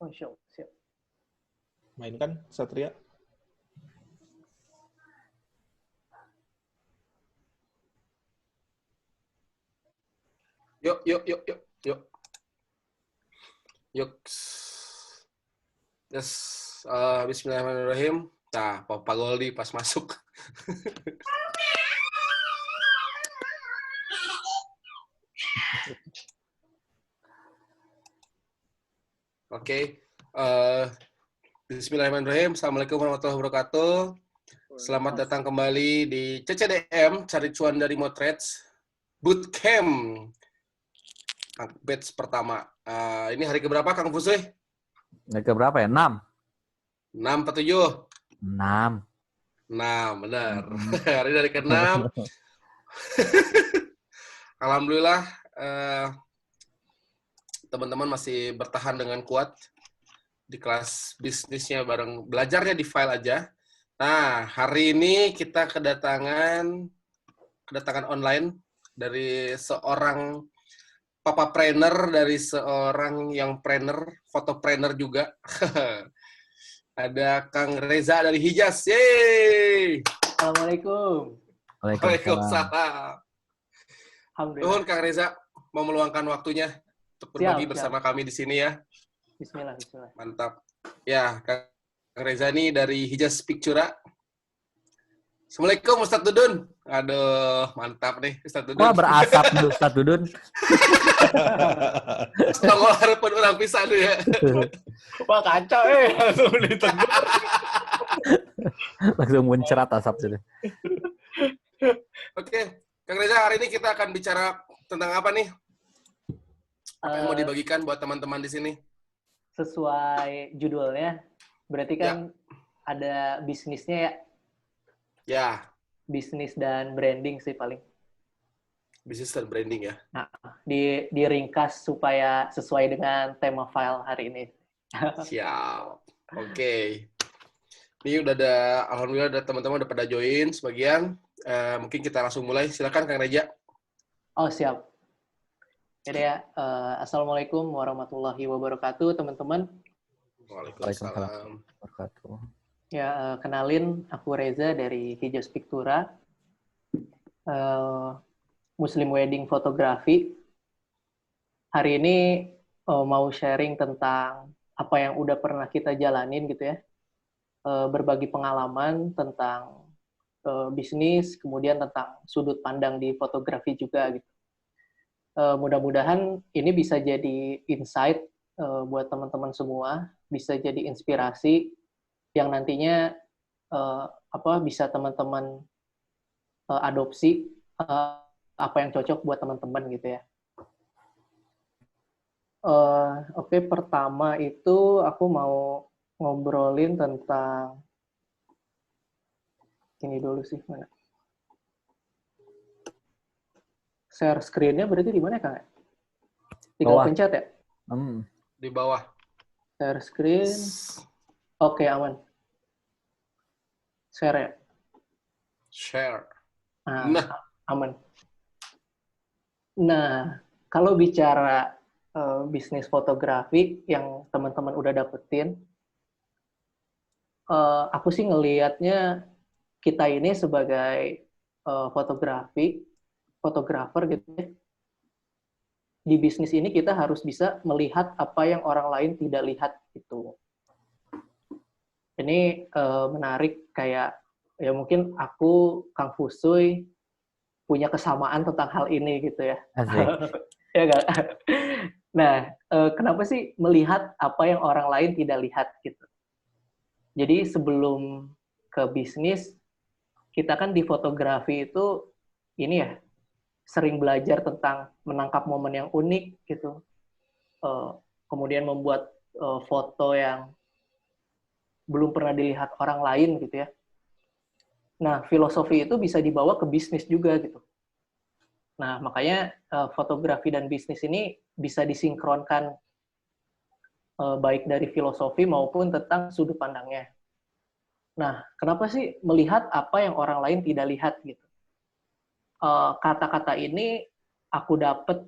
Oh, siap. Mainkan, Satria. Yuk. Yes. Bismillahirrahmanirrahim. Nah, Papa Goldi pas masuk. Oke. Bismillahirrahmanirrahim. Assalamualaikum warahmatullahi wabarakatuh. Selamat datang kembali di CCDM, Cari Cuan dari Motreads Bootcamp. Batch pertama. Ini hari keberapa, Kang Fusoy? Hari keberapa ya? 6. 6 atau 7? 6. 6, benar. Hari dari ke-6. Alhamdulillah, teman-teman masih bertahan dengan kuat di kelas bisnisnya bareng belajarnya di file aja. Nah, hari ini kita kedatangan online dari seorang papapreneur, dari seorang yang fotopreneur juga. Ada Kang Reza dari Hijaz. Yeay! Assalamualaikum. Waalaikumsalam. Alhamdulillah. Nuhun Kang Reza mau meluangkan waktunya untuk berbagi bersama kami di sini ya. Bismillah. Mantap. Ya, Kang Reza ini dari Hijaz Pictura. Assalamualaikum Ustadz Dudun. Aduh, mantap nih Ustadz Dudun. Wah, berasap nih Ustadz Dudun. Setengah harapan orang pisah tuh ya. Wah, kacau langsung ditegur. Langsung muncrat asap gitu. Oke, Kang Reza, hari ini kita akan bicara tentang apa nih? Apa yang mau dibagikan buat teman-teman di sini? Sesuai judulnya, berarti kan ada bisnisnya ya? Ya. Bisnis dan branding sih paling. Bisnis dan branding ya. Nah, diringkas supaya sesuai dengan tema file hari ini. Siap. Oke. Ini udah alhamdulillah ada teman-teman udah pada join sebagian. Mungkin kita langsung mulai. Silakan Kang Reja. Oh, siap. Jadi ya, Assalamualaikum warahmatullahi wabarakatuh, teman-teman. Waalaikumsalam. Ya, kenalin, aku Reza dari Hijaz Pictura, Muslim Wedding Fotografi. Hari ini mau sharing tentang apa yang udah pernah kita jalanin gitu ya, berbagi pengalaman tentang bisnis, kemudian tentang sudut pandang di fotografi juga gitu. Mudah-mudahan ini bisa jadi insight buat teman-teman semua, bisa jadi inspirasi yang nantinya bisa teman-teman adopsi apa yang cocok buat teman-teman gitu ya. Oke, pertama itu aku mau ngobrolin tentang ini dulu sih, mana? Share screen-nya berarti di mana, Kang? Tinggal Bawah. pencet ya? Di bawah. Share screen. Oke, aman. Share ya? Share. Nah, aman. Nah, kalau bicara bisnis fotografi yang teman-teman udah dapetin, aku sih ngelihatnya kita ini sebagai fotografer gitu ya. Di bisnis ini kita harus bisa melihat apa yang orang lain tidak lihat gitu. Ini menarik, kayak ya mungkin aku, Kang Fusoy, punya kesamaan tentang hal ini gitu ya. Asik. Ya nggak? Nah, kenapa sih melihat apa yang orang lain tidak lihat gitu? Jadi sebelum ke bisnis, kita kan di fotografi itu ini ya, sering belajar tentang menangkap momen yang unik gitu. Kemudian membuat foto yang belum pernah dilihat orang lain gitu ya. Nah, filosofi itu bisa dibawa ke bisnis juga gitu. Nah, makanya fotografi dan bisnis ini bisa disinkronkan baik dari filosofi maupun tentang sudut pandangnya. Nah, kenapa sih melihat apa yang orang lain tidak lihat gitu? Kata-kata ini aku dapat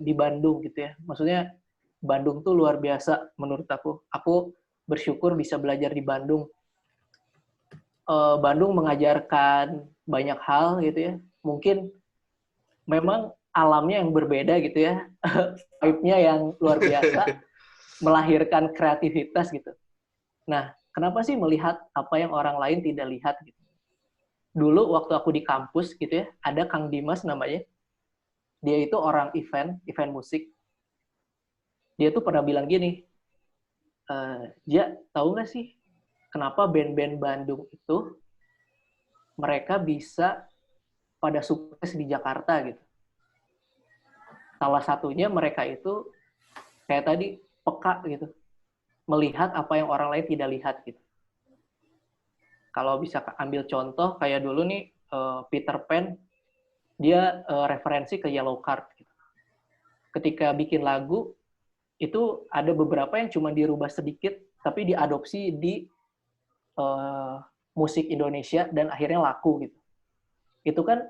di Bandung gitu ya. Maksudnya Bandung tuh luar biasa menurut aku. Aku bersyukur bisa belajar di Bandung. Bandung mengajarkan banyak hal gitu ya. Mungkin memang alamnya yang berbeda gitu ya. Vibe-nya yang luar biasa, melahirkan kreativitas gitu. Nah, kenapa sih melihat apa yang orang lain tidak lihat gitu? Dulu waktu aku di kampus gitu ya, ada Kang Dimas namanya. Dia itu orang event musik. Dia tuh pernah bilang gini, Ja, tahu nggak sih kenapa band-band Bandung itu mereka bisa pada sukses di Jakarta gitu. Salah satunya mereka itu kayak tadi peka gitu, melihat apa yang orang lain tidak lihat gitu. Kalau bisa ambil contoh kayak dulu nih Peter Pan, dia referensi ke Yellow Card gitu. Ketika bikin lagu itu ada beberapa yang cuma dirubah sedikit tapi diadopsi di musik Indonesia dan akhirnya laku gitu. Itu kan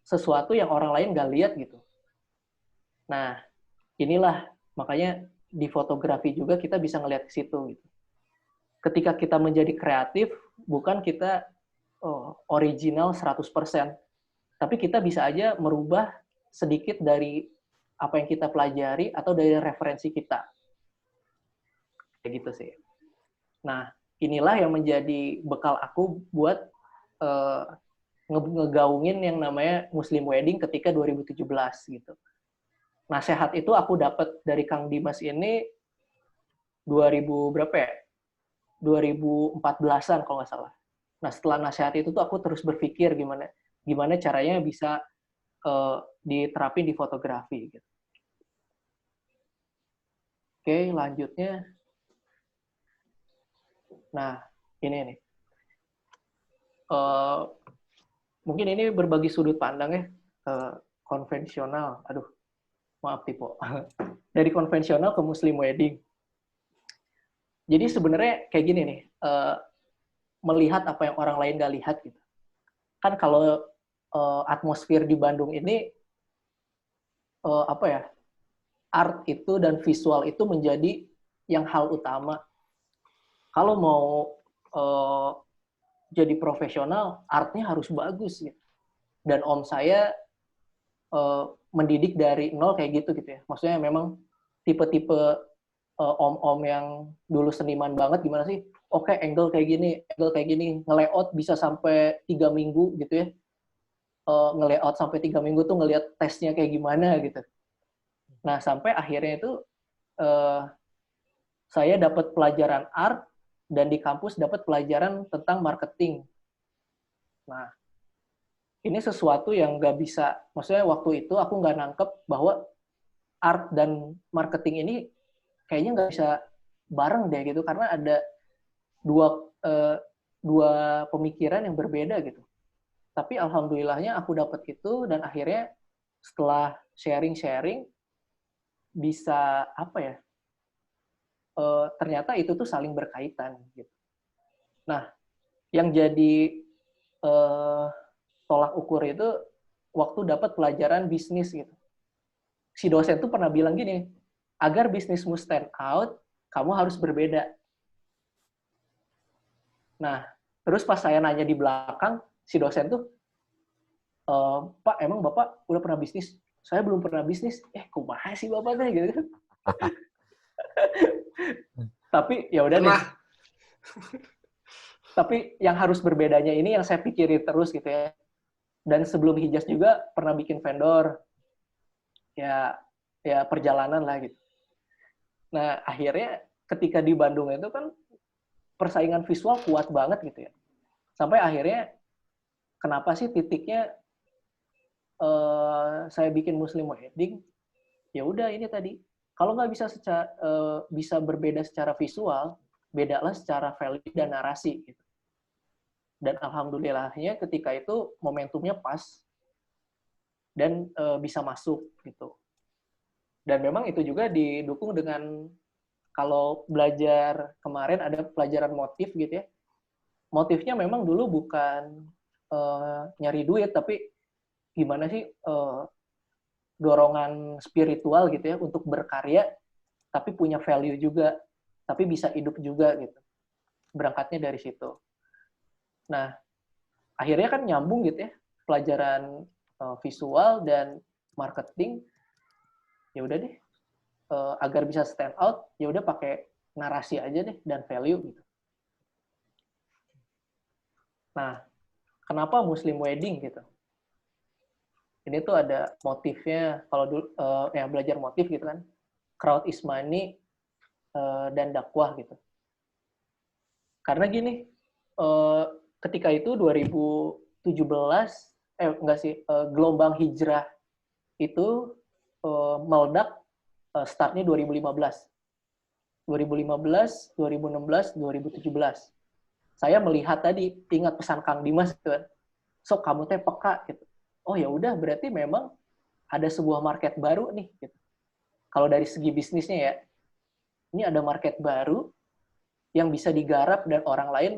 sesuatu yang orang lain nggak lihat gitu. Nah, inilah makanya di fotografi juga kita bisa ngelihat ke situ gitu. Ketika kita menjadi kreatif, bukan kita original 100%, tapi kita bisa aja merubah sedikit dari apa yang kita pelajari atau dari referensi kita. Kayak gitu sih. Nah, inilah yang menjadi bekal aku buat ngegaungin yang namanya Muslim Wedding ketika 2017 gitu. Nasihat itu aku dapat dari Kang Dimas ini 2000 berapa ya? 2014-an kalau nggak salah. Nah, setelah nasihat itu tuh aku terus berpikir gimana caranya bisa diterapin di fotografi gitu. Oke, lanjutnya. Nah, ini nih. Mungkin ini berbagi sudut pandang ya. Konvensional. Aduh, maaf Tipo. Dari konvensional ke Muslim Wedding. Jadi sebenarnya kayak gini nih. Melihat apa yang orang lain nggak lihat gitu. Kan kalau atmosfer di Bandung ini apa ya? Art itu dan visual itu menjadi yang hal utama. Kalau mau jadi profesional, artnya harus bagus gitu. Dan om saya mendidik dari nol kayak gitu ya. Maksudnya memang tipe-tipe om-om yang dulu seniman banget gimana sih? Oke, angle kayak gini, nge-layout bisa sampai 3 minggu gitu ya. Nge-layout sampai 3 minggu tuh ngelihat tesnya kayak gimana gitu. Nah, sampai akhirnya itu saya dapat pelajaran art dan di kampus dapat pelajaran tentang marketing. Nah, ini sesuatu yang nggak bisa, maksudnya waktu itu aku nggak nangkep bahwa art dan marketing ini kayaknya nggak bisa bareng deh gitu, karena ada dua pemikiran yang berbeda gitu. Tapi alhamdulillahnya aku dapat itu dan akhirnya setelah sharing-sharing bisa apa ya? Ternyata itu tuh saling berkaitan gitu. Nah, yang jadi tolak ukur itu waktu dapat pelajaran bisnis gitu. Si dosen tuh pernah bilang gini, agar bisnismu stand out, kamu harus berbeda. Nah, terus pas saya nanya di belakang, si dosen tuh, Pak, emang Bapak udah pernah bisnis? Saya belum pernah bisnis. Kumaha sih Bapak teh gitu. Tapi ya udah deh. Tapi yang harus berbedanya ini yang saya pikirin terus gitu ya. Dan sebelum Hijaz juga pernah bikin vendor. Ya perjalanan lah gitu. Nah, akhirnya ketika di Bandung itu kan persaingan visual kuat banget gitu ya. Sampai akhirnya kenapa sih titiknya saya bikin Muslim Wedding? Ya udah ini tadi. Kalau nggak bisa berbeda secara visual, bedalah secara value dan narasi gitu. Dan alhamdulillahnya ketika itu momentumnya pas dan bisa masuk gitu. Dan memang itu juga didukung dengan kalau belajar kemarin ada pelajaran motif gitu ya. Motifnya memang dulu bukan nyari duit, tapi gimana sih dorongan spiritual gitu ya untuk berkarya tapi punya value juga, tapi bisa hidup juga gitu. Berangkatnya dari situ. Nah, akhirnya kan nyambung gitu ya, pelajaran visual dan marketing. Ya udah deh, agar bisa stand out, ya udah pakai narasi aja deh dan value gitu. Nah, kenapa Muslim wedding gitu? Ini tuh ada motifnya, kalau dulu yang belajar motif gitu kan, crowd is money dan dakwah gitu. Karena gini, ketika itu 2017, enggak sih, gelombang hijrah itu meledak startnya 2015. 2015, 2016, 2017. Saya melihat tadi, ingat pesan Kang Dimas gitu kan, sok kamu teh peka gitu. Oh ya udah, berarti memang ada sebuah market baru nih gitu. Kalau dari segi bisnisnya ya, ini ada market baru yang bisa digarap dan orang lain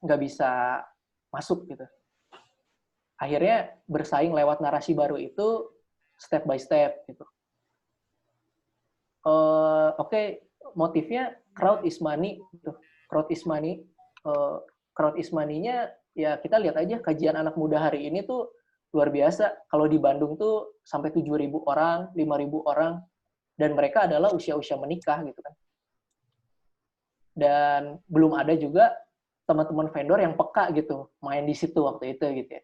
nggak bisa masuk gitu. Akhirnya bersaing lewat narasi baru itu step by step gitu. Oke, motifnya crowd is money gitu. Crowd is money. Crowd is money-nya ya kita lihat aja kajian anak muda hari ini tuh luar biasa. Kalau di Bandung tuh sampai 7.000 orang, 5.000 orang, dan mereka adalah usia-usia menikah gitu kan. Dan belum ada juga teman-teman vendor yang peka gitu, main di situ waktu itu gitu ya.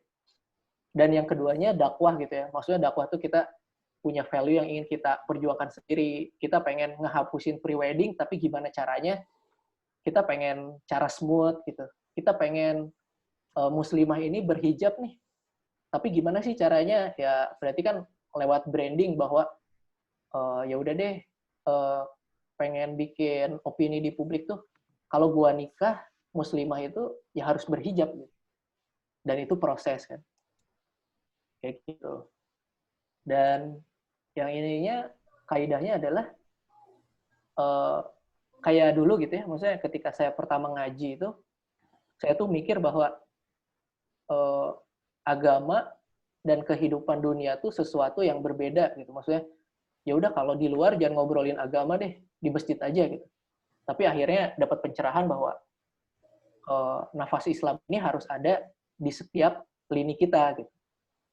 Dan yang keduanya dakwah gitu ya. Maksudnya dakwah tuh kita punya value yang ingin kita perjuangkan sendiri. Kita pengen ngehapusin pre-wedding, tapi gimana caranya? Kita pengen cara smooth gitu. Kita pengen muslimah ini berhijab nih. Tapi gimana sih caranya? Ya berarti kan lewat branding bahwa ya udah deh, pengen bikin opini di publik tuh, kalau gua nikah muslimah itu ya harus berhijab gitu. Dan itu proses kan. Kayak gitu. Dan yang ininya kaidahnya adalah kayak dulu gitu ya, maksudnya ketika saya pertama ngaji itu, saya tuh mikir bahwa agama dan kehidupan dunia tuh sesuatu yang berbeda gitu. Maksudnya ya udah kalau di luar jangan ngobrolin agama deh, di masjid aja gitu. Tapi akhirnya dapat pencerahan bahwa nafas Islam ini harus ada di setiap lini kita gitu.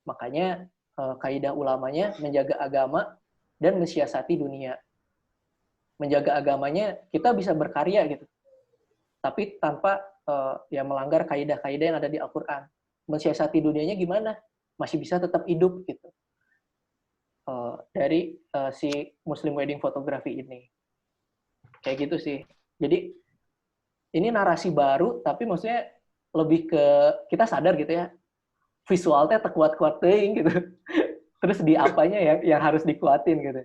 Makanya kaidah ulamanya menjaga agama dan mensiasati dunia. Menjaga agamanya kita bisa berkarya gitu, tapi tanpa ya melanggar kaidah-kaidah yang ada di Al-Quran. Mensiasati dunianya gimana? Masih bisa tetap hidup gitu. Dari si Muslim Wedding Photography ini. Kayak gitu sih. Jadi ini narasi baru, tapi maksudnya lebih ke kita sadar gitu ya, visualnya terkuat-kuat gitu. Terus di apanya yang harus dikuatin gitu.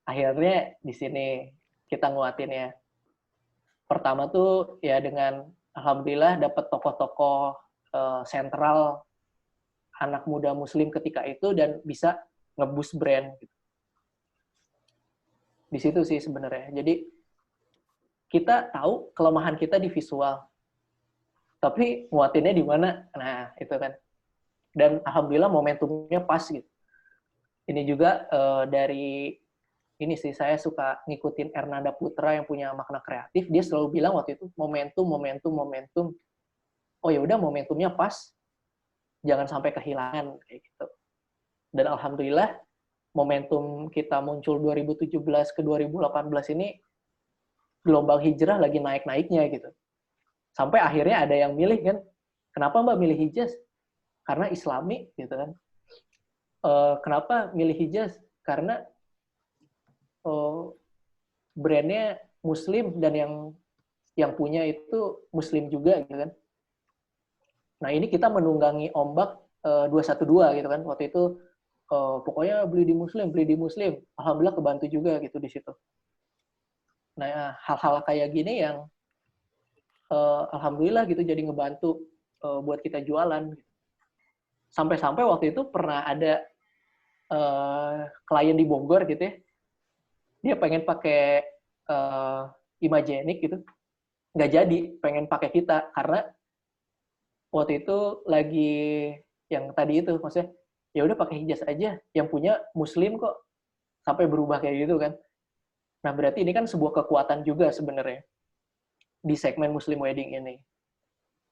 Akhirnya di sini kita nguatin ya. Pertama tuh ya dengan alhamdulillah dapat tokoh-tokoh sentral anak muda muslim ketika itu dan bisa nge-boost brand gitu. Di situ sih sebenarnya. Jadi kita tahu kelemahan kita di visual. Tapi nguatinnya di mana? Nah, itu kan. Dan alhamdulillah momentumnya pas gitu. Ini juga dari ini sih, saya suka ngikutin Ernanda Putra yang punya makna kreatif. Dia selalu bilang waktu itu momentum. Oh ya udah, momentumnya pas, jangan sampai kehilangan kayak gitu. Dan alhamdulillah momentum kita muncul 2017 ke 2018 ini gelombang hijrah lagi naik-naiknya gitu. Sampai akhirnya ada yang milih kan, kenapa Mbak milih hijaz? Karena Islami gitu kan. Kenapa milih hijaz? Karena brandnya Muslim dan yang punya itu Muslim juga gitu kan. Nah ini kita menunggangi ombak 212 gitu kan. Waktu itu pokoknya beli di Muslim. Alhamdulillah kebantu juga gitu di situ. Nah hal-hal kayak gini yang alhamdulillah gitu jadi ngebantu buat kita jualan. Sampai-sampai waktu itu pernah ada klien di Bogor gitu ya. Dia pengen pakai Imagenik gitu, nggak jadi, pengen pakai kita karena waktu itu lagi yang tadi itu, maksudnya ya udah pakai hijaz aja, yang punya Muslim kok, sampai berubah kayak gitu kan. Nah, berarti ini kan sebuah kekuatan juga sebenarnya di segmen Muslim wedding ini.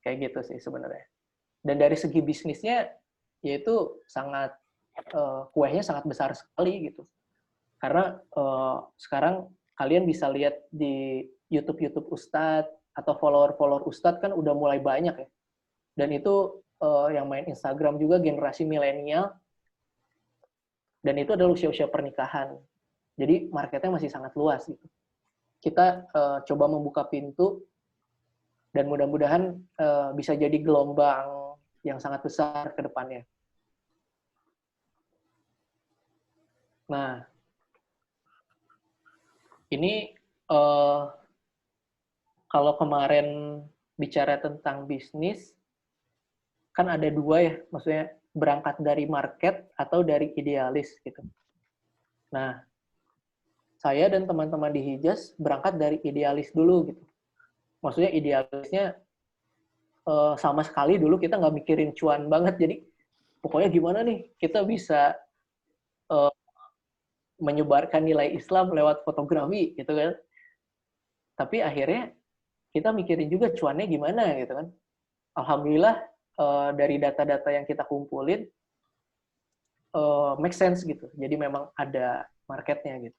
Kayak gitu sih sebenarnya. Dan dari segi bisnisnya, yaitu sangat, kuehnya sangat besar sekali gitu. Karena sekarang kalian bisa lihat di YouTube Ustadz, atau follower Ustadz kan udah mulai banyak ya. Dan itu yang main Instagram juga generasi milenial, dan itu adalah usia-usia pernikahan. Jadi marketnya masih sangat luas gitu. Kita coba membuka pintu, dan mudah-mudahan bisa jadi gelombang yang sangat besar ke depannya. Nah, ini kalau kemarin bicara tentang bisnis, kan ada dua ya, maksudnya berangkat dari market atau dari idealis gitu. Nah, saya dan teman-teman di Hijaz berangkat dari idealis dulu gitu. Maksudnya idealisnya sama sekali dulu kita nggak mikirin cuan banget, jadi pokoknya gimana nih kita bisa menyebarkan nilai Islam lewat fotografi gitu kan. Tapi akhirnya kita mikirin juga cuannya gimana gitu kan. Alhamdulillah dari data-data yang kita kumpulin make sense gitu. Jadi memang ada marketnya gitu.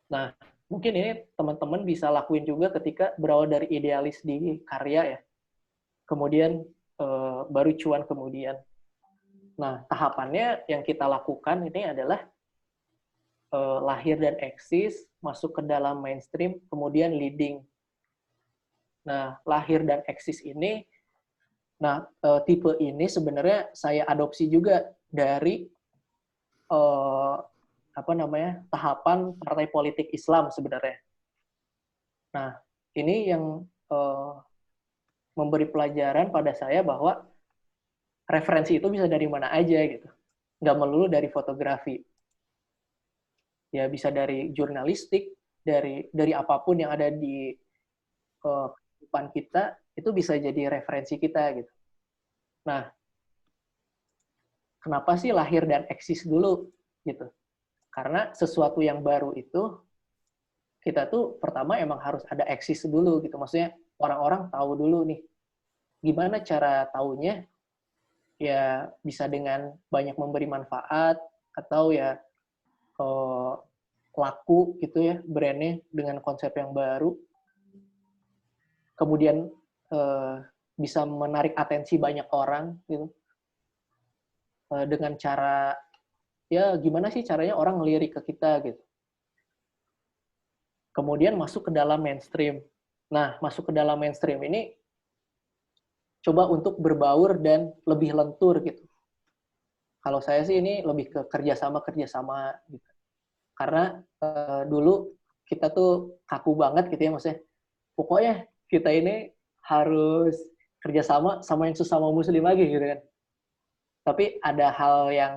Nah, mungkin ini teman-teman bisa lakuin juga ketika berawal dari idealis di karya ya. Kemudian baru cuan kemudian. Nah, tahapannya yang kita lakukan ini adalah lahir dan eksis, masuk ke dalam mainstream, kemudian leading. Nah, lahir dan eksis ini, tipe ini sebenarnya saya adopsi juga dari tahapan partai politik Islam sebenarnya. Nah, ini yang memberi pelajaran pada saya bahwa referensi itu bisa dari mana aja gitu. Nggak melulu dari fotografi. Ya bisa dari jurnalistik, dari apapun yang ada di kehidupan kita, itu bisa jadi referensi kita gitu. Nah, kenapa sih lahir dan eksis dulu gitu? Karena sesuatu yang baru itu kita tuh pertama emang harus ada eksis dulu gitu. Maksudnya orang-orang tahu dulu nih gimana cara taunya, ya bisa dengan banyak memberi manfaat, atau ya laku gitu ya brandnya dengan konsep yang baru, kemudian bisa menarik atensi banyak orang gitu dengan cara ya gimana sih caranya orang ngelirik ke kita gitu. Kemudian masuk ke dalam mainstream. Nah, masuk ke dalam mainstream ini coba untuk berbaur dan lebih lentur gitu. Kalau saya sih ini lebih ke kerjasama gitu. Karena dulu kita tuh kaku banget gitu ya, maksudnya pokoknya kita ini harus kerjasama sama yang sesama muslim lagi gitu kan. Tapi ada hal yang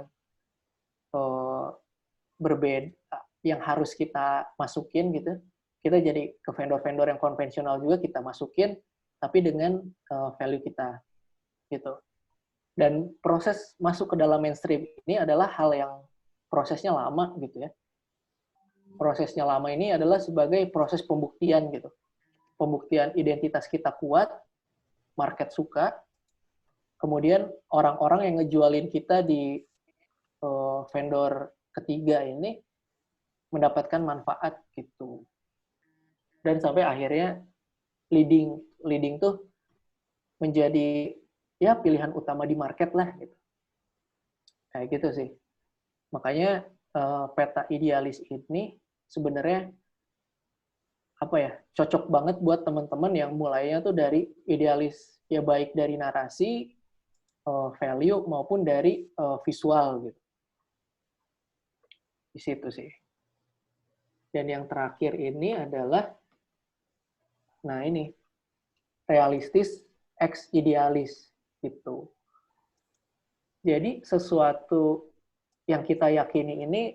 berbeda yang harus kita masukin gitu. Kita jadi ke vendor-vendor yang konvensional juga kita masukin, tapi dengan value kita gitu. Dan proses masuk ke dalam mainstream ini adalah hal yang prosesnya lama gitu ya. Prosesnya lama ini adalah sebagai proses pembuktian gitu. Pembuktian identitas kita kuat, market suka, kemudian orang-orang yang ngejualin kita di vendor ketiga ini mendapatkan manfaat gitu. Dan sampai akhirnya leading tuh menjadi ya pilihan utama di market lah gitu. Kayak gitu sih. Makanya peta idealis ini sebenarnya cocok banget buat teman-teman yang mulainya tuh dari idealis, ya baik dari narasi, value maupun dari visual gitu. Di situ sih. Dan yang terakhir ini adalah realistis ex idealis gitu. Jadi sesuatu yang kita yakini ini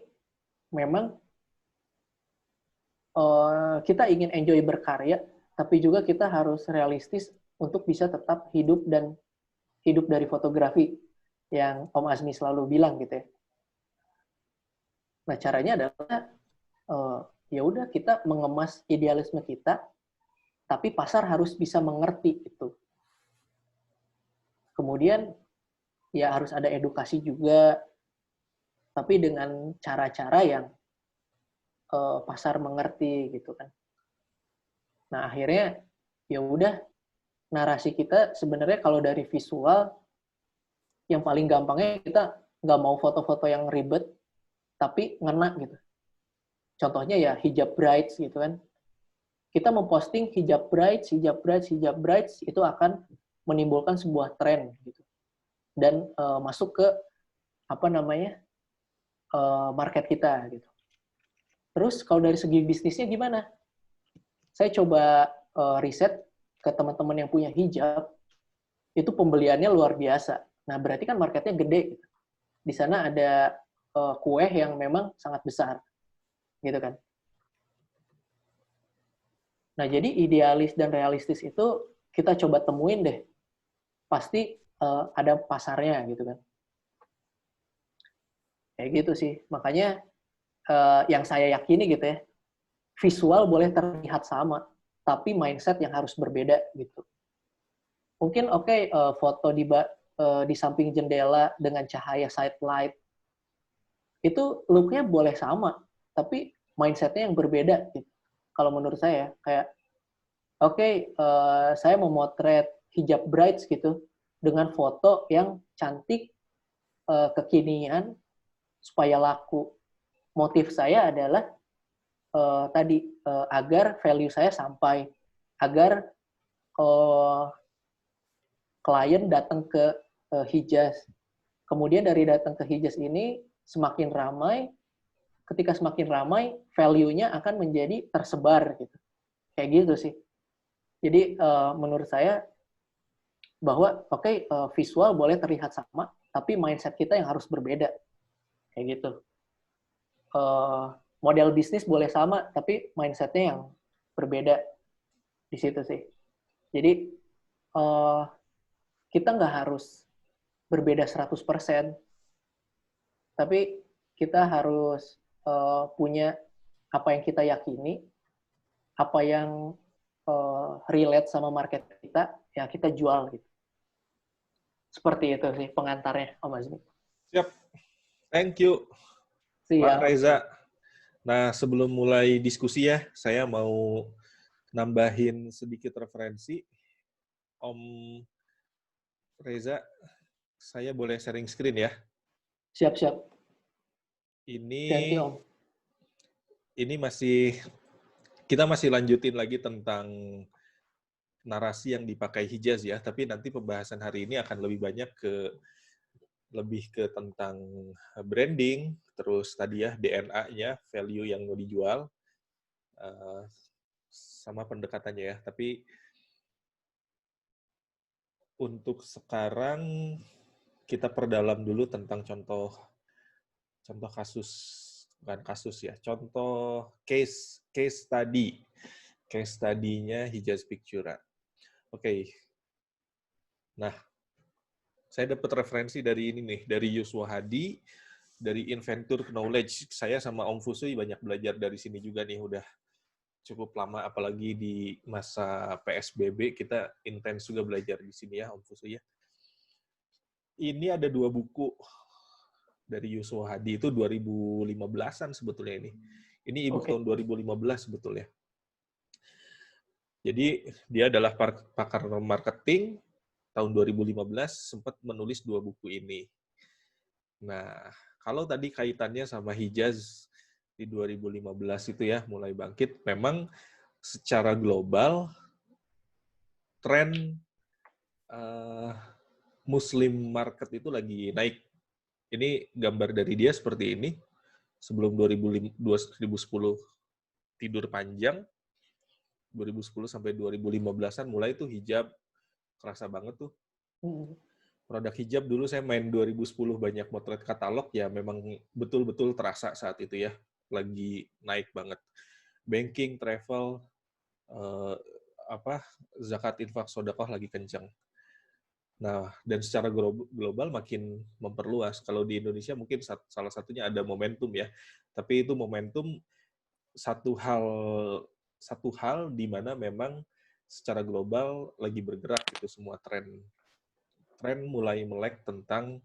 memang kita ingin enjoy berkarya, tapi juga kita harus realistis untuk bisa tetap hidup dari fotografi yang Om Azmi selalu bilang gitu ya. Nah, caranya adalah ya udah kita mengemas idealisme kita, tapi pasar harus bisa mengerti itu. Kemudian ya harus ada edukasi juga, tapi dengan cara-cara yang pasar mengerti gitu kan. Nah akhirnya ya udah, narasi kita sebenarnya kalau dari visual yang paling gampangnya kita nggak mau foto-foto yang ribet tapi ngena gitu. Contohnya ya hijab brides gitu kan. Kita memposting hijab brides itu akan menimbulkan sebuah tren gitu. Dan masuk ke market kita gitu. Terus kalau dari segi bisnisnya gimana? Saya coba riset ke teman-teman yang punya hijab, itu pembeliannya luar biasa. Nah, berarti kan marketnya gede. Gitu. Di sana ada kue yang memang sangat besar. Gitu kan. Nah, jadi idealis dan realistis itu kita coba temuin deh. Pasti ada pasarnya gitu kan. Kayak gitu sih. Makanya yang saya yakini gitu ya, visual boleh terlihat sama, tapi mindset yang harus berbeda gitu. Mungkin foto di samping jendela dengan cahaya side light, itu look-nya boleh sama, tapi mindset-nya yang berbeda gitu. Kalau menurut saya, kayak saya memotret hijab brides gitu, dengan foto yang cantik, kekinian, supaya laku. Motif saya adalah agar value saya sampai, agar klien datang ke Hijaz. Kemudian dari datang ke Hijaz ini semakin ramai, ketika semakin ramai, value-nya akan menjadi tersebar gitu. Kayak gitu sih. Jadi menurut saya bahwa visual boleh terlihat sama, tapi mindset kita yang harus berbeda. Kayak gitu. Model bisnis boleh sama, tapi mindset-nya yang berbeda di situ sih. Jadi kita nggak harus berbeda 100%, tapi kita harus punya apa yang kita yakini, apa yang relate sama market kita, ya kita jual gitu. Seperti itu sih pengantarnya, Om Azmi. Siap. Thank you, Pak Reza. Nah, sebelum mulai diskusi ya, saya mau nambahin sedikit referensi. Om Reza, saya boleh sharing screen ya? Siap-siap. Ini kita masih lanjutin lagi tentang narasi yang dipakai Hijaz ya, tapi nanti pembahasan hari ini akan lebih ke tentang branding, terus tadi ya DNA-nya, value yang mau dijual, sama pendekatannya ya. Tapi untuk sekarang kita perdalam dulu tentang contoh kasus, bukan kasus ya, contoh case study. Case study-nya Hijaz Pictura. Oke. Nah, saya dapat referensi dari ini nih, dari Yuswa Hadi, dari Inventure Knowledge. Saya sama Om Fusui banyak belajar dari sini juga nih, udah cukup lama, apalagi di masa PSBB, kita intens juga belajar di sini ya, Om Fusui ya. Ini ada 2 buku dari Yuswa Hadi, itu 2015-an sebetulnya ini. Ini e-book tahun 2015 sebetulnya. Jadi dia adalah pakar marketing, tahun 2015 sempat menulis 2 buku ini. Nah, kalau tadi kaitannya sama Hijaz di 2015 itu ya, mulai bangkit, memang secara global tren Muslim market itu lagi naik. Ini gambar dari dia seperti ini. Sebelum 2010 tidur panjang, 2010 sampai 2015-an mulai tuh hijab kerasa banget tuh. Produk hijab dulu saya main 2010 banyak motret katalog ya, memang betul-betul terasa saat itu ya, lagi naik banget. Banking, travel, zakat, infak, sedekah lagi kencang. Nah, dan secara global makin memperluas. Kalau di Indonesia mungkin salah satunya ada momentum ya, tapi itu momentum satu hal di mana memang secara global lagi bergerak itu semua tren mulai melek tentang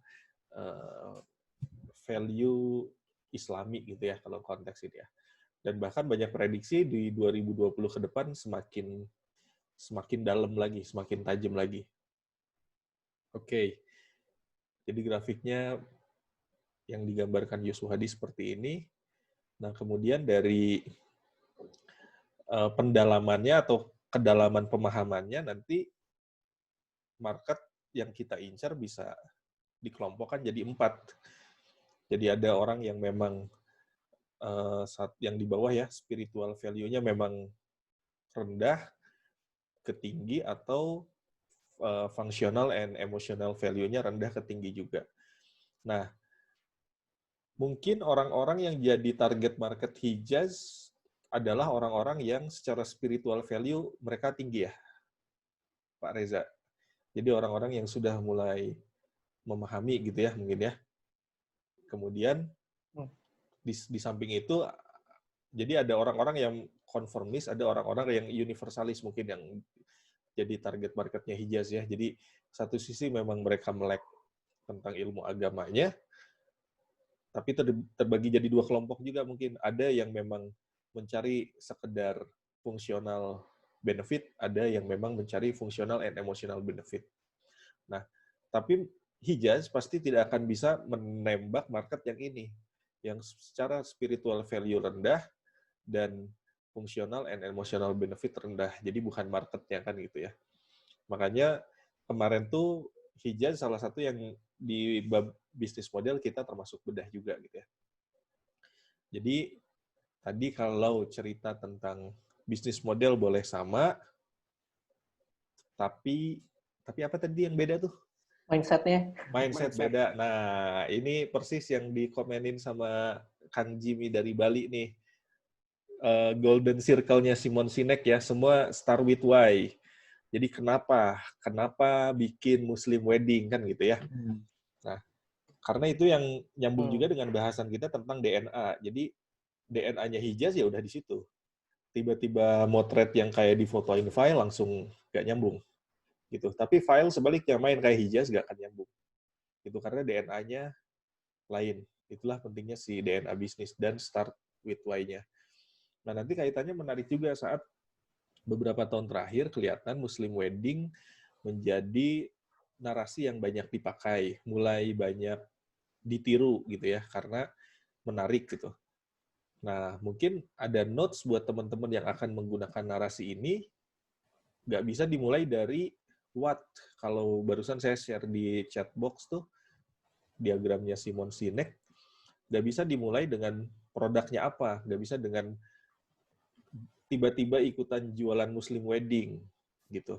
value Islami gitu ya kalau konteks ini ya. Dan bahkan banyak prediksi di 2020 ke depan semakin dalam lagi, semakin tajam lagi. Oke. Jadi grafiknya yang digambarkan Yusuf Hadi seperti ini. Nah, kemudian dari pendalamannya atau kedalaman pemahamannya nanti market yang kita incar bisa dikelompokkan jadi 4. Jadi ada orang yang memang yang di bawah ya, spiritual value-nya memang rendah ke tinggi, atau functional and emotional value-nya rendah ke tinggi juga. Nah, mungkin orang-orang yang jadi target market Hijaz adalah orang-orang yang secara spiritual value mereka tinggi ya, Pak Reza. Jadi orang-orang yang sudah mulai memahami gitu ya, mungkin ya. Kemudian di samping itu, jadi ada orang-orang yang konformis, ada orang-orang yang universalis mungkin yang jadi target marketnya Hijaz ya. Jadi satu sisi memang mereka melek tentang ilmu agamanya, tapi terbagi jadi 2 kelompok juga mungkin. Ada yang memang mencari sekedar fungsional benefit, ada yang memang mencari fungsional and emotional benefit. Nah, tapi Hijaz pasti tidak akan bisa menembak market yang ini, yang secara spiritual value rendah dan fungsional and emotional benefit rendah. Jadi bukan marketnya kan gitu ya. Makanya kemarin tuh Hijaz salah satu yang di bab bisnis model kita termasuk bedah juga gitu ya. Jadi tadi kalau cerita tentang bisnis model boleh sama, tapi apa tadi yang beda tuh? Mindset-nya. Mindset beda. Nah, ini persis yang dikomenin sama Kang Jimmy dari Bali nih. Golden Circle-nya Simon Sinek ya, semua start with why. Jadi kenapa bikin Muslim wedding kan gitu ya. Nah, karena itu yang nyambung juga dengan bahasan kita tentang DNA. Jadi DNA-nya Hijaz ya udah di situ. Tiba-tiba motret yang kayak difotoin file langsung gak nyambung. Gitu. Tapi file sebaliknya main kayak Hijaz gak akan nyambung. Itu karena DNA-nya lain. Itulah pentingnya si DNA bisnis dan start with why-nya. Nah, nanti kaitannya menarik juga saat beberapa tahun terakhir kelihatan Muslim wedding menjadi narasi yang banyak dipakai, mulai banyak ditiru gitu ya, karena menarik gitu. Nah, mungkin ada notes buat teman-teman yang akan menggunakan narasi ini, nggak bisa dimulai dari what. Kalau barusan saya share di chat box tuh, diagramnya Simon Sinek, nggak bisa dimulai dengan produknya apa, nggak bisa dengan tiba-tiba ikutan jualan Muslim wedding gitu.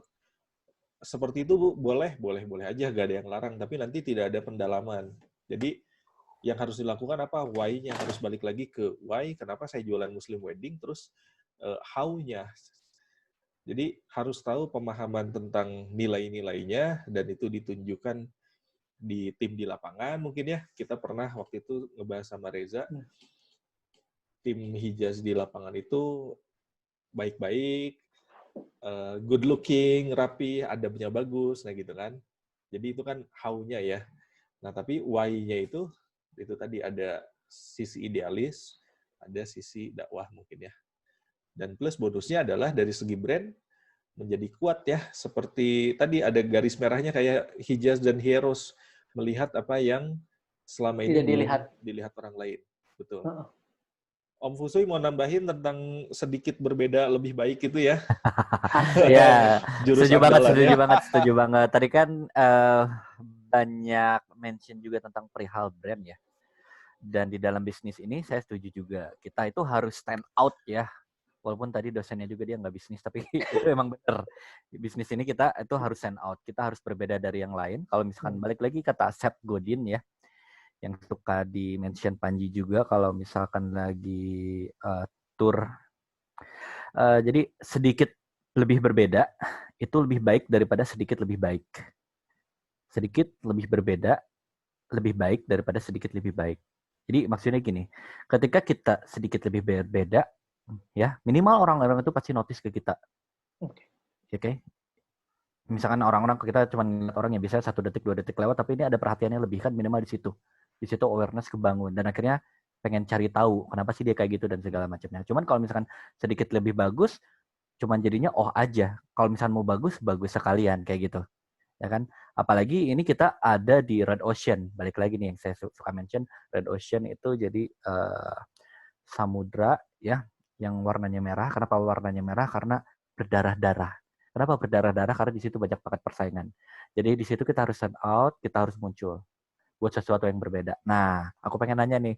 Seperti itu Bu, boleh aja, gak ada yang larang, tapi nanti tidak ada pendalaman. Jadi yang harus dilakukan apa? Why-nya harus balik lagi ke why, kenapa saya jualan Muslim wedding, terus how-nya. Jadi harus tahu pemahaman tentang nilai-nilainya, dan itu ditunjukkan di tim di lapangan mungkin ya. Kita pernah waktu itu ngebahas sama Reza, tim Hijaz di lapangan itu baik-baik, good looking, rapi, adabnya bagus, nah gitu kan. Jadi itu kan how-nya ya. Nah, tapi why-nya itu tadi ada sisi idealis, ada sisi dakwah mungkin ya. Dan plus bonusnya adalah dari segi brand menjadi kuat ya. Seperti tadi ada garis merahnya kayak Hijaz dan Heroes, melihat apa yang selama ini belum dilihat orang lain. Betul. Om Fusui mau nambahin tentang sedikit berbeda lebih baik itu ya? Ya, setuju banget. Tadi kan banyak mention juga tentang perihal brand ya. Dan di dalam bisnis ini saya setuju juga. Kita itu harus stand out ya. Walaupun tadi dosennya juga dia nggak bisnis, tapi itu emang bener. Di bisnis ini kita itu harus stand out. Kita harus berbeda dari yang lain. Kalau misalkan balik lagi kata Seth Godin ya, yang suka di-mention Panji juga kalau misalkan lagi tour. Jadi sedikit lebih berbeda, itu lebih baik daripada sedikit lebih baik. Sedikit lebih berbeda, lebih baik daripada sedikit lebih baik. Jadi maksudnya gini, ketika kita sedikit lebih berbeda, Ya, minimal orang-orang itu pasti notice ke kita. Oke. Misalkan orang-orang kita cuma ngeliat orang yang bisa 1 detik 2 detik lewat, tapi ini ada perhatiannya lebih kan minimal di situ. Di situ awareness kebangun dan akhirnya pengen cari tahu kenapa sih dia kayak gitu dan segala macamnya. Cuman kalau misalkan sedikit lebih bagus, cuman jadinya oh aja. Kalau misalkan mau bagus, bagus sekalian kayak gitu. Ya kan? Apalagi ini kita ada di Red Ocean. Balik lagi nih yang saya suka mention, Red Ocean itu jadi samudra ya yang warnanya merah. Kenapa warnanya merah? Karena berdarah-darah. Kenapa berdarah-darah? Karena di situ banyak banget persaingan. Jadi di situ kita harus stand out, kita harus muncul buat sesuatu yang berbeda. Nah, aku pengen nanya nih.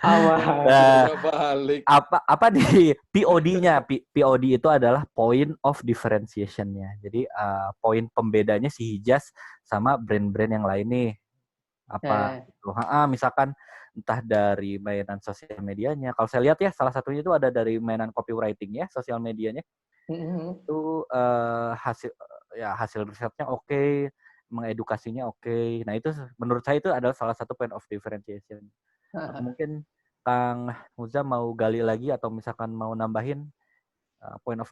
Nah, Balik. apa di POD-nya? POD itu adalah point of differentiation-nya. Jadi poin pembedanya si Hijaz sama brand-brand yang lain nih. Apa gitu. Misalkan entah dari mainan sosial medianya. Kalau saya lihat ya, salah satunya itu ada dari mainan copywriting ya, sosial medianya. Itu hasil risetnya oke, mengedukasinya oke. Nah, itu menurut saya itu adalah salah satu point of differentiation. Atau mungkin Kang Muza mau gali lagi atau misalkan mau nambahin point of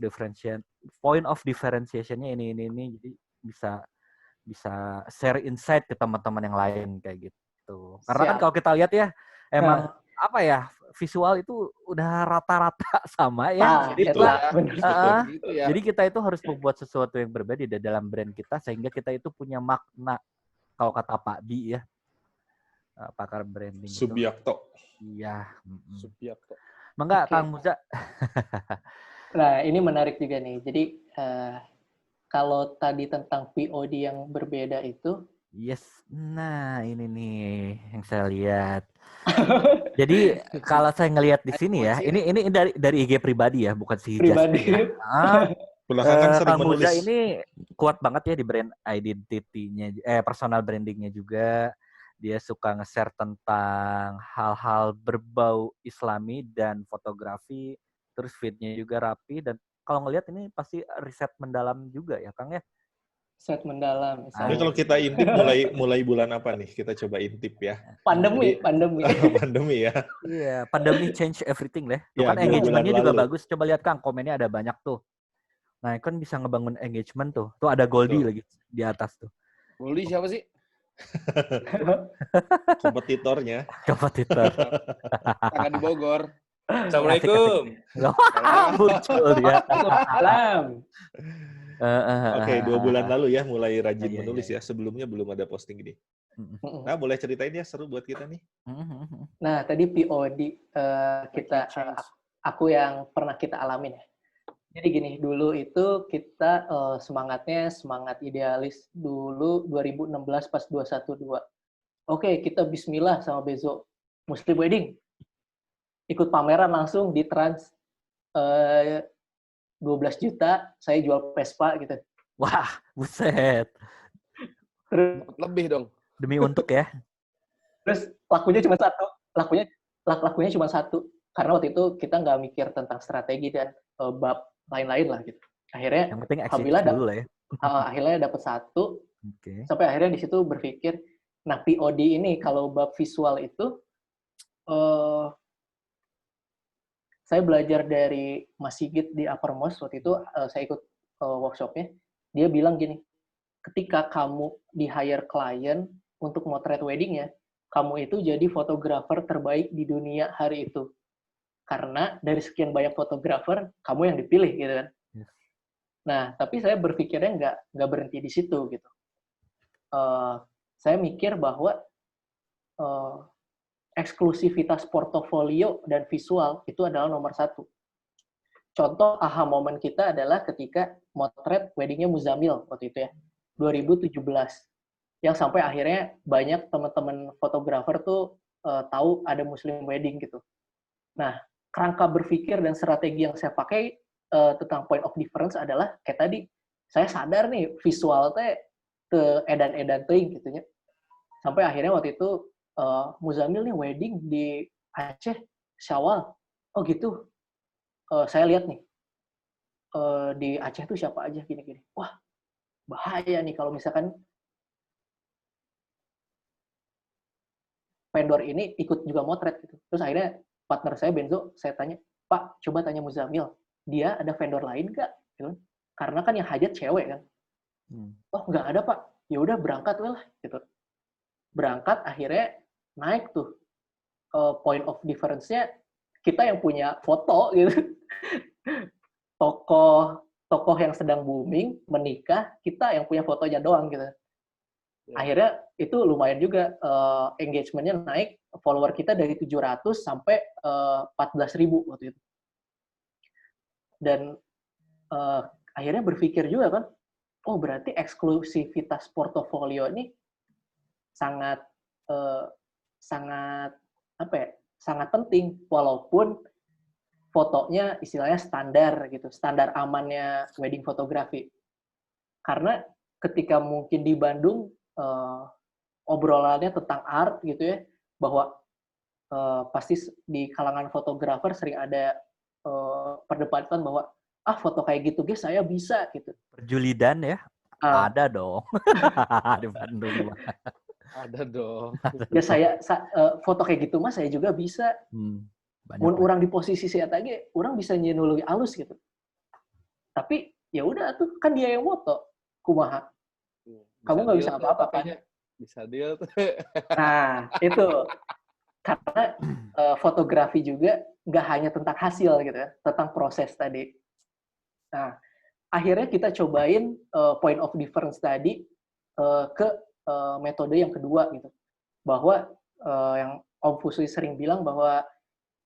differentiation-nya ini jadi bisa share insight ke teman-teman yang lain kayak gitu. Karena kan kalau kita lihat ya emang apa ya, visual itu udah rata-rata sama ya. Jadi kita itu harus membuat sesuatu yang berbeda di dalam brand kita sehingga kita itu punya makna. Kalau kata Pak Bi ya, pakar branding. Subiakto. Iya. Subiakto. Mangga Kang Muza. Nah, ini menarik juga nih. Jadi kalau tadi tentang POD yang berbeda itu, yes. Nah, ini nih yang saya lihat. Jadi kalau saya ngelihat di sini ya, ini dari IG pribadi ya, bukan si Hijaz. Pribadi. Belakangan sering menulis. Muza ini kuat banget ya di brand identity-nya, personal branding-nya juga. Dia suka nge-share tentang hal-hal berbau Islami dan fotografi. Terus feed-nya juga rapi dan kalau ngelihat ini pasti riset mendalam juga ya, Kang ya. Riset mendalam. Ini kalau kita intip mulai bulan apa nih? Kita coba intip ya. Pandemi. Pandemi ya. Iya, pandemi change everything lah. Tuh kan engagement-nya juga bagus. Coba lihat Kang, komennya ada banyak tuh. Nah, kan bisa ngebangun engagement tuh. Tuh ada Goldie lagi di atas tuh. Goldie siapa sih? Kompetitornya. Kompetitor. Tangan di Bogor. Assalamualaikum. Muncul dia. Salam. Oke, 2 bulan lalu ya mulai rajin menulis ya. Sebelumnya belum ada posting ini. Nah, boleh ceritain ya, seru buat kita nih. Nah, tadi POD aku yang pernah kita alamin ya. Jadi gini, dulu itu kita semangat idealis dulu 2016 pas 212. Oke, kita bismillah sama Bezo. Muslim Wedding. Ikut pameran langsung di Trans 12 juta, saya jual Vespa gitu. Wah, buset. Terus lebih dong. Demi untuk ya. Terus lakunya cuma satu. Karena waktu itu kita nggak mikir tentang strategi dan bab lain-lain lah gitu. Akhirnya yang penting alhamdulillah dulu lah ya. Akhirnya dapat 1. Sampai akhirnya di situ berpikir, nah POD ini kalau bab visual itu saya belajar dari Mas Sigit di Uppermost waktu itu, saya ikut workshopnya. Dia bilang gini, ketika kamu di hire klien untuk motret weddingnya, kamu itu jadi fotografer terbaik di dunia hari itu. Karena dari sekian banyak fotografer, kamu yang dipilih gitu kan. Nah, tapi saya berpikirnya nggak berhenti di situ gitu. Saya mikir bahwa eksklusivitas portofolio dan visual itu adalah nomor 1. Contoh aha momen kita adalah ketika motret weddingnya Muzamil waktu itu ya, 2017. Yang sampai akhirnya banyak teman-teman fotografer tuh tahu ada Muslim wedding gitu. Nah, kerangka berpikir dan strategi yang saya pakai tentang point of difference adalah kayak tadi, saya sadar nih visual teh ke edan-edan teuing gitu nya. Sampai akhirnya waktu itu Muzamil nih wedding di Aceh Syawal. Oh gitu. Saya lihat nih di Aceh tuh siapa aja gini-gini. Wah, bahaya nih kalau misalkan vendor ini ikut juga motret gitu. Terus akhirnya partner saya Benzo, saya tanya, Pak, coba tanya Muzamil, dia ada vendor lain nggak? Gitu. Karena kan yang hajat cewek kan. Oh, nggak ada, Pak. Ya udah berangkat lah gitu. Berangkat akhirnya naik tuh point of difference-nya kita yang punya foto gitu. Tokoh yang sedang booming menikah, kita yang punya fotonya doang gitu. Akhirnya itu lumayan juga engagement-nya naik, follower kita dari 700 sampai 14.000 waktu itu. Dan akhirnya berpikir juga kan, oh berarti eksklusivitas portofolio ini sangat sangat penting, walaupun fotonya istilahnya standar gitu, standar amannya wedding fotografi. Karena ketika mungkin di Bandung obrolannya tentang art gitu ya, bahwa pasti di kalangan fotografer sering ada perdebatan bahwa foto kayak gitu guys saya bisa gitu. Perjulidan ya? Ada dong. Di Bandung. Ada dong. Ya saya foto kayak gitu mas saya juga bisa. Mun orang di posisi saya tadi, orang bisa nyenulungi alus gitu. Tapi ya udah tuh kan dia yang foto, kumaha. Kamu nggak bisa apa-apa kan? Bisa deal tuh. Nah itu karena fotografi juga nggak hanya tentang hasil gitu ya, tentang proses tadi. Nah akhirnya kita cobain point of difference tadi ke metode yang kedua gitu, bahwa yang Om Fusui sering bilang bahwa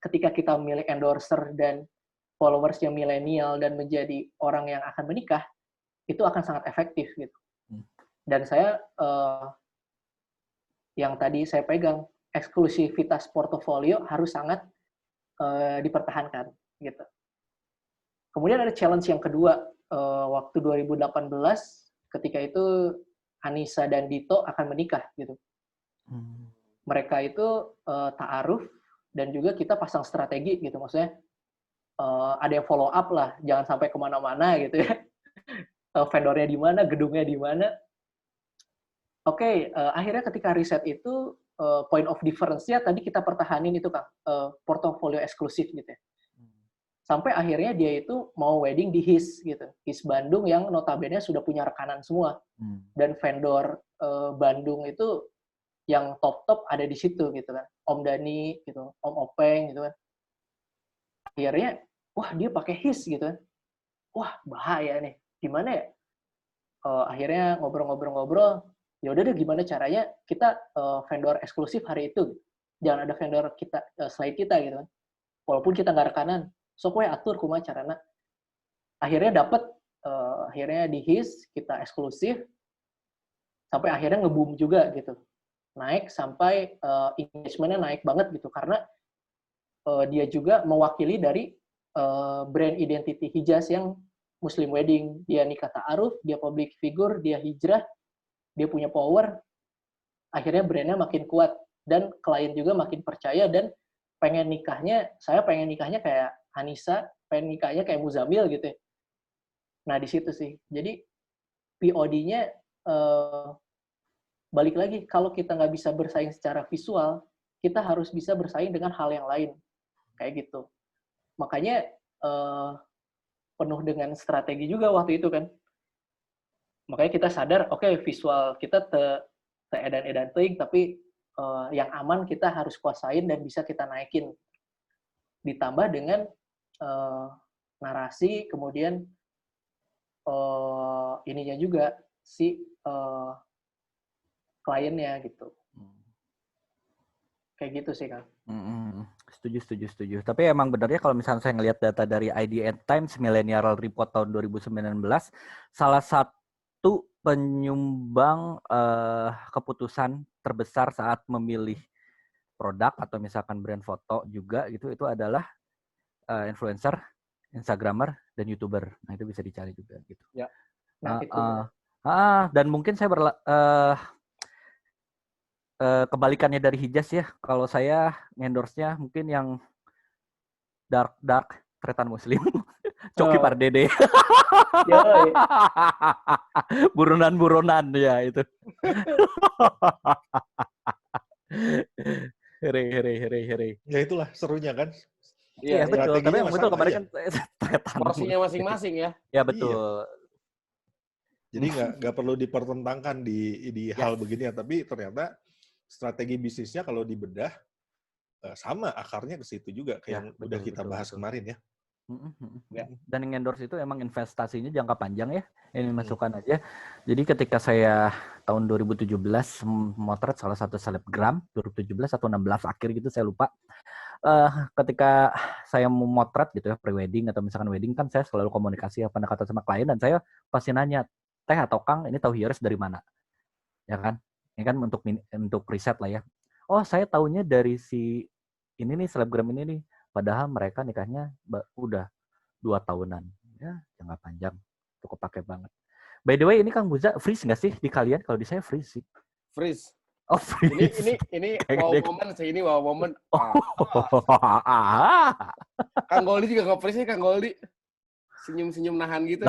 ketika kita memilih endorser dan followersnya milenial dan menjadi orang yang akan menikah, itu akan sangat efektif gitu. Dan saya yang tadi saya pegang, eksklusivitas portofolio harus sangat dipertahankan gitu. Kemudian ada challenge yang kedua, waktu 2018 ketika itu Anissa dan Dito akan menikah gitu. Mereka itu ta'aruf dan juga kita pasang strategi gitu, maksudnya ada yang follow up lah, jangan sampai kemana-mana gitu ya. Vendornya di mana, gedungnya di mana. Oke, akhirnya ketika riset itu point of difference-nya tadi kita pertahanin itu Kang, portofolio eksklusif gitu ya. Sampai akhirnya dia itu mau wedding di HIS gitu, HIS Bandung yang notabene sudah punya rekanan semua. Dan vendor Bandung itu yang top ada di situ gitu kan, Om Dani gitu, Om Openg gitu kan. Akhirnya wah dia pakai HIS gitu kan, wah bahaya nih, gimana ya? Akhirnya ngobrol-ngobrol, ya udah deh gimana caranya kita vendor eksklusif hari itu, jangan ada vendor kita selain kita gitu kan, walaupun kita nggak rekanan, sok we atur kumaha carana. Akhirnya dapet, akhirnya di HIS kita eksklusif, sampai akhirnya nge-boom juga gitu. Naik sampai engagement-nya naik banget gitu, karena dia juga mewakili dari brand identity Hijaz yang Muslim wedding. Dia nikah ta'aruf, dia public figure, dia hijrah, dia punya power, akhirnya brand-nya makin kuat, dan klien juga makin percaya, dan saya pengen nikahnya kayak Anissa, pengen nikahnya kayak Muzamil gitu ya. Nah di situ sih, jadi POD-nya balik lagi, kalau kita nggak bisa bersaing secara visual, kita harus bisa bersaing dengan hal yang lain. Kayak gitu. Makanya penuh dengan strategi juga waktu itu kan. Makanya kita sadar, oke, visual kita edan-edan teuing, tapi yang aman kita harus kuasain dan bisa kita naikin. Ditambah dengan narasi, kemudian ininya juga, si kliennya gitu. Kayak gitu sih, Kang. Setuju. Tapi emang benernya kalau misalnya saya ngelihat data dari IDN Times Millennial Report tahun 2019, salah satu penyumbang keputusan terbesar saat memilih produk atau misalkan brand foto juga gitu, itu adalah influencer, Instagramer, dan YouTuber. Nah, itu bisa dicari juga gitu. Ya. Nah, itu. Dan mungkin saya kebalikannya dari Hijaz ya. Kalau saya endorse-nya mungkin yang dark Tretan Muslim. Coki Pardede. Buronan ya itu. Hore. Ya itulah serunya kan. Iya, betul. Tapi strateginya yang betul sama, kemarin iya. kan tretan. Porsinya masing-masing ya. Ya betul. Jadi nggak perlu dipertentangkan di hal begini ya, tapi ternyata strategi bisnisnya kalau dibedah sama akarnya ke situ juga kayak yang udah kita bahas kemarin ya. Ya. Dan yang endorse itu emang investasinya jangka panjang ya. Ini masukkan aja. Jadi ketika saya tahun 2017 motret salah satu selebgram 2017 atau 16 akhir gitu saya lupa. Ketika saya mau motret gitu ya pre-wedding atau misalkan wedding kan saya selalu komunikasi pendekatan sama klien dan saya pasti nanya, Teh atau Kang ini tahu Hieros dari mana? Ya kan? Ini kan untuk riset lah ya. Oh, saya taunya dari si ini nih selebgram ini nih. Padahal mereka nikahnya udah 2 tahunan. Ya, jangka panjang. Cukup pakai banget. By the way, ini Kang Buza freeze nggak sih di kalian? Kalau di saya freeze sih. Freeze. Oh, freeze. Ini wow moment sih, ini wow moment. Kang Goldi juga nge-freeze Kang Goldi. Senyum-senyum nahan gitu.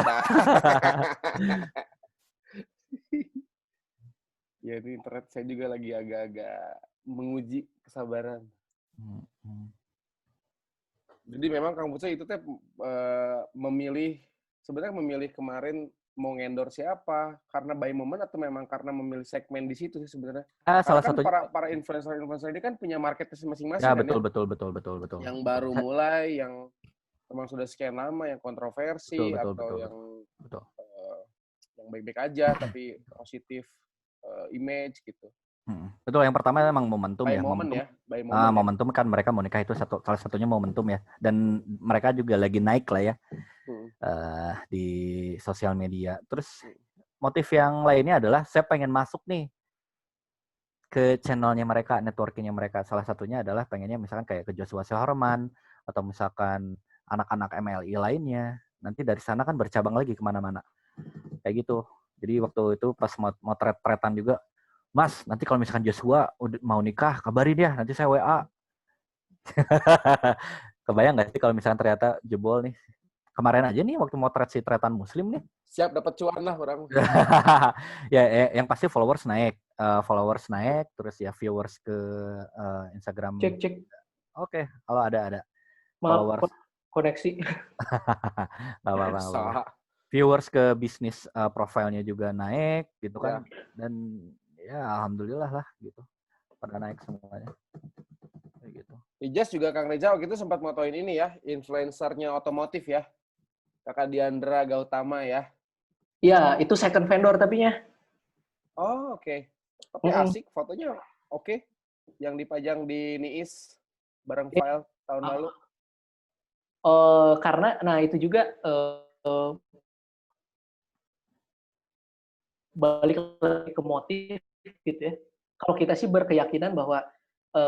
Ya, ini internet saya juga lagi agak-agak menguji kesabaran. Jadi memang Kang Buza itu teh sebenarnya memilih kemarin mau ngendorse siapa karena by moment atau memang karena memilih segmen di situ sih sebenarnya. Salah kan satu para influencer ini kan punya marketnya masing-masing ya, kan betul. Yang baru mulai, yang memang sudah sekian lama, yang kontroversi betul. yang baik-baik aja tapi positif image gitu. Betul, yang pertama memang momentum by ya. Momentum kan mereka mau nikah itu salah satunya momentum ya. Dan mereka juga lagi naik lah ya di sosial media. Terus motif yang lainnya adalah saya pengen masuk nih ke channelnya mereka, networkingnya mereka. Salah satunya adalah pengennya misalkan kayak ke Joshua Silverman atau misalkan anak-anak MLI lainnya. Nanti dari sana kan bercabang lagi kemana-mana. Kayak gitu. Jadi waktu itu pas mau tretan juga, Mas, nanti kalau misalkan Joshua mau nikah, kabarin ya, nanti saya WA. Kebayang nggak sih kalau misalkan ternyata jebol nih? Kemarin aja nih waktu mau si tretan muslim nih. Siap dapat cuan lah orang. Ya, yang pasti followers naik, terus ya viewers ke Instagram. Cek. Oke, kalau ada. Followers. Koneksi. Viewers ke bisnis profilnya juga naik, gitu kan? Ya. Dan ya alhamdulillah lah gitu pada naik semuanya kayak gitu. Ijas juga Kang Reza waktu itu sempat motoin ini ya, influencernya otomotif ya, Kakak Diandra Gautama ya. Iya, itu second vendor tapinya. Oh oke. Tapi asik fotonya oke. Yang dipajang di Niis bareng file tahun lalu. Karena nah itu juga balik lagi ke motif gitu ya. Kalau kita sih berkeyakinan bahwa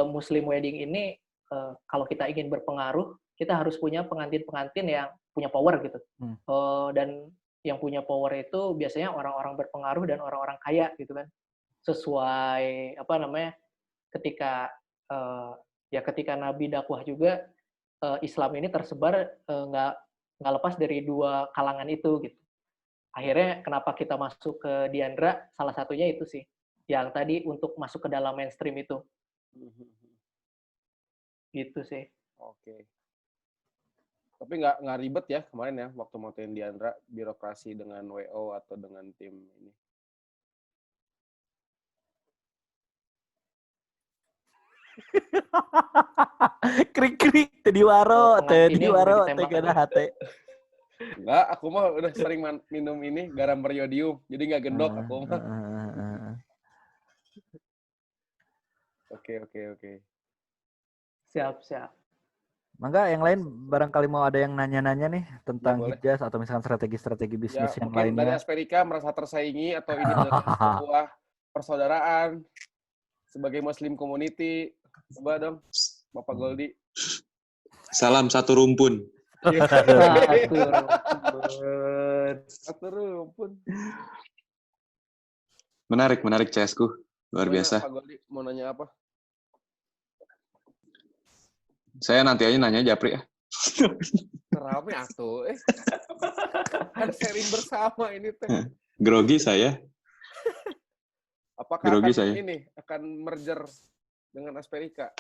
Muslim wedding ini kalau kita ingin berpengaruh, kita harus punya pengantin-pengantin yang punya power gitu. Dan yang punya power itu biasanya orang-orang berpengaruh dan orang-orang kaya gitu kan. Sesuai ketika Nabi dakwah juga Islam ini tersebar nggak lepas dari dua kalangan itu gitu. Akhirnya kenapa kita masuk ke Diandra, salah satunya itu sih. Yang tadi untuk masuk ke dalam mainstream itu. Gitu sih. Oke. Tapi nggak ribet ya kemarin ya, waktu motoin Diandra, birokrasi dengan WO atau dengan tim ini. Krik-krik, tadi waro, tegana hati. Enggak, aku mah udah sering minum ini garam periodium, jadi nggak gendok aku mah. Oke. Siap. Mangga yang lain barangkali mau ada yang nanya-nanya nih tentang Hijaz atau misalkan strategi bisnis yang lainnya. Dari Asperika merasa tersaingi atau ini adalah sebuah persaudaraan sebagai Muslim community. Coba dong, Bapak Goldi. Salam satu rumpun. Satu rumpun. Menarik CS-ku. Luar biasa. Pak Goldi mau nanya apa? Saya nanti aja nanya Japri ya. Terame atuh. Kan sharing bersama ini teh. Grogi saya. Apakah akan merger dengan Asperika?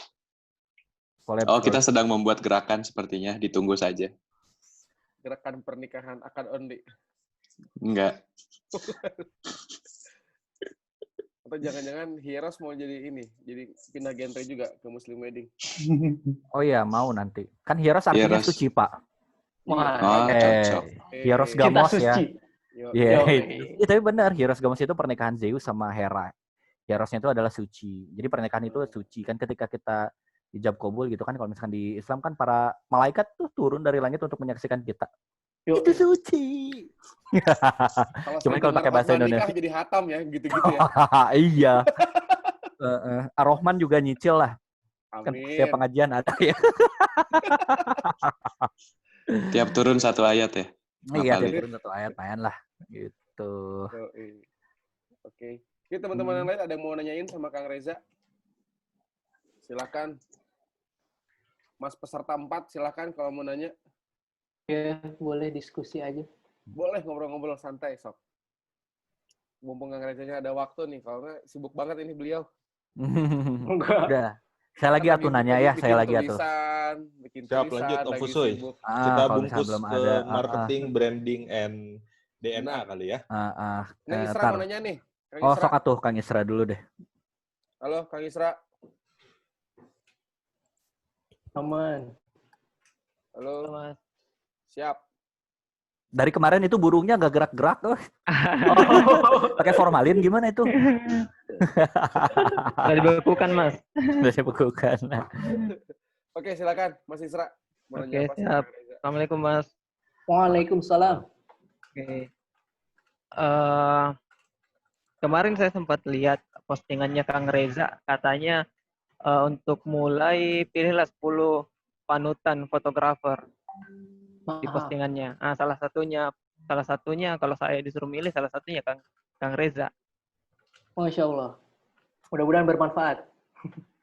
Collab Oh, kita first. sedang membuat gerakan sepertinya. Ditunggu saja. Gerakan pernikahan akan only. Enggak. Atau jangan-jangan Heroes mau jadi ini, jadi pindah genre juga ke Muslim wedding. Oh iya, mau nanti. Kan Heroes artinya Heroes. suci, Pak. Wah, Oh, cocok. Heroes cinta Gamos ya. suci. Iya, Yoi. tapi benar. Heroes Gamos itu pernikahan Zeus sama Hera. Herosnya itu adalah suci. Jadi pernikahan itu suci. Kan ketika kita ijab kabul gitu kan, kalau misalkan di Islam kan para malaikat tuh turun dari langit untuk menyaksikan kita. Yoi. Itu suci. Cuman Saya kalau pakai dengar bahasa khotbah nikah Indonesia. jadi hatam ya, gitu-gitu ya. Iya. Ar-Rahman juga nyicil lah. Kan Amin. setiap pengajian ada ya. Tiap turun satu ayat ya. Iya, Hafalin. tiap turun satu ayat main lah. Gitu. Oke. Oke, teman-teman yang lain ada yang mau nanyain sama Kang Reza? Silakan. Mas peserta 4, silakan kalau mau nanya. Ya, boleh diskusi aja. Boleh ngobrol-ngobrol santai, sok. Mumpung Kang Rezanya ada waktu nih, kalau nggak sibuk banget ini beliau. Enggak. Udah. Saya lagi atuh nanya ya, saya lagi atuh. Bikin Siap, tulisan, lanjut, Om lagi Fusoy. sibuk. Kita Kalau misalnya bungkus belum ke ada, marketing, branding, and DNA Benar. kali ya. Nah, Isra Ntar. mau nanya nih. Kang Oh, Isra. sok atuh Kang Isra dulu deh. Halo, Kang Isra. Aman. Halo. Mas. Siap. Dari kemarin itu burungnya nggak gerak-gerak tuh. Pakai formalin gimana itu? Udah dibekukan, Mas. Udah saya bekukan. Oke, silakan Mas Isra. Mau Oke, nanya apa sama siap. Kang Reza? Assalamualaikum, Mas. Waalaikumsalam. Oke. Kemarin saya sempat lihat postingannya Kang Reza, katanya untuk mulai pilihlah 10 panutan fotografer di postingannya. Nah, salah satunya kalau saya disuruh milih, salah satunya Kang Reza. Masya Allah. Mudah-mudahan bermanfaat.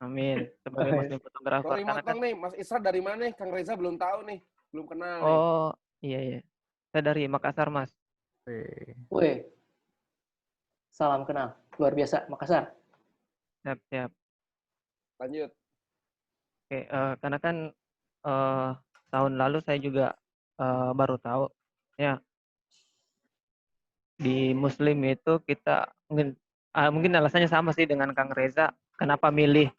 Amin. Sebagai muslim fotografer. Sorry Karena kan, motong nih, Mas Isra dari mana nih? Kang Reza belum tahu nih. Belum kenal nih. oh iya. Saya dari Makassar, Mas. Weh. Salam kenal. Luar biasa, Makassar. Siap. Lanjut. Oke, karena kan tahun lalu saya juga baru tahu ya di Muslim itu kita mungkin alasannya sama sih dengan Kang Reza. Kenapa milih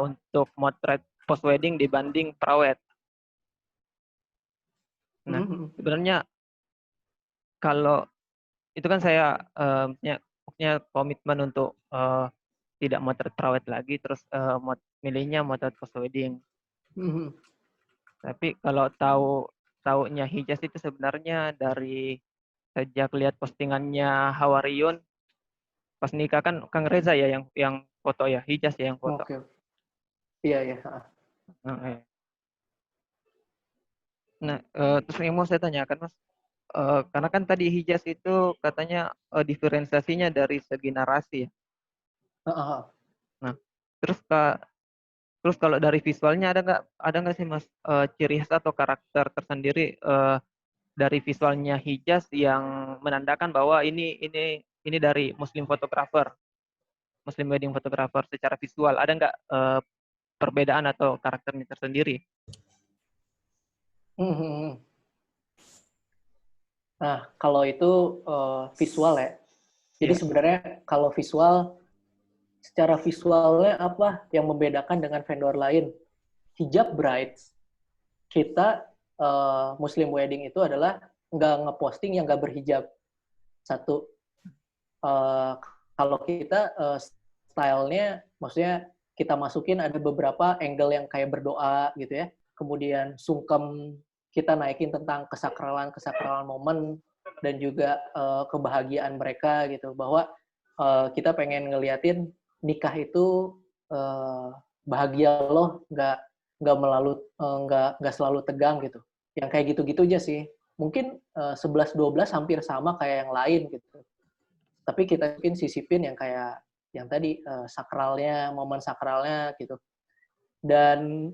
untuk motret post wedding dibanding prawed? Nah, sebenarnya kalau itu kan saya punya komitmen untuk tidak motret prawed lagi, terus milihnya motret post wedding. Tapi kalau taunya Hijaz itu sebenarnya dari sejak lihat postingannya Hawariyun pas nikah kan Kang Reza ya yang foto ya, Hijaz ya yang foto. Oke. Iya. Nah, terus yang mau saya tanyakan, Mas, karena kan tadi Hijaz itu katanya diferensiasinya dari segi narasi ya. Nah, terus kalau dari visualnya ada nggak sih, Mas, ciri khas atau karakter tersendiri dari visualnya Hijaz yang menandakan bahwa ini dari Muslim wedding photographer secara visual, ada nggak perbedaan atau karakternya tersendiri? Nah, kalau itu visual ya. Jadi sebenarnya kalau visual, secara visualnya apa yang membedakan dengan vendor lain? Hijab brides, kita Muslim wedding itu adalah nggak ngeposting yang nggak berhijab. Satu, kalau kita stylenya, maksudnya kita masukin ada beberapa angle yang kayak berdoa gitu ya. Kemudian sungkem kita naikin tentang kesakralan momen dan juga kebahagiaan mereka gitu. Bahwa kita pengen ngeliatin nikah itu bahagia loh, nggak selalu tegang gitu. Yang kayak gitu-gitu aja sih. Mungkin 11-12 hampir sama kayak yang lain gitu. Tapi kita mungkin sisipin yang kayak yang tadi sakralnya, momen sakralnya gitu. Dan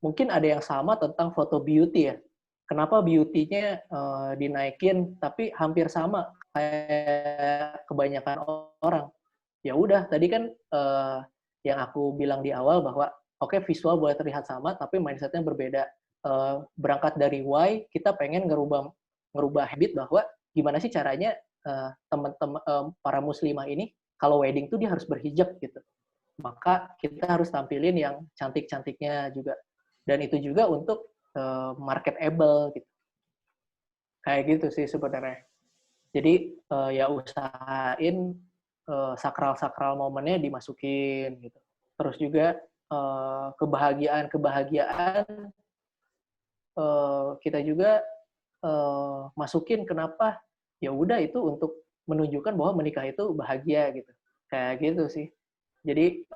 mungkin ada yang sama tentang foto beauty ya. Kenapa beauty-nya dinaikin tapi hampir sama kayak kebanyakan orang? Ya udah, tadi kan yang aku bilang di awal bahwa oke, visual boleh terlihat sama, tapi mindset-nya berbeda. Berangkat dari why, kita pengen ngerubah habit bahwa gimana sih caranya teman-teman para muslimah ini kalau wedding tuh dia harus berhijab gitu. Maka kita harus tampilin yang cantik-cantiknya juga. Dan itu juga untuk marketable gitu. Kayak gitu sih sebenarnya. Jadi ya usahain sakral-sakral momennya dimasukin gitu. Terus juga kebahagiaan kita juga masukin. Kenapa? Ya udah, itu untuk menunjukkan bahwa menikah itu bahagia gitu. Kayak gitu sih. Jadi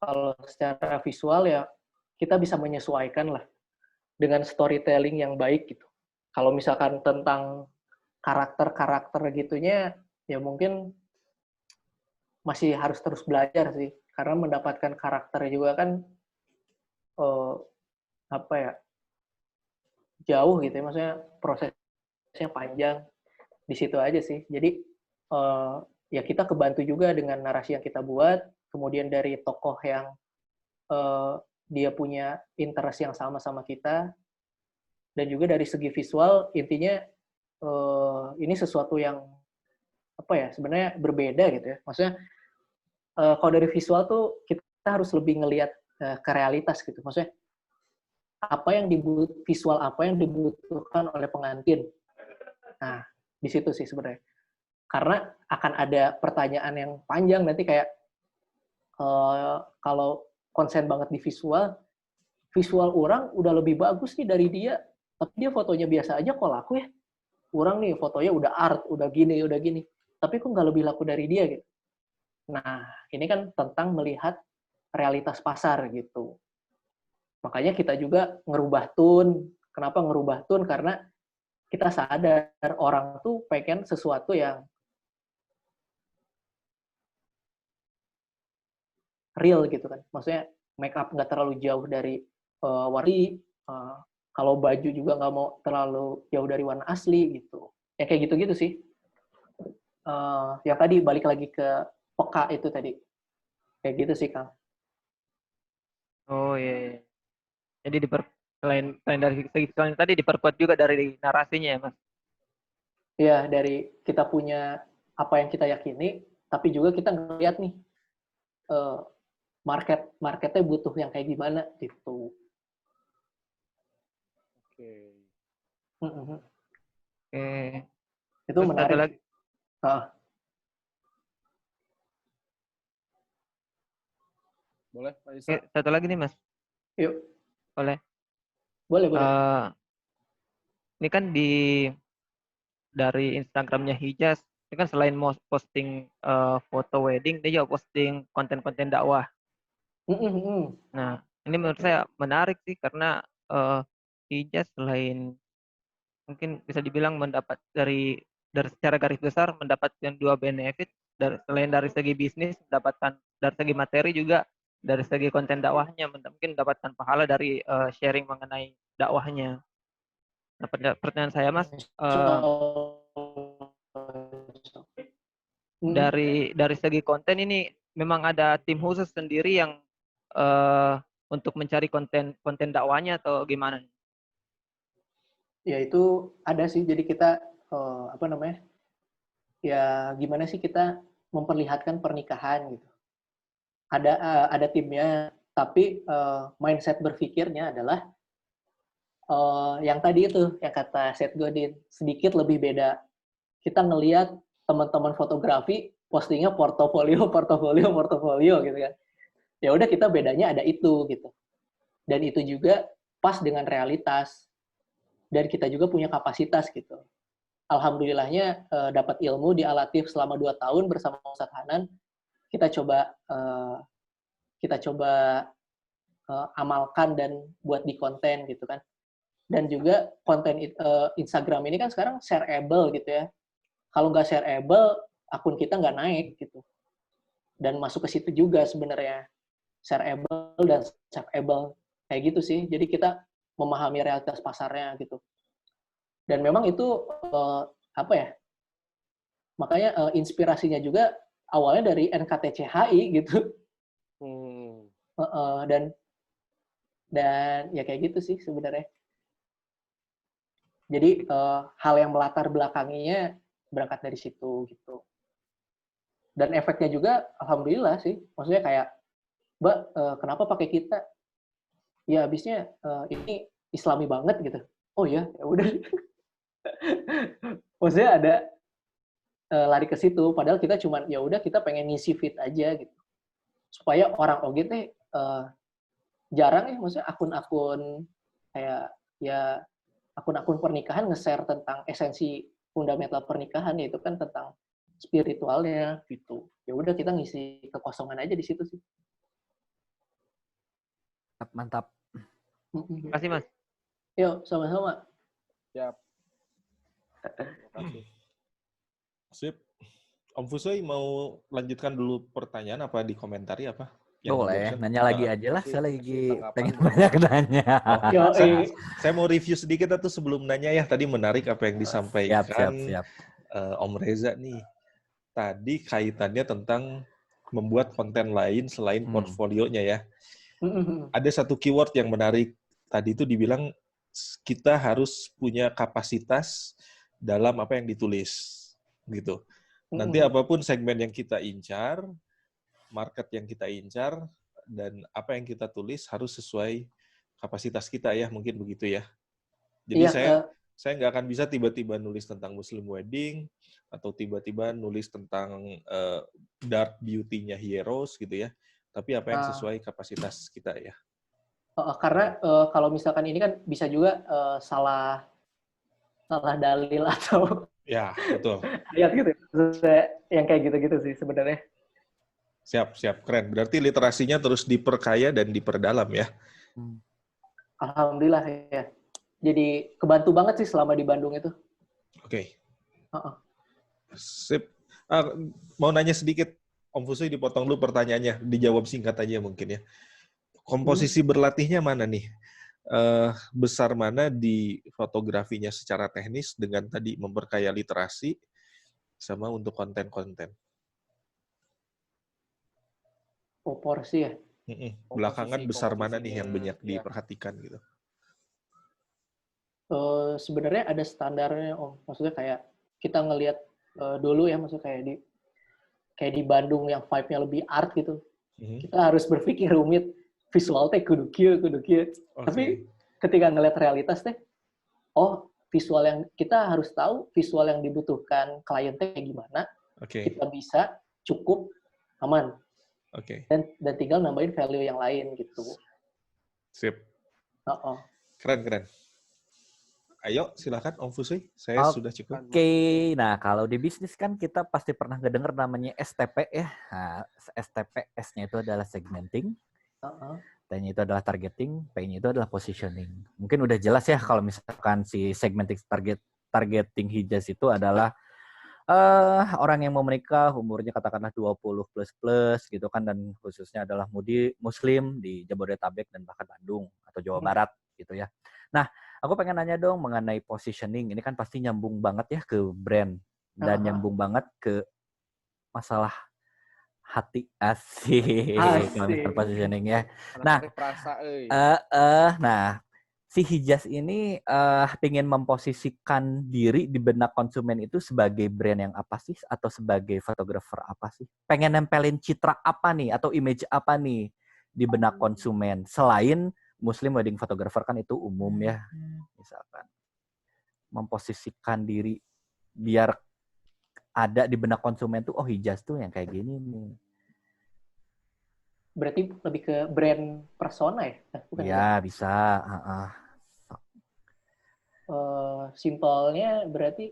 kalau secara visual ya kita bisa menyesuaikan lah dengan storytelling yang baik gitu. Kalau misalkan tentang karakter-karakter gitunya, ya mungkin masih harus terus belajar sih. Karena mendapatkan karakter juga kan apa ya, jauh gitu ya, maksudnya prosesnya panjang. Di situ aja sih. Jadi ya kita kebantu juga dengan narasi yang kita buat, kemudian dari tokoh yang dia punya interest yang sama kita, dan juga dari segi visual, intinya ini sesuatu yang apa ya, sebenarnya berbeda gitu ya. Maksudnya kalau dari visual tuh kita harus lebih ngelihat ke realitas gitu. Maksudnya visual apa yang dibutuhkan oleh pengantin. Nah, di situ sih sebenarnya. Karena akan ada pertanyaan yang panjang nanti kayak kalau konsen banget di visual orang udah lebih bagus nih dari dia, tapi dia fotonya biasa aja, kok laku ya? Orang nih fotonya udah art, udah gini, tapi kok nggak lebih laku dari dia gitu. Nah, ini kan tentang melihat realitas pasar gitu. Makanya kita juga ngerubah tone. Kenapa ngerubah tone? Karena kita sadar orang tuh pengen sesuatu yang real gitu kan. Maksudnya make up nggak terlalu jauh dari warna, kalau baju juga nggak mau terlalu jauh dari warna asli gitu. Ya kayak gitu-gitu sih. Yang tadi balik lagi ke peka itu tadi. Kayak gitu sih, Kang. Oh iya. Jadi selain dari segi visualnya tadi diperkuat juga dari narasinya ya, Mas. Ya, dari kita punya apa yang kita yakini, tapi juga kita ngeliat nih marketnya butuh yang kayak gimana gitu. Oke. Oke. Itu Terus menarik. satu lagi. Boleh, Pak Isa? Satu lagi nih, Mas. Yuk. Boleh. Boleh. Ini kan dari Instagramnya Hijaz, ini kan selain mau posting foto wedding, dia juga posting konten-konten dakwah. Nah, ini menurut saya menarik sih karena Hijaz selain mungkin bisa dibilang mendapat dari secara garis besar mendapatkan dua benefit, selain dari segi bisnis mendapatkan dari segi materi, juga dari segi konten dakwahnya mungkin mendapatkan pahala dari sharing mengenai dakwahnya. Nah, pertanyaan saya, Mas, dari segi konten ini memang ada tim khusus sendiri yang untuk mencari konten dakwahnya atau gimana? Ya itu ada sih. Jadi kita ya gimana sih kita memperlihatkan pernikahan gitu. Ada timnya, tapi mindset berpikirnya adalah yang tadi itu, yang kata Seth Godin, sedikit lebih beda. Kita ngelihat teman-teman fotografi postingnya portofolio gitu kan. Ya udah, kita bedanya ada itu gitu. Dan itu juga pas dengan realitas. Dan kita juga punya kapasitas gitu. Alhamdulillahnya dapat ilmu di Al-Latif selama 2 tahun bersama Ustadz Hanan. Kita coba amalkan dan buat di konten gitu kan. Dan juga konten Instagram ini kan sekarang shareable gitu ya. Kalau nggak shareable, akun kita nggak naik gitu. Dan masuk ke situ juga sebenarnya. Shareable dan saveable. Kayak gitu sih. Jadi kita memahami realitas pasarnya gitu. Dan memang itu makanya inspirasinya juga awalnya dari NKTCHI gitu. Dan ya kayak gitu sih sebenarnya. Jadi hal yang melatar belakanginya berangkat dari situ gitu. Dan efeknya juga alhamdulillah sih. Maksudnya kayak, Mbak, kenapa pakai kita? Ya habisnya ini Islami banget gitu. Oh ya, ya udah. Maksudnya ada lari ke situ. Padahal kita cuman ya udah kita pengen ngisi feed aja gitu. Supaya orang oge teh jarang ya, maksudnya akun-akun kayak ya akun-akun pernikahan nge-share tentang esensi fundamental pernikahan, yaitu kan tentang spiritualnya gitu. Ya udah kita ngisi kekosongan aja di situ sih. Mantap. Terima kasih, Mas. Yuk, sama-sama. Siap. Terima kasih. Sip. Om Fusoy mau lanjutkan dulu pertanyaan apa dikomentari apa? Boleh, nanya lagi aja lah. Saya lagi pengen tanggapan banyak nanya. Saya mau review sedikit atau sebelum nanya ya. Tadi menarik apa yang disampaikan Siap. Om Reza nih. Tadi kaitannya tentang membuat konten lain selain portfolionya ya. Ada satu keyword yang menarik. Tadi itu dibilang kita harus punya kapasitas dalam apa yang ditulis, gitu. Nanti apapun segmen yang kita incar, market yang kita incar, dan apa yang kita tulis harus sesuai kapasitas kita ya, mungkin begitu ya. Jadi saya nggak akan bisa tiba-tiba nulis tentang Muslim wedding, atau tiba-tiba nulis tentang dark beauty-nya Hieros gitu ya. Tapi apa yang sesuai kapasitas kita ya. Karena kalau misalkan ini kan bisa juga salah dalil atau ya betul ayat gitu, yang kayak gitu-gitu sih sebenarnya. Siap, keren. Berarti literasinya terus diperkaya dan diperdalam ya. Alhamdulillah ya. Jadi kebantu banget sih selama di Bandung itu. Oke. Sip. Mau nanya sedikit, Om Fusoy, dipotong dulu pertanyaannya, dijawab singkat aja mungkin ya. Komposisi berlatihnya mana nih? Besar mana di fotografinya secara teknis dengan tadi memperkaya literasi sama untuk konten-konten? Porsi ya. Belakangan besar mana nih yang banyak diperhatikan gitu? Sebenarnya ada standarnya, Om. Maksudnya kayak kita ngelihat dulu ya, maksudnya kayak di Bandung yang vibe-nya lebih art gitu. Kita harus berpikir rumit, visual teh kudu kieu. Tapi ketika ngelihat realitas teh, visual yang kita harus tahu visual yang dibutuhkan klien teh kayak gimana. Kita bisa cukup aman. Dan tinggal nambahin value yang lain gitu. Sip. Keren. Ayo, silakan Om Fusoy. Saya sudah cukup. Nah kalau di bisnis kan kita pasti pernah ngedenger namanya STP ya. Nah, STP, S-nya itu adalah segmenting, T-nya itu adalah targeting, P-nya itu adalah positioning. Mungkin udah jelas ya kalau misalkan si segmenting targeting Hijaz itu adalah orang yang mau menikah umurnya katakanlah 20 plus gitu kan, dan khususnya adalah muslim di Jabodetabek dan bahkan Bandung atau Jawa Barat gitu ya. Nah, aku pengen nanya dong mengenai positioning. Ini kan pasti nyambung banget ya ke brand dan nyambung banget ke masalah hati asik. Positioning ya. Nah, si Hijaz ini pengen memposisikan diri di benak konsumen itu sebagai brand yang apa sih? Atau sebagai fotografer apa sih? Pengen nempelin citra apa nih? Atau image apa nih di benak konsumen? Selain Muslim wedding photographer kan itu umum ya. Misalkan memposisikan diri biar ada di benak konsumen tuh, Hijaz tuh yang kayak gini nih. Berarti lebih ke brand persona ya? Bukan ya, bisa. Simpelnya berarti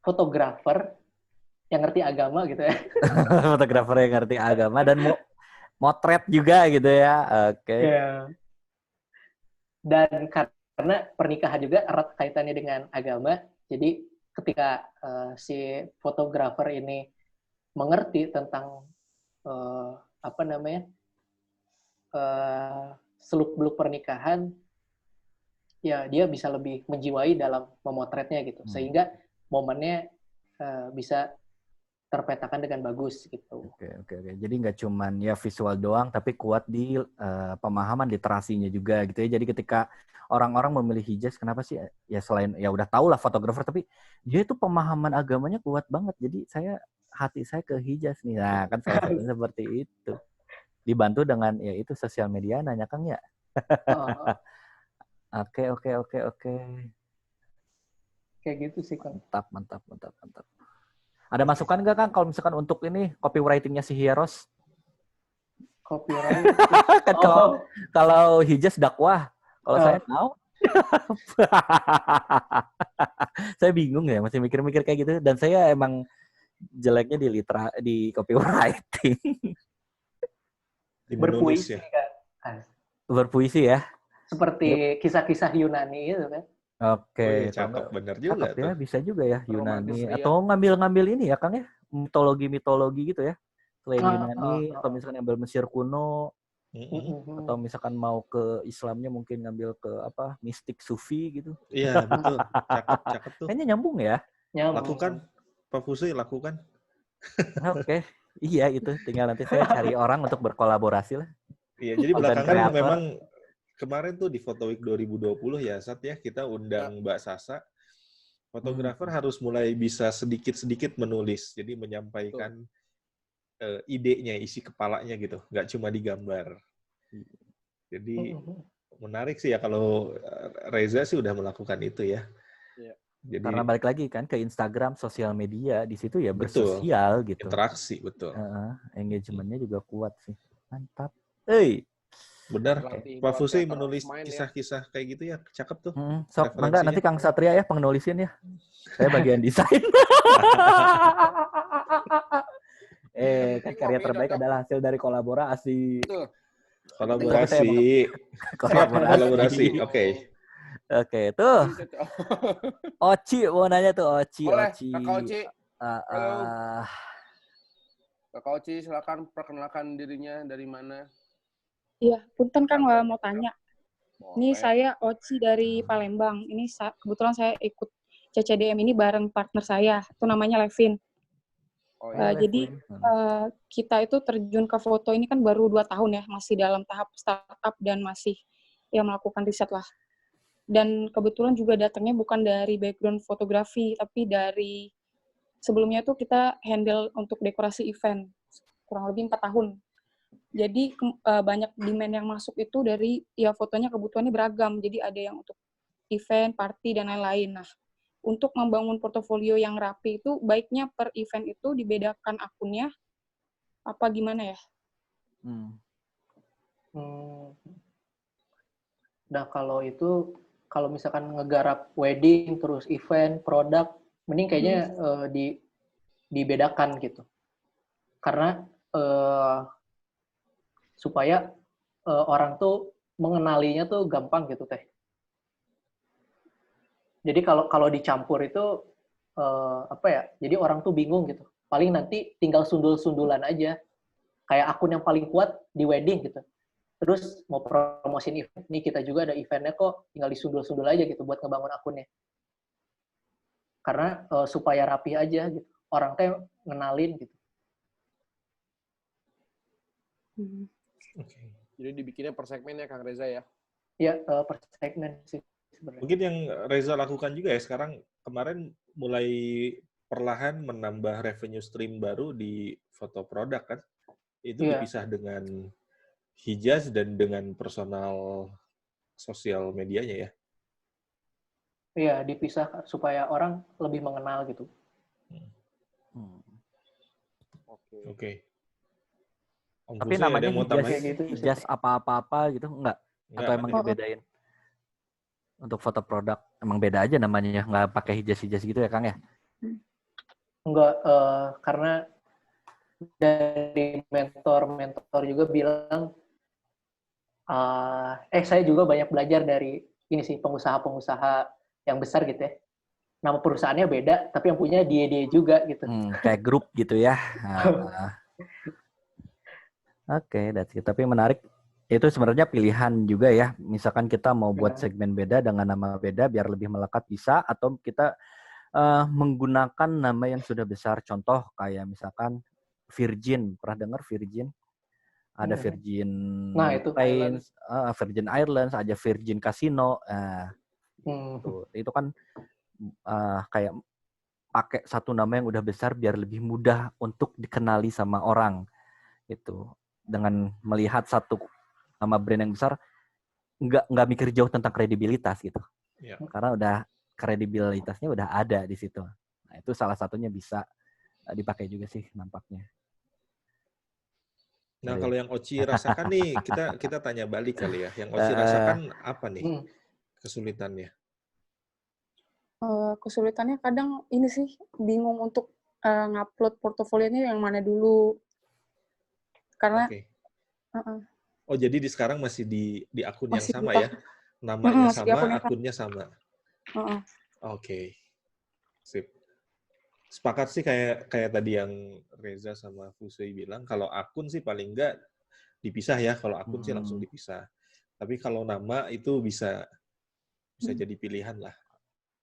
fotografer yang ngerti agama gitu ya. Fotografer yang ngerti agama dan motret juga gitu ya. Yeah. Dan karena pernikahan juga erat kaitannya dengan agama, jadi ketika si fotografer ini mengerti tentang seluk-beluk pernikahan, ya dia bisa lebih menjiwai dalam memotretnya gitu, sehingga momennya bisa terpetakan dengan bagus gitu. Oke. Jadi nggak cuman ya visual doang, tapi kuat di pemahaman literasinya juga gitu ya. Jadi ketika orang-orang memilih hijaz, kenapa sih? Ya selain ya udah tahu lah fotografer, tapi dia itu pemahaman agamanya kuat banget. Jadi hati saya ke hijaz nih. Nah kan salah satunya seperti itu. Dibantu dengan ya itu sosial media nanya Kang ya. Oke. Kayak gitu sih Kang. Mantap. Ada masukan nggak Kang kalau misalkan untuk ini copywriting-nya si Hieros? Copyright. Kan kalau hijaz dakwah, kalau saya tahu. Saya bingung ya, masih mikir-mikir kayak gitu, dan saya emang jeleknya di copywriting. Berpuisi ya. Kan. Berpuisi ya. Seperti kisah-kisah Yunani itu kan. Oke, cakep bener juga ya, tuh. bisa juga ya Romantis, Yunani iya. atau ngambil ini ya Kang ya, mitologi gitu ya. Selain Yunani atau misalkan ngambil Mesir kuno atau misalkan mau ke Islamnya mungkin ngambil ke apa? Mistik Sufi gitu. Iya, betul. Cakep tuh. Kayaknya nyambung ya. Lakukan Pak Fusui, lakukan. Oke. Iya itu, tinggal nanti saya cari orang untuk berkolaborasi lah. Iya, jadi Content belakangan creator. memang kemarin tuh di Photo Week 2020 ya, Sat ya, kita undang Mbak Sasa. Fotografer harus mulai bisa sedikit-sedikit menulis, jadi menyampaikan idenya, isi kepalanya gitu, nggak cuma digambar. Jadi menarik sih ya kalau Reza sih udah melakukan itu ya. Jadi, karena balik lagi kan ke Instagram, sosial media, di situ ya betul, bersosial gitu. interaksi, betul. Engagementnya juga kuat sih. Mantap. Benar, Pelatih Pak buat Fusui teater menulis of mind, kisah-kisah kayak gitu ya, cakep tuh. Sok, enggak, nanti Kang Satria ya penulisin ya. Saya bagian desain. Kan karya terbaik adalah hasil dari kolaborasi. Kolaborasi, oke. Oke, tuh. Oci mau nanya tuh, Oci. Kakak Oci. Halo. Kakak Oci, silakan perkenalkan dirinya dari mana. Iya, punten Kang mau tanya. Boleh. Ini saya Oci dari Palembang. Ini kebetulan saya ikut CCDM ini bareng partner saya. Itu namanya Levin. Jadi kita itu terjun ke foto ini kan baru 2 tahun ya. Masih dalam tahap startup dan masih ya melakukan riset lah. Dan kebetulan juga datangnya bukan dari background fotografi, tapi dari sebelumnya tuh kita handle untuk dekorasi event. Kurang lebih 4 tahun. Jadi banyak demand yang masuk itu dari ya fotonya kebutuhannya beragam. Jadi ada yang untuk event, party dan lain-lain. Nah, untuk membangun portofolio yang rapi itu baiknya per event itu dibedakan akunnya apa gimana ya? Nah, kalau misalkan ngegarap wedding terus event, produk, mending kayaknya dibedakan gitu. Karena supaya orang tuh mengenalinya tuh gampang gitu teh. Jadi kalau dicampur itu jadi orang tuh bingung gitu. Paling nanti tinggal sundul-sundulan aja. Kayak akun yang paling kuat di wedding gitu. Terus mau promosiin event, nih kita juga ada eventnya kok, tinggal disundul-sundul aja gitu buat ngebangun akunnya. Karena supaya rapi aja gitu. Orang tuh ngenalin gitu. Okay. Jadi dibikinnya per segmen ya Kang Reza ya? Iya, per segmen sih sebenarnya. Mungkin yang Reza lakukan juga ya sekarang, kemarin mulai perlahan menambah revenue stream baru di foto produk kan? Itu dipisah dengan hijaz dan dengan personal sosial medianya ya? Iya, dipisah supaya orang lebih mengenal gitu. Oke. Tapi namanya hijaz apa-apa gitu, enggak? Atau emang dibedain? Untuk foto produk, emang beda aja namanya, nggak pakai hijaz-hijaz gitu ya, Kang ya? Enggak, karena dari mentor juga bilang, saya juga banyak belajar dari ini sih, pengusaha-pengusaha yang besar gitu ya. Nama perusahaannya beda, tapi yang punya dia juga gitu. Kayak grup gitu ya. Oke, that's it. Tapi menarik. Itu sebenarnya pilihan juga ya. Misalkan kita mau buat segmen beda dengan nama beda biar lebih melekat bisa, atau kita menggunakan nama yang sudah besar. Contoh kayak misalkan Virgin, pernah dengar Virgin? Ada Virgin Plains, Virgin Islands, ada Virgin Casino. Itu kan kayak pakai satu nama yang udah besar biar lebih mudah untuk dikenali sama orang gitu. Dengan melihat satu nama brand yang besar, nggak mikir jauh tentang kredibilitas gitu. Yeah. Karena udah kredibilitasnya udah ada di situ. Nah, itu salah satunya bisa dipakai juga sih nampaknya. Nah, kalau yang Oci rasakan nih, kita tanya balik kali ya. Yang Oci rasakan apa nih kesulitannya? Kesulitannya kadang ini sih, bingung untuk ngupload portofolionya yang mana dulu. Karena Oh, jadi sekarang masih di akun yang masih sama ya? Namanya sama, akunnya sama. Oke. Sip. Sepakat sih kayak tadi yang Reza sama Fusui bilang, kalau akun sih paling enggak dipisah ya. Kalau akun sih langsung dipisah. Tapi kalau nama itu bisa jadi pilihan lah.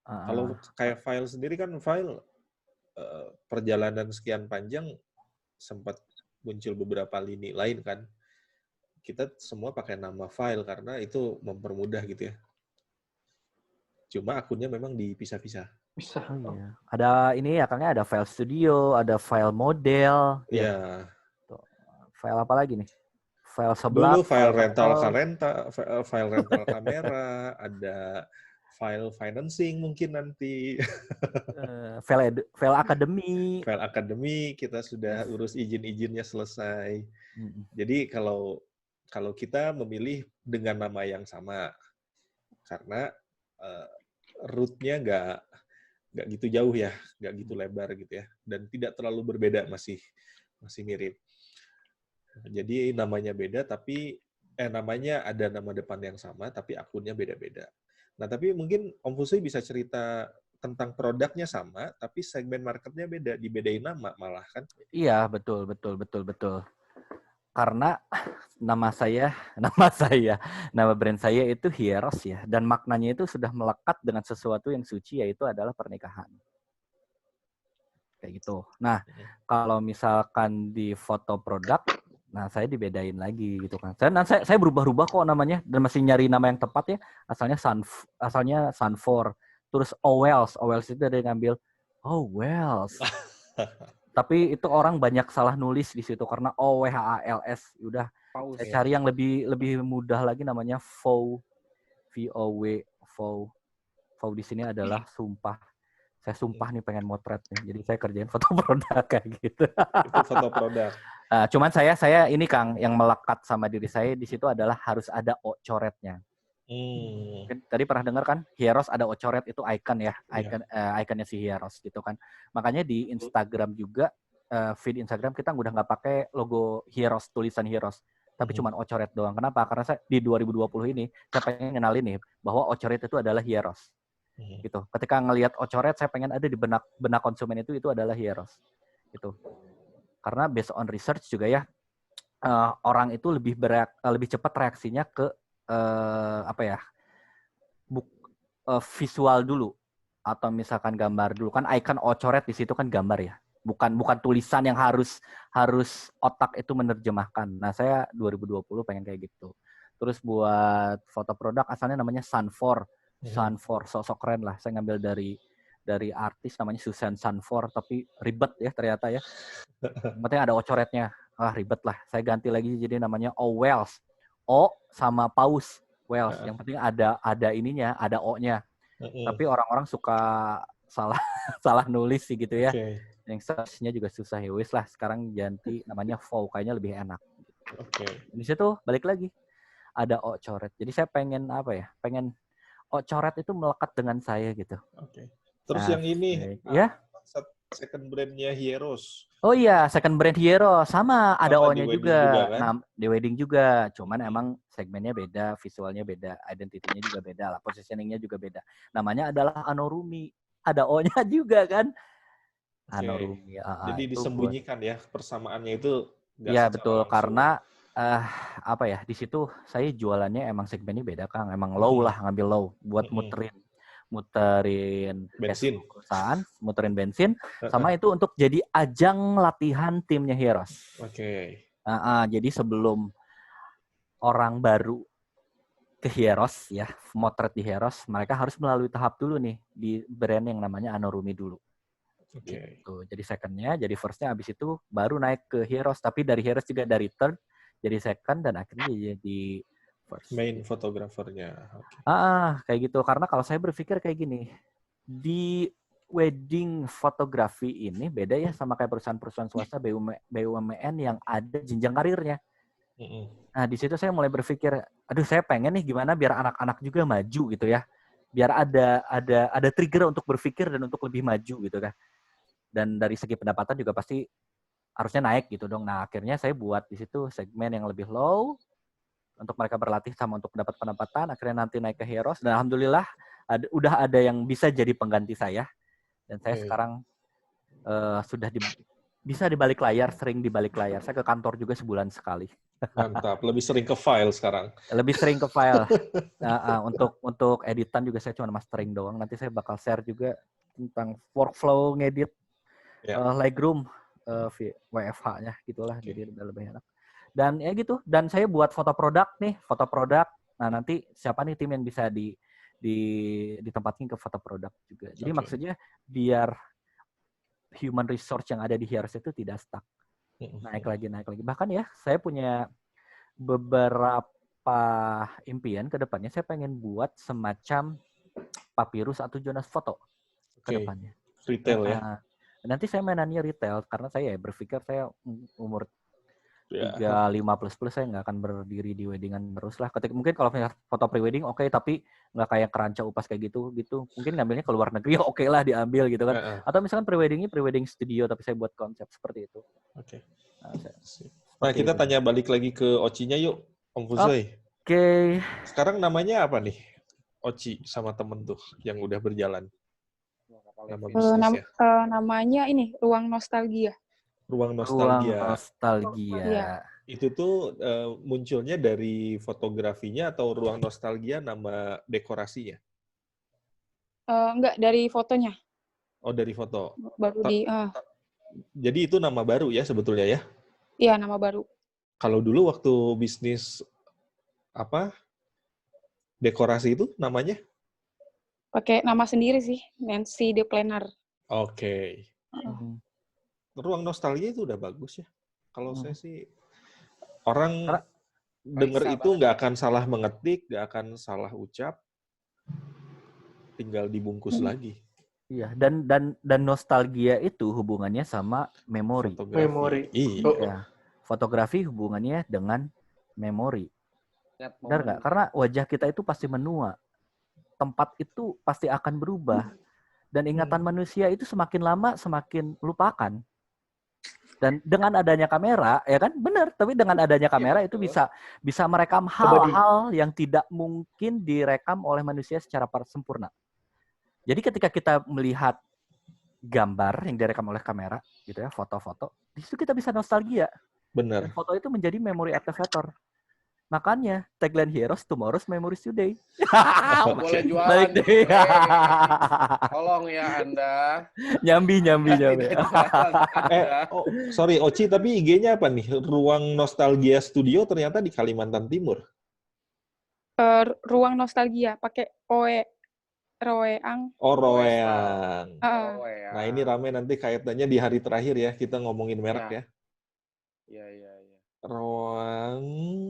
Kalau kayak file sendiri kan file perjalanan sekian panjang sempat muncul beberapa lini lain kan. Kita semua pakai nama file karena itu mempermudah gitu ya. Cuma akunnya memang dipisah-pisah. Bisa. Iya. Ada ini ya, Kangnya ada file studio, ada file model. Iya. Tuh. File apa lagi nih? File sebelah. Dulu file rental kamera, ada file financing mungkin nanti. File akademi. File akademi kita sudah urus izin-izinnya selesai. Jadi kalau kita memilih dengan nama yang sama, karena root-nya nggak gitu jauh ya, nggak gitu lebar gitu ya, dan tidak terlalu berbeda, masih mirip. Jadi namanya beda, tapi namanya ada nama depan yang sama, tapi akunnya beda-beda. Nah, tapi mungkin Om Fusui bisa cerita tentang produknya sama, tapi segmen marketnya beda, dibedain nama malah kan? Iya, betul. Karena nama brand saya itu Hieros ya, dan maknanya itu sudah melekat dengan sesuatu yang suci, yaitu adalah pernikahan. Kayak gitu. Nah, kalau misalkan di foto produk, nah saya dibedain lagi gitu kan. Saya berubah-ubah kok namanya, dan masih nyari nama yang tepat ya. Asalnya Sunfor, terus Owels itu dari ngambil Wells. Tapi itu orang banyak salah nulis di situ karena OWHALS. Udah saya cari yang lebih mudah lagi, namanya VOW. VOW di sini adalah sumpah. Saya sumpah nih pengen motret nih. Jadi saya kerjain foto produk kayak gitu. Itu foto produk. Cuman saya ini Kang yang melekat sama diri saya di situ adalah harus ada O coretnya. Tadi pernah dengar kan Hieros ada O coret, itu icon ya, iconnya si Hieros gitu kan. Makanya di Instagram juga feed Instagram kita udah nggak pakai logo Hieros, tulisan Hieros, tapi cuma O coret doang. Kenapa? Karena saya di 2020 ini saya pengen kenalin nih bahwa O coret itu adalah Hieros. Gitu. Ketika ngelihat O coret, saya pengen ada di benak konsumen itu adalah Hieros. Gitu. Karena based on research juga ya, orang itu lebih cepat reaksinya ke visual dulu atau misalkan gambar dulu. Kan icon O coret di situ kan gambar ya. Bukan tulisan yang harus otak itu menerjemahkan. Nah, saya 2020 pengen kayak gitu. Terus buat foto produk asalnya namanya Sunfor. Sunfor, sosok keren lah. Saya ngambil dari artis namanya Susan Sunfor, tapi ribet ya ternyata ya. Penting ada O coretnya. Ribet lah. Saya ganti lagi jadi namanya Wells. O sama paus Wells. Yang penting ada ininya, ada O-nya. Tapi orang-orang suka salah nulis sih gitu ya. Yang search-nya juga susah ya. Wis lah, sekarang ganti namanya VOW, kayaknya lebih enak. Di situ balik lagi ada O coret. Jadi saya pengen Pengen O coret itu melekat dengan saya gitu. Terus yang ini ya? Second brand-nya Hieros. Oh iya, second brand Hieros sama ada O-nya juga. Kan? Di wedding juga. Cuman emang segmennya beda, visualnya beda, identity-nya juga beda lah, positioning-nya juga beda. Namanya adalah Anorumi. Ada O-nya juga kan? Anorumi. Jadi disembunyikan ya persamaannya itu. Iya betul, langsung. Karena di situ saya jualannya emang segmennya beda Kang, emang low lah, ngambil low buat muterin muterin Bensin. perusahaan, muterin bensin, sama itu untuk jadi ajang latihan timnya Heroes. Oke. Jadi sebelum orang baru ke Heroes ya, motret di Heroes, mereka harus melalui tahap dulu nih di brand yang namanya Anorumi dulu. Oke. Gitu. Jadi second-nya, jadi first-nya, abis itu baru naik ke Heroes. Tapi dari Heroes juga dari third, jadi second, dan akhirnya jadi first. Main fotografernya. Okay. Kayak gitu. Karena kalau saya berpikir kayak gini, di wedding fotografi ini beda ya sama kayak perusahaan-perusahaan swasta BUMN yang ada jenjang karirnya. Nah, di situ saya mulai berpikir, aduh saya pengen nih gimana biar anak-anak juga maju gitu ya. Biar ada trigger untuk berpikir dan untuk lebih maju gitu kan. Dan dari segi pendapatan juga pasti harusnya naik gitu dong. Nah, akhirnya saya buat di situ segmen yang lebih low untuk mereka berlatih sama untuk dapat pendapatan. Akhirnya nanti naik ke Heroes. Dan alhamdulillah udah ada yang bisa jadi pengganti saya. Dan saya sekarang sudah bisa di balik layar, sering di balik layar. Saya ke kantor juga sebulan sekali. Mantap, lebih sering ke file sekarang. Lebih sering ke file. Untuk editan juga saya cuma mastering doang. Nanti saya bakal share juga tentang workflow ngedit Lightroom WFH-nya gitulah. Jadi udah lebih enak. Dan ya gitu. Dan saya buat foto produk. Nah, nanti siapa nih tim yang bisa ditempatin ke foto produk juga. Jadi maksudnya biar human resource yang ada di Heroes itu tidak stuck. Naik lagi. Bahkan ya, saya punya beberapa impian ke depannya. Saya pengen buat semacam Papyrus atau Jonas Foto ke depannya. Retail ya? Nanti saya mainannya retail, karena saya berpikir saya umur 35 plus saya nggak akan berdiri di weddingan terus lah. Mungkin kalau foto pre-wedding oke, tapi nggak kayak keranca upas kayak gitu. Mungkin ngambilnya ke luar negeri oke lah diambil gitu kan. Atau misalkan pre-wedding studio, tapi saya buat konsep seperti itu. Oke. Nah, kita tanya balik lagi ke Oci-nya yuk, Om Fuzoy. Oke. Sekarang namanya apa nih? Oci sama temen tuh yang udah berjalan. Nama bisnisnya. Namanya ini, Ruang Nostalgia. Ruang Nostalgia. Nostalgia. Itu tuh munculnya dari fotografinya atau Ruang Nostalgia nama dekorasinya? Enggak, dari fotonya. Oh, dari foto. Baru Jadi itu nama baru ya sebetulnya ya? Iya, nama baru. Kalau dulu waktu bisnis dekorasi itu namanya? Pakai nama sendiri sih, Nancy The Planner. Oke. Ruang Nostalgia itu udah bagus ya. Kalau saya sih, orang denger itu nggak akan salah mengetik, nggak akan salah ucap, tinggal dibungkus lagi. Iya, dan nostalgia itu hubungannya sama memori. Memori. Iya. Fotografi hubungannya dengan memori. Benar nggak? Karena wajah kita itu pasti menua. Tempat itu pasti akan berubah. Dan ingatan manusia itu semakin lama semakin lupakan. Dan dengan adanya kamera, ya kan? Benar, tapi dengan adanya kamera itu bisa merekam hal-hal yang tidak mungkin direkam oleh manusia secara sempurna. Jadi ketika kita melihat gambar yang direkam oleh kamera, gitu ya, foto-foto, di situ kita bisa nostalgia. Benar. Dan foto itu menjadi memory activator. Makanya tagline Heroes, Tomorrow's Memories Today. Boleh jualan. Tolong ya Anda. Nyambi. Sorry Oci, tapi IG-nya apa nih? Ruang Nostalgia Studio ternyata di Kalimantan Timur. Ruang Nostalgia, pakai Roeang. Oh, Roeang. Nah, ini rame nanti kaitannya di hari terakhir ya, kita ngomongin merek ya. Iya. Ruang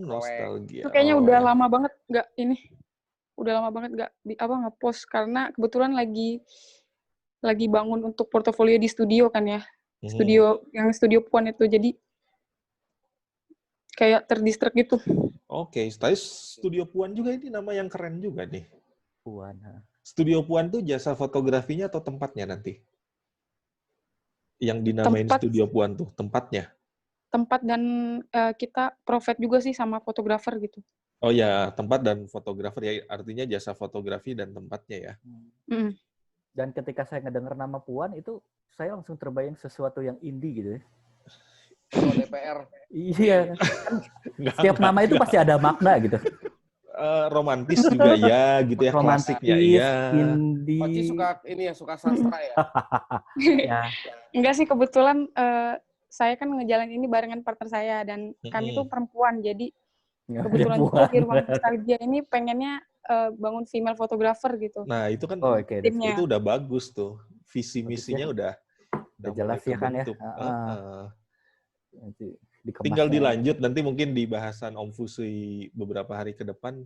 Nostalgia. Itu kayaknya udah lama banget nggak nge-post, karena kebetulan lagi bangun untuk portofolio di studio kan ya. Studio Puan itu, jadi kayak terdistract gitu. Oke, tapi Studio Puan juga ini nama yang keren juga nih. Puan. Studio Puan tuh jasa fotografinya atau tempatnya nanti? Yang dinamain Studio Puan tuh, tempatnya? Tempat, dan kita provide juga sih sama fotografer gitu. Oh ya, tempat dan fotografer ya, artinya jasa fotografi dan tempatnya ya. Dan ketika saya ngedenger nama Puan itu, saya langsung terbayang sesuatu yang indie gitu ya. DPR. Iya. Setiap nama itu pasti ada makna gitu. romantis juga ya, gitu ya, klasiknya iya. indie. Oci suka ini ya, suka sastra ya. Ya. Enggak sih, kebetulan saya kan ngejalan ini barengan partner saya dan kami tuh perempuan, jadi kebetulan juga di ruang nostalgia ini pengennya bangun female photographer gitu. Nah, itu kan timnya. itu udah bagus tuh. Visi misinya udah jelas ya kan ya. Tinggal dilanjut nanti mungkin di bahasan Om Fusui beberapa hari ke depan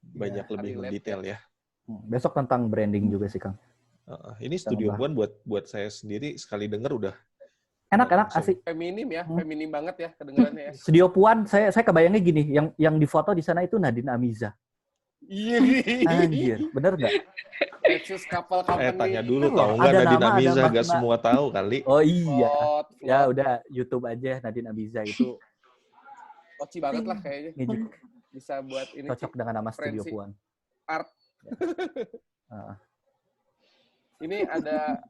banyak lebih detail ya. Besok tentang branding juga sih, Kang. Ini Studio Puan buat saya sendiri sekali denger udah enak asik. Feminim ya, feminim banget ya kedengarannya ya. Studio Puan, saya kebayangnya gini, yang difoto di sana itu Nadine Amiza. Iya. Anjir, bener nggak? Lexus Couple Company. Tanya dulu tahu nggak Nadine Amiza, nggak semua tahu kali. Oh iya. Ya udah YouTube aja Nadine Amiza itu. Oci banget lah kayaknya. Bisa buat ini. Cocok dengan nama Studio Puan. Art. Ini ada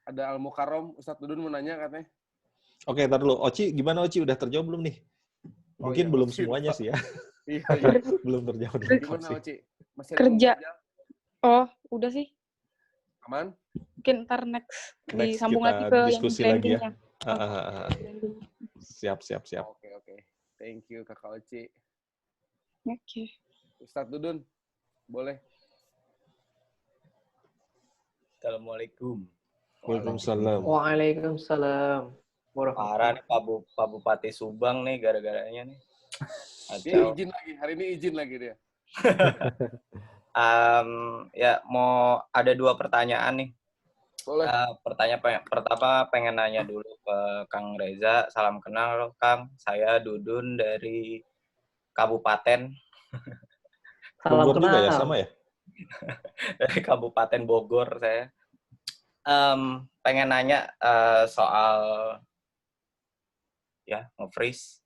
Al Mukarrom, Ustadz Dudun mau nanya katanya. Oke, ntar dulu. Oci, gimana Oci? Udah terjawab belum nih? Mungkin belum semuanya sih ya. Iya. Belum terjawab. Gimana Oci? Masih kerja. Oh, udah sih. Aman? Mungkin ntar next disambung lagi ke diskusi yang lagi ya. Siap. Oke. Thank you Kakak Oci. Oke. Ustadz Dudun, boleh. Assalamualaikum. Waalaikumsalam. Waalaikumsalam. Parah nih Pak Bupati Subang nih gara-garanya nih. Dia izin lagi, hari ini izin lagi dia. Ya mau ada 2 pertanyaan nih. Boleh. Pertanyaan pertama pengen nanya dulu ke Kang Reza. Salam kenal Kang. Saya Dudun dari Kabupaten. Salam Bogor kenal. juga ya, sama ya? Dari Kabupaten Bogor saya. Pengen nanya soal ya nge-freeze.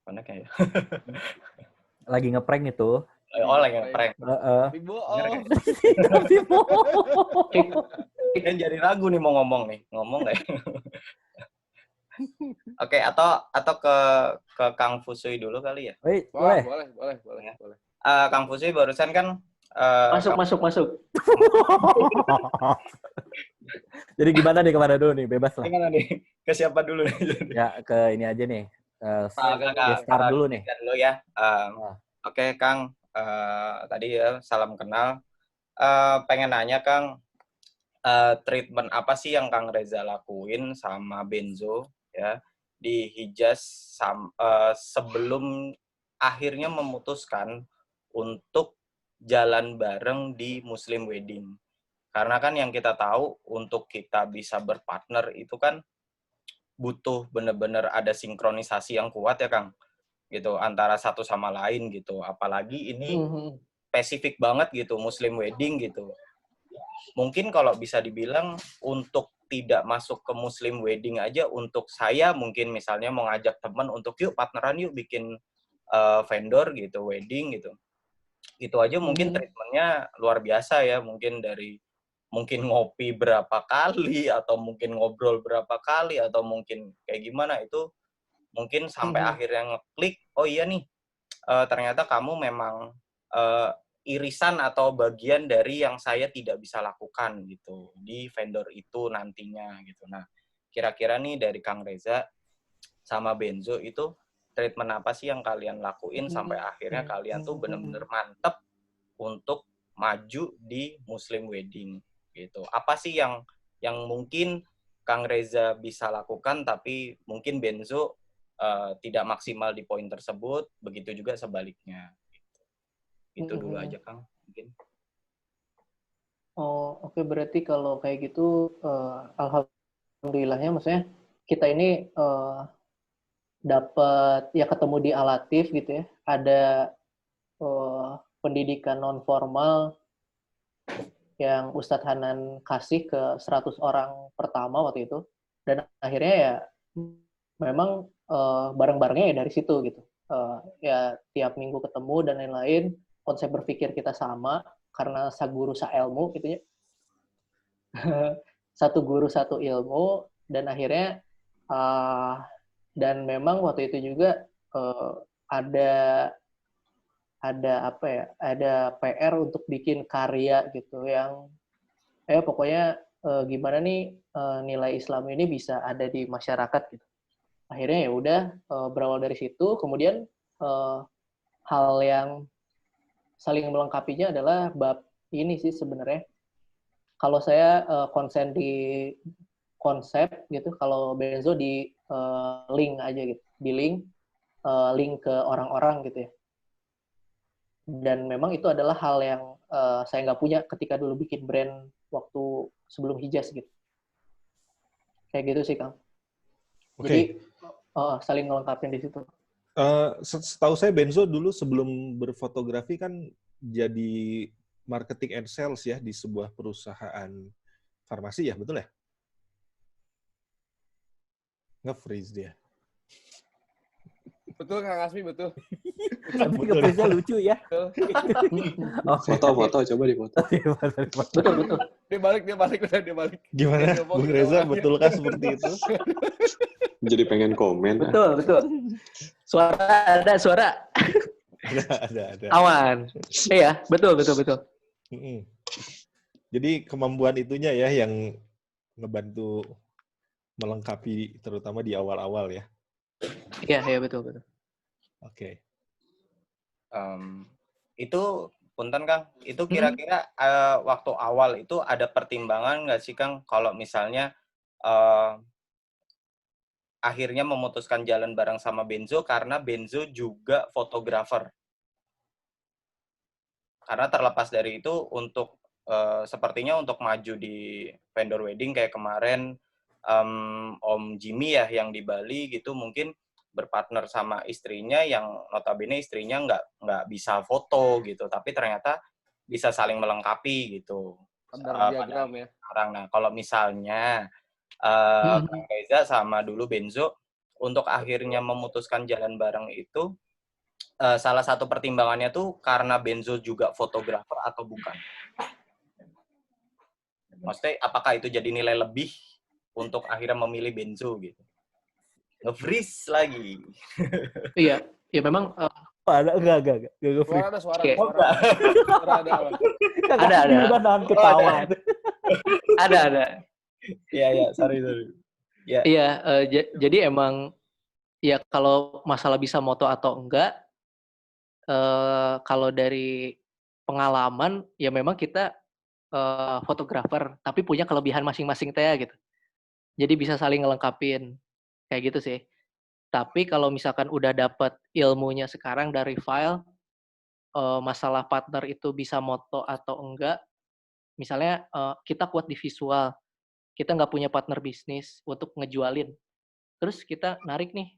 Mana kayak lagi ngeprank itu. Oh, lagi ngeprank. Dan jadi ragu nih mau ngomong nih. Ngomong nggak ya? Oke, atau ke Kang Fusui dulu kali ya? Boleh. Kang Fusui barusan kan masuk. Jadi gimana nih, kemana dulu nih? Bebas lah. Gimana nih? Ke siapa dulu nih? Ya, ke ini aja nih. Start dulu nih. Dulu ya. Oke, Kang. Tadi ya, salam kenal. Pengen nanya, Kang. Treatment apa sih yang Kang Reza lakuin sama Benzo ya di Hijaz sebelum akhirnya memutuskan untuk jalan bareng di Muslim Wedding? Karena kan yang kita tahu untuk kita bisa berpartner itu kan butuh benar-benar ada sinkronisasi yang kuat ya Kang, gitu antara satu sama lain gitu. Apalagi ini spesifik banget gitu Muslim Wedding gitu. Mungkin kalau bisa dibilang untuk tidak masuk ke Muslim Wedding aja untuk saya mungkin misalnya mau ngajak teman untuk yuk partneran yuk bikin vendor gitu wedding gitu. Itu aja mungkin treatmentnya luar biasa ya, mungkin ngopi berapa kali atau mungkin ngobrol berapa kali atau mungkin kayak gimana itu mungkin sampai akhirnya ngeklik oh iya nih ternyata kamu memang irisan atau bagian dari yang saya tidak bisa lakukan gitu di vendor itu nantinya gitu. Nah kira-kira nih dari Kang Reza sama Benzo itu treatment apa sih yang kalian lakuin sampai akhirnya kalian tuh bener-bener mantep untuk maju di Muslim Wedding gitu. Apa sih yang mungkin Kang Reza bisa lakukan tapi mungkin Benzo tidak maksimal di poin tersebut, begitu juga sebaliknya. Gitu. Itu dulu aja Kang mungkin. Oh oke. Berarti kalau kayak gitu alhamdulillahnya maksudnya kita ini dapat ya ketemu di Al-Latif gitu ya. Ada pendidikan non formal yang Ustadz Hanan kasih ke 100 orang pertama waktu itu, dan akhirnya ya memang bareng-barengnya ya dari situ gitu. Ya tiap minggu ketemu dan lain-lain, konsep berpikir kita sama karena saguru sailmu gitu ya. Satu guru satu ilmu, dan akhirnya dan memang waktu itu juga ada apa ya, ada PR untuk bikin karya gitu yang pokoknya gimana nih nilai Islam ini bisa ada di masyarakat gitu. Akhirnya ya udah berawal dari situ, kemudian hal yang saling melengkapinya adalah bab ini sih sebenarnya. Kalau saya konsen di konsep gitu, kalau Benzo di link aja gitu, di link ke orang-orang gitu ya. Dan memang itu adalah hal yang saya nggak punya ketika dulu bikin brand waktu sebelum Hijaz gitu. Kayak gitu sih, Kang. Jadi saling ngelengkapin di situ. Setahu saya Benzo dulu sebelum berfotografi kan jadi marketing and sales ya di sebuah perusahaan farmasi ya, betul ya? Nge-freeze dia. Betul Kang Asmi, betul. Tapi nge-freeze-nya lucu ya. Foto-foto, coba dipoto. Betul. Dia balik. Gimana, Bung Reza, betulkah seperti itu? Jadi pengen komen. Betul. Suara. Ada. Aman. Iya, betul. Jadi kemampuan itunya ya yang ngebantu melengkapi terutama di awal-awal ya. Iya, betul. Oke. Itu punten Kang, itu kira-kira waktu awal itu ada pertimbangan nggak sih Kang kalau misalnya akhirnya memutuskan jalan bareng sama Benzo karena Benzo juga fotografer. Karena terlepas dari itu untuk sepertinya untuk maju di vendor wedding kayak kemarin Om Jimmy ya yang di Bali gitu mungkin berpartner sama istrinya yang notabene istrinya nggak bisa foto gitu tapi ternyata bisa saling melengkapi gitu. Diagram ya. Sekarang nah kalau misalnya Kang Reza sama dulu Benzo untuk akhirnya memutuskan jalan bareng itu salah satu pertimbangannya tuh karena Benzo juga fotografer atau bukan? Maksudnya apakah itu jadi nilai lebih untuk akhirnya memilih Benzo gitu? Nge-freeze lagi. Iya, ya memang Enggak nge-freeze. Suara ada. Udah nahan ketawa. Ada. Iya, sorry. Iya, jadi emang ya kalau masalah bisa moto atau enggak, kalau dari pengalaman ya memang kita fotografer, tapi punya kelebihan masing-masing teh gitu. Jadi bisa saling ngelengkapin kayak gitu sih. Tapi kalau misalkan udah dapet ilmunya sekarang dari file, masalah partner itu bisa moto atau enggak, misalnya kita kuat di visual, kita nggak punya partner bisnis untuk ngejualin. Terus kita narik nih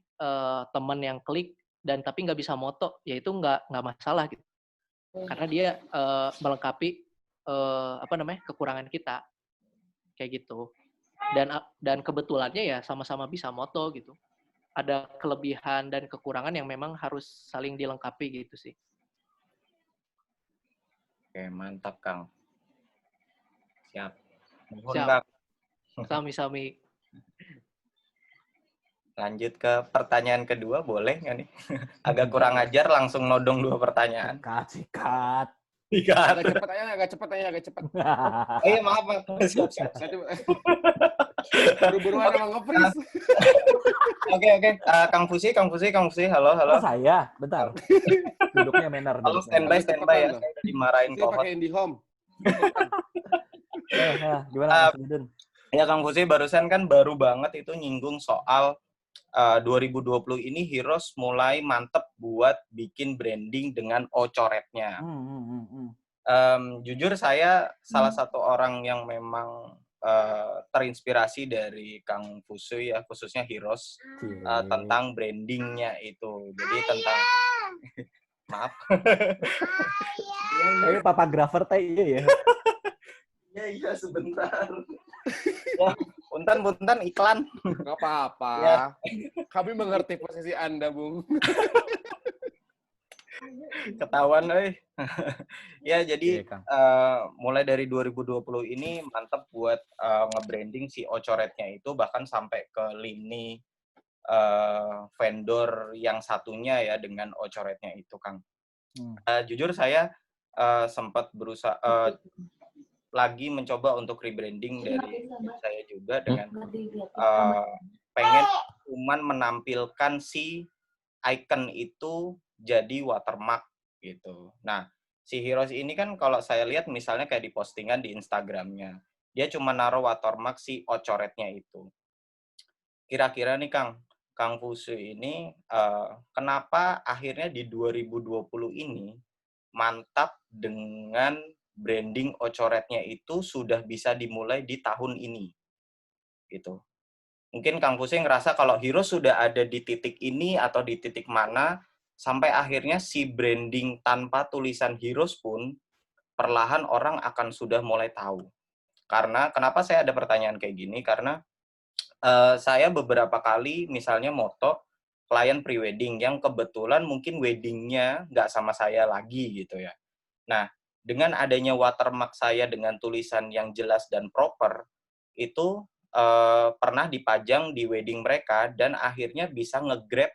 teman yang klik dan tapi nggak bisa moto, ya itu nggak masalah gitu. Karena dia melengkapi kekurangan kita kayak gitu. Dan kebetulannya ya sama-sama bisa moto gitu. Ada kelebihan dan kekurangan yang memang harus saling dilengkapi gitu sih. Oke, mantap Kang. Siap. Siap. Sami-sami. Lanjut ke pertanyaan kedua, boleh nggak nih? Agak kurang ajar, langsung nodong 2 pertanyaan. Sikat. Agak cepet. Iya, maaf. Siap. Buru-buruan emang nge-freeze. Oke. Kang Fusi. Halo. Oh, saya? Bentar. Duduknya manner. Halo, standby ya. Saya udah dimarahin kohot. Pakai IndiHome. Gimana Mas Dudun? Ya, Kang Fusi barusan kan baru banget itu nyinggung soal 2020 ini Heroes mulai mantep buat bikin branding dengan O-coretnya. Jujur saya salah satu orang yang memang terinspirasi dari Kang Fusi ya, khususnya Heroes tentang brandingnya itu. Jadi tentang maaf. Ini Papa Grafer teh iya ya. Iya sebentar. Ya, punten iklan. Nggak apa-apa. Ya. Kami mengerti posisi Anda, Bung. Ketahuan, Ya, jadi mulai dari 2020 ini mantap buat nge-branding si O-coretnya itu, bahkan sampai ke lini vendor yang satunya ya dengan O-coretnya itu, Kang. Jujur saya sempat berusaha lagi mencoba untuk rebranding dari saya juga dengan pengen cuman menampilkan si icon itu jadi watermark gitu. Nah, si Heroes ini kan kalau saya lihat misalnya kayak di postingan di Instagramnya, dia cuma naruh watermark si ocoretnya itu. Kira-kira nih Kang Fusu ini kenapa akhirnya di 2020 ini mantap dengan branding ocoretnya itu sudah bisa dimulai di tahun ini gitu. Mungkin Kang Fusu ngerasa kalau Heroes sudah ada di titik ini atau di titik mana sampai akhirnya si branding tanpa tulisan Heroes pun perlahan orang akan sudah mulai tahu. Karena kenapa saya ada pertanyaan kayak gini? Karena saya beberapa kali misalnya moto klien pre-wedding yang kebetulan mungkin weddingnya nggak sama saya lagi gitu ya. Nah, dengan adanya watermark saya dengan tulisan yang jelas dan proper, itu pernah dipajang di wedding mereka dan akhirnya bisa nge-grab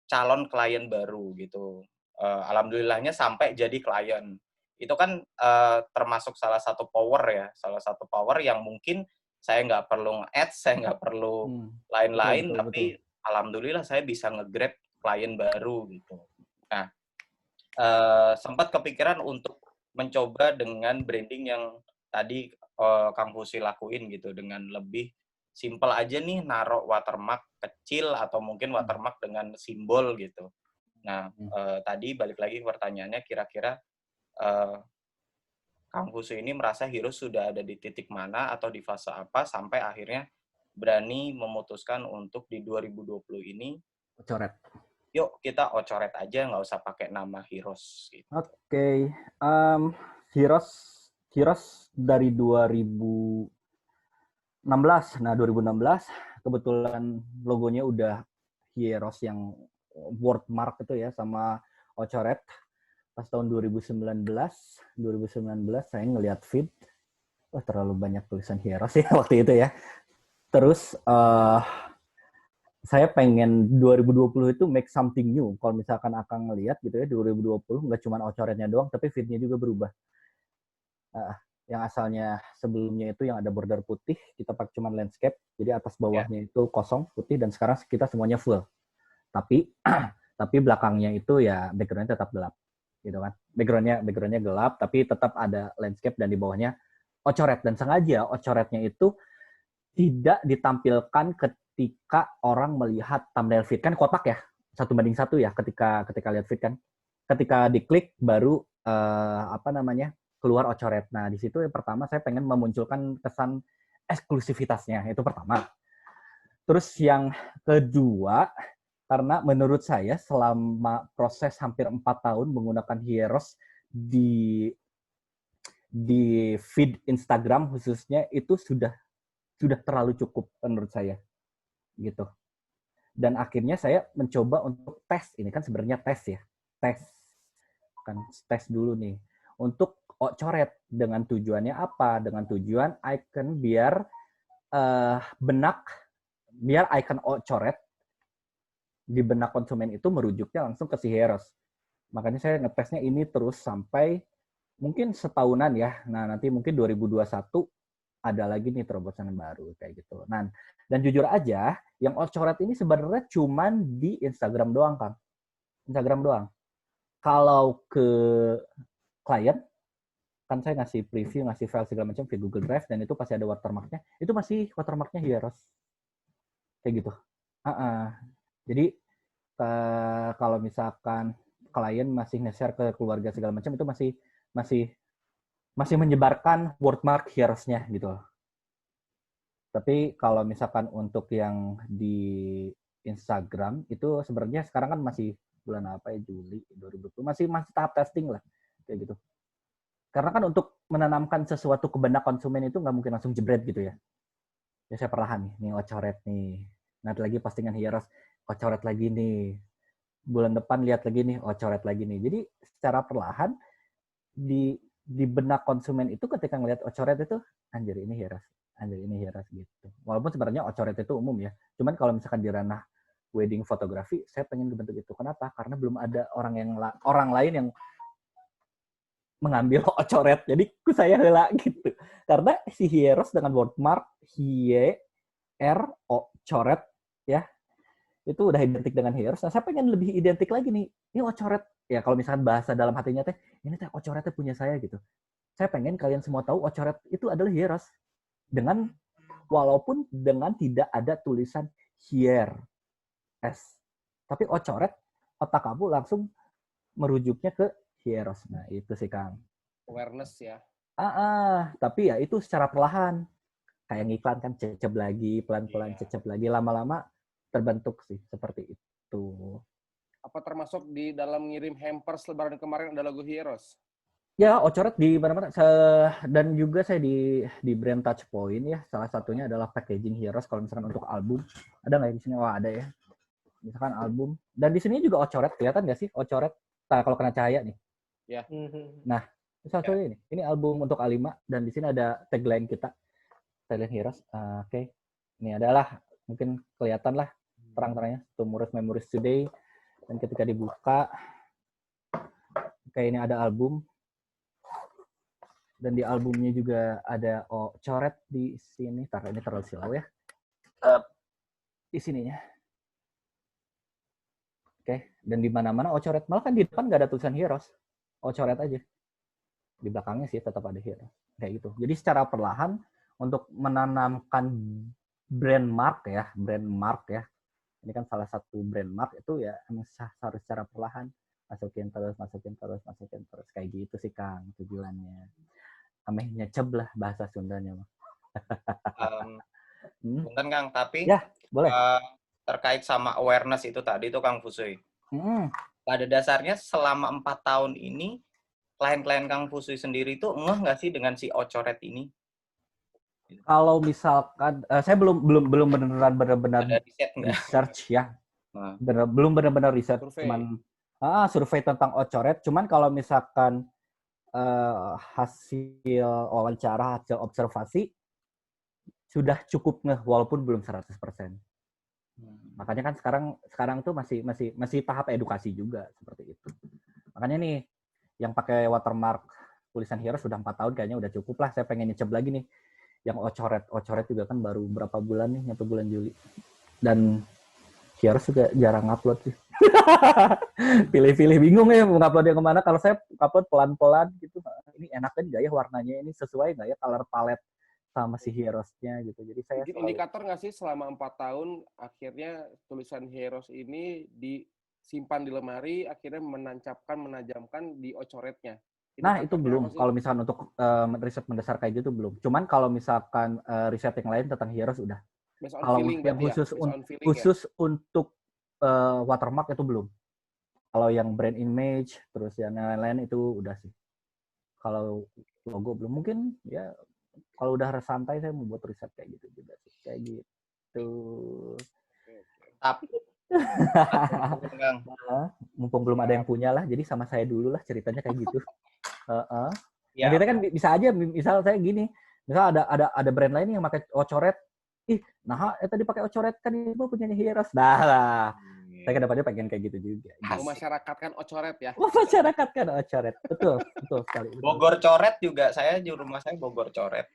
calon klien baru gitu. Alhamdulillahnya sampai jadi klien. Itu kan termasuk salah satu power yang mungkin saya nggak perlu ads, saya nggak perlu lain-lain, tapi alhamdulillah saya bisa nge-grab klien baru gitu. Nah, sempat kepikiran untuk mencoba dengan branding yang tadi Kang Fusi lakuin gitu, dengan lebih simple aja nih, naruh watermark kecil atau mungkin watermark dengan simbol gitu. Nah, tadi balik lagi ke pertanyaannya, kira-kira Kang Fusu ini merasa Heroes sudah ada di titik mana atau di fase apa sampai akhirnya berani memutuskan untuk di 2020 ini Ocoret. Yuk kita ocoret aja, nggak usah pakai nama Heroes. Gitu. Oke. Heroes dari 2016. Nah, 2016 kebetulan logonya udah Heroes yang wordmark itu ya sama Ocoret. Pas tahun 2019 saya ngelihat feed, terlalu banyak tulisan Heroes ya waktu itu ya. Terus saya pengen 2020 itu make something new. Kalau misalkan akan ngelihat gitu ya, 2020 nggak cuma Ocoretnya doang, tapi feednya juga berubah. Yang asalnya sebelumnya itu yang ada border putih, kita pakai cuma landscape, jadi atas bawahnya itu kosong putih, dan sekarang kita semuanya full. Tapi belakangnya itu ya background-nya tetap gelap, gitu kan? Background-nya gelap, tapi tetap ada landscape dan di bawahnya Ocoret. Dan sengaja Ocoretnya itu tidak ditampilkan ketika orang melihat thumbnail feed, kan kotak ya, 1:1 ya ketika lihat feed kan. Ketika diklik baru keluar Ocoret. Nah, di situ yang pertama saya pengen memunculkan kesan eksklusivitasnya, itu pertama. Terus yang kedua, karena menurut saya selama proses hampir 4 tahun menggunakan Heroes di feed Instagram khususnya, itu sudah terlalu cukup menurut saya. Gitu. Dan akhirnya saya mencoba untuk tes, ini kan sebenarnya tes ya. Tes dulu nih. Untuk Ocoret dengan tujuannya apa? Dengan tujuan icon biar icon Ocoret di benak konsumen itu merujuknya langsung ke si Heroes. Makanya saya ngetesnya ini terus sampai mungkin setahunan ya. Nah, nanti mungkin 2021 ada lagi nih terobosan baru kayak gitu. Nah, dan jujur aja, yang Ocoret ini sebenarnya cuman di Instagram doang, Kang. Instagram doang. Kalau ke klien, kan saya ngasih preview, ngasih file segala macam via Google Drive, dan itu pasti ada watermarknya. Itu masih watermarknya Heroes. Kayak gitu. Jadi, kalau misalkan klien masih nge-share ke keluarga segala macam, itu masih menyebarkan wordmark Heroes-nya gitu. Tapi kalau misalkan untuk yang di Instagram, itu sebenarnya sekarang kan masih bulan apa ya, Juli 2020, masih tahap testing lah. Kayak gitu. Karena kan untuk menanamkan sesuatu ke benak konsumen itu nggak mungkin langsung jebret gitu ya. Ya saya perlahan nih Ocoret nih. Nanti lagi postingan Heroes, Ocoret lagi nih. Bulan depan lihat lagi nih, Ocoret lagi nih. Jadi secara perlahan di benak konsumen itu ketika ngelihat Ocoret itu, anjir ini Heroes gitu. Walaupun sebenarnya Ocoret itu umum ya. Cuman kalau misalkan di ranah wedding fotografi, saya pengen bentuk itu. Kenapa? Karena belum ada orang lain yang mengambil coret. Jadi saya heula gitu. Karena si Hieros dengan wordmark HIERO coret ya, itu udah identik dengan Hieros. Nah, saya pengen lebih identik lagi nih. Ini coret. Ya kalau misalkan bahasa dalam hatinya teh, ini teh coretnya punya saya gitu. Saya pengen kalian semua tahu coret itu adalah Hieros. Walaupun dengan tidak ada tulisan Hier S. Tapi coret, otak kamu langsung merujuknya ke Hieros. Nah, itu sih Kang. Awareness ya. Tapi ya itu secara perlahan. Kayak ngiklan kan cecep lagi, pelan-pelan cecep lagi, lama-lama terbentuk sih seperti itu. Apa termasuk di dalam ngirim hampers lebaran kemarin ada logo Hieros? Ya, coret di mana-mana. Dan juga saya di brand Touchpoint ya. Salah satunya adalah packaging Hieros. Kalau misalkan untuk album, ada nggak di sini? Wah, ada ya. Misalkan album. Dan di sini juga coret, kelihatan nggak sih coret? Nah, kalau kena cahaya nih. Ya. Nah, satunya ini. Ini album untuk A5 dan di sini ada tagline kita. Tagline Hieros. Oke. Ini adalah mungkin kelihatan lah terang-terangnya Tomorrow's Memories Today. Dan ketika dibuka, kayak ini ada album. Dan di albumnya juga ada coret di sini. Ini terlalu silau ya. Di sininya. Oke. Dan di mana-mana coret. Malah kan di depan nggak ada tulisan Hieros. Coret aja. Di belakangnya sih tetap ada Hieros. Kayak gitu. Jadi secara perlahan untuk menanamkan brand mark ya. Ini kan salah satu brand mark itu ya emang harus secara perlahan. Masukin terus. Kayak gitu sih Kang tujuannya. Ameh nyeceb lah bahasa Sundanya mah. Punten Kang, tapi ya, boleh. Terkait sama awareness itu tadi tuh Kang Fusui. Pada dasarnya selama 4 tahun ini klien-klien Kang Fusui sendiri itu ngeh nggak sih dengan si coret ini? Kalau misalkan saya belum benar-benar research ya. Belum benar-benar riset, cuman survei tentang coret. Cuman kalau misalkan hasil wawancara, hasil observasi sudah cukup ngeh walaupun belum 100%. Makanya kan sekarang tuh masih tahap edukasi juga seperti itu. Makanya nih yang pakai watermark tulisan Hieros sudah 4 tahun kayaknya udah cukup lah. Saya pengen nyecep lagi nih yang coret juga kan baru berapa bulan nih, nyampe bulan Juli. Dan Hieros juga jarang upload sih. Pilih-pilih bingung ya mau upload yang kemana. Kalau saya upload pelan-pelan gitu. Ini enak kan nggak ya warnanya, ini sesuai nggak ya color palette sama si Hierosnya gitu. Jadi saya indikator nggak sih selama 4 tahun akhirnya tulisan Hieros ini disimpan di lemari, akhirnya menajamkan di coretnya. Nah, itu belum. Kalau misalkan untuk riset mendasar kayak gitu belum. Cuman kalau misalkan riset yang lain tentang Hieros udah. Kalau yang khusus untuk watermark itu belum. Kalau yang brand image, terus yang lain-lain itu udah sih. Kalau logo belum. Mungkin ya kalau udah santai saya mau buat riset kayak gitu juga sih. Kayak gitu. Tapi mumpung belum ada yang punya lah, jadi sama saya dulu lah ceritanya kayak gitu. Nah, kita kan bisa aja, misal saya gini, misal ada brand lain yang pakai coret, tadi pakai coret kan itu punyanya Hieros. Nah lah, saya kedepannya pengen kayak gitu juga. Memasyarakatkan coret ya. Memasyarakatkan coret, betul sekali. Betul. Bogor coret juga, saya di rumah saya Bogor coret.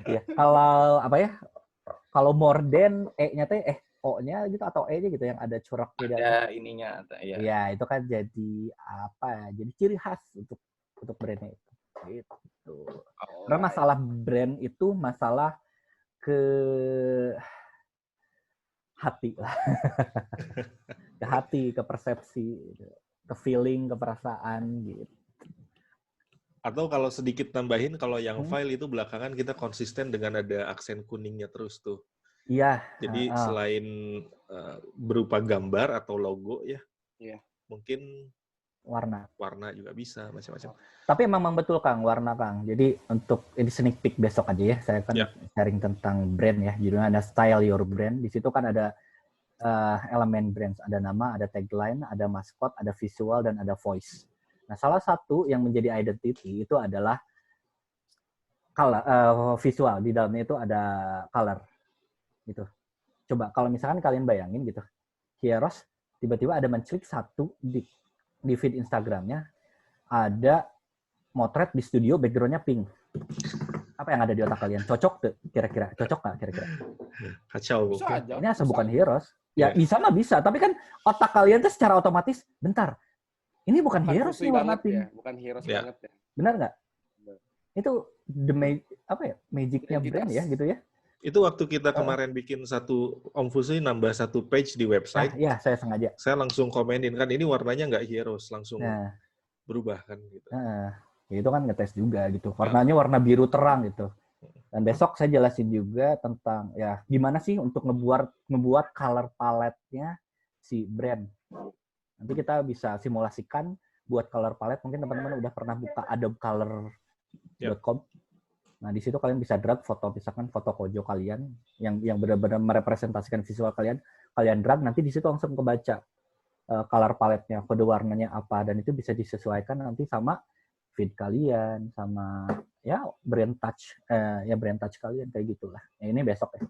Ya, kalau apa ya? Kalau morden E-nya teh O-nya gitu atau E-nya gitu yang ada corak beda. Ada ininya ya. Ya, itu kan jadi apa ya? Jadi ciri khas untuk brandnya itu. Gitu. Karena masalah brand itu masalah ke hati lah. Ke hati, ke persepsi, ke feeling, ke perasaan gitu. Atau kalau sedikit tambahin, kalau yang file itu belakangan kita konsisten dengan ada aksen kuningnya terus tuh. Iya. Jadi selain berupa gambar atau logo ya, mungkin warna juga bisa macam-macam. Tapi memang betul Kang, warna Kang. Jadi untuk ini sneak peek besok aja ya, saya kan sharing tentang brand ya. Judulnya ada Style Your Brand. Di situ kan ada elemen brand, ada nama, ada tagline, ada maskot, ada visual dan ada voice. Nah, salah satu yang menjadi identity itu adalah color, visual. Di dalamnya itu ada color. Gitu. coba kalau misalkan kalian bayangin gitu, Hieros tiba-tiba ada menclik satu di feed Instagramnya, ada motret di studio background-nya pink. Apa yang ada di otak kalian? Cocok tuh kira-kira? Cocok nggak kira-kira? Kacau. Bisa aja. Ini asal bukan Hieros. Ya Yeah. bisa mah bisa, tapi kan otak kalian tuh secara otomatis, bentar, ini bukan Hieros nih warna banget pink. ya, bukan Hieros Ya. banget ya. Benar nggak? Benar. Itu magicnya brand ya gitu ya? Itu waktu kita kemarin bikin Om Fusui nambah satu page di website. Iya, saya sengaja. Saya langsung komenin kan ini warnanya nggak Hieros, langsung berubah kan gitu. Itu kan ngetes juga gitu. Warnanya warna biru terang gitu. Dan besok saya jelasin juga tentang ya gimana sih untuk ngebuat color palette-nya si brand. Nanti kita bisa simulasikan buat color palette. Mungkin teman-teman udah pernah buka adobe-color.com. Nah, di situ kalian bisa drag foto, misalkan foto kojo kalian yang benar-benar merepresentasikan visual kalian. Kalian drag, nanti di situ langsung kebaca color palette-nya, kode warnanya apa, dan itu bisa disesuaikan nanti sama feed kalian, sama ya brand touch kalian kayak gitulah. Ya, ini besok ya.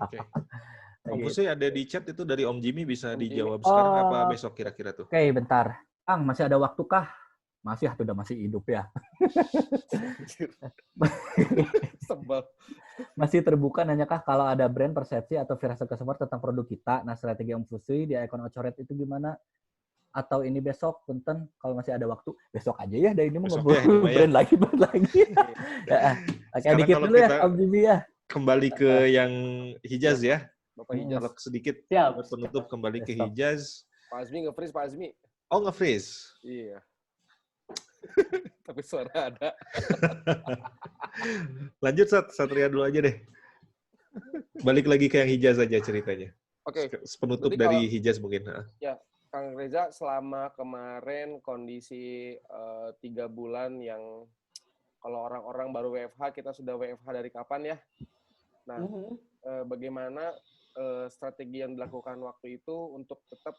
Oke. Om Fusui ada di chat itu dari Om Jimmy, bisa dijawab sekarang apa besok kira-kira tuh? Oke, bentar. Kang, masih ada waktu kah? Masih, udah masih hidup ya. Sebel. Masih terbuka nanyakah kalau ada brand persepsi atau firasat customer tentang produk kita. Nah, strategi Om Fusui di Icon Ocoret itu gimana? Atau ini besok, punten kalau masih ada waktu. Besok aja ya, dari ini mau ngobrol brand lagi. Oke, dikit dulu ya, Om Jimmy ya. Kembali ke yang Hijaz ya. Bapak Hijaz. Kalau sedikit penutup kembali ke Hijaz. Pak Azmi nge-freeze, Pak Azmi. Oh, nge-freeze? Iya. Tapi suara ada. Lanjut, Satria dulu aja deh. Balik lagi ke yang Hijaz aja ceritanya. Oke. Penutup dari Hijaz mungkin. Ya, Kang Reza, selama kemarin kondisi 3 bulan yang kalau orang-orang baru WFH, kita sudah WFH dari kapan ya? Nah, bagaimana strategi yang dilakukan waktu itu untuk tetap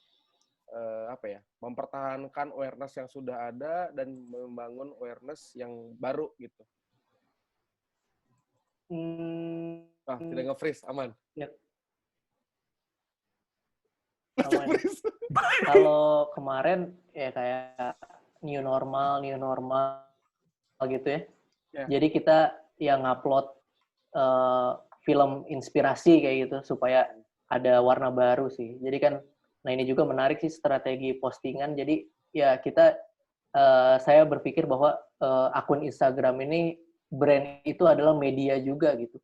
mempertahankan awareness yang sudah ada dan membangun awareness yang baru gitu? Tidak nge-freeze, aman. Ya. Kalau kemarin ya kayak new normal gitu ya. Jadi kita yang ngupload film inspirasi kayak gitu supaya ada warna baru sih. Jadi kan, nah ini juga menarik sih strategi postingan. Jadi ya saya berpikir bahwa akun Instagram ini brand itu adalah media juga gitu.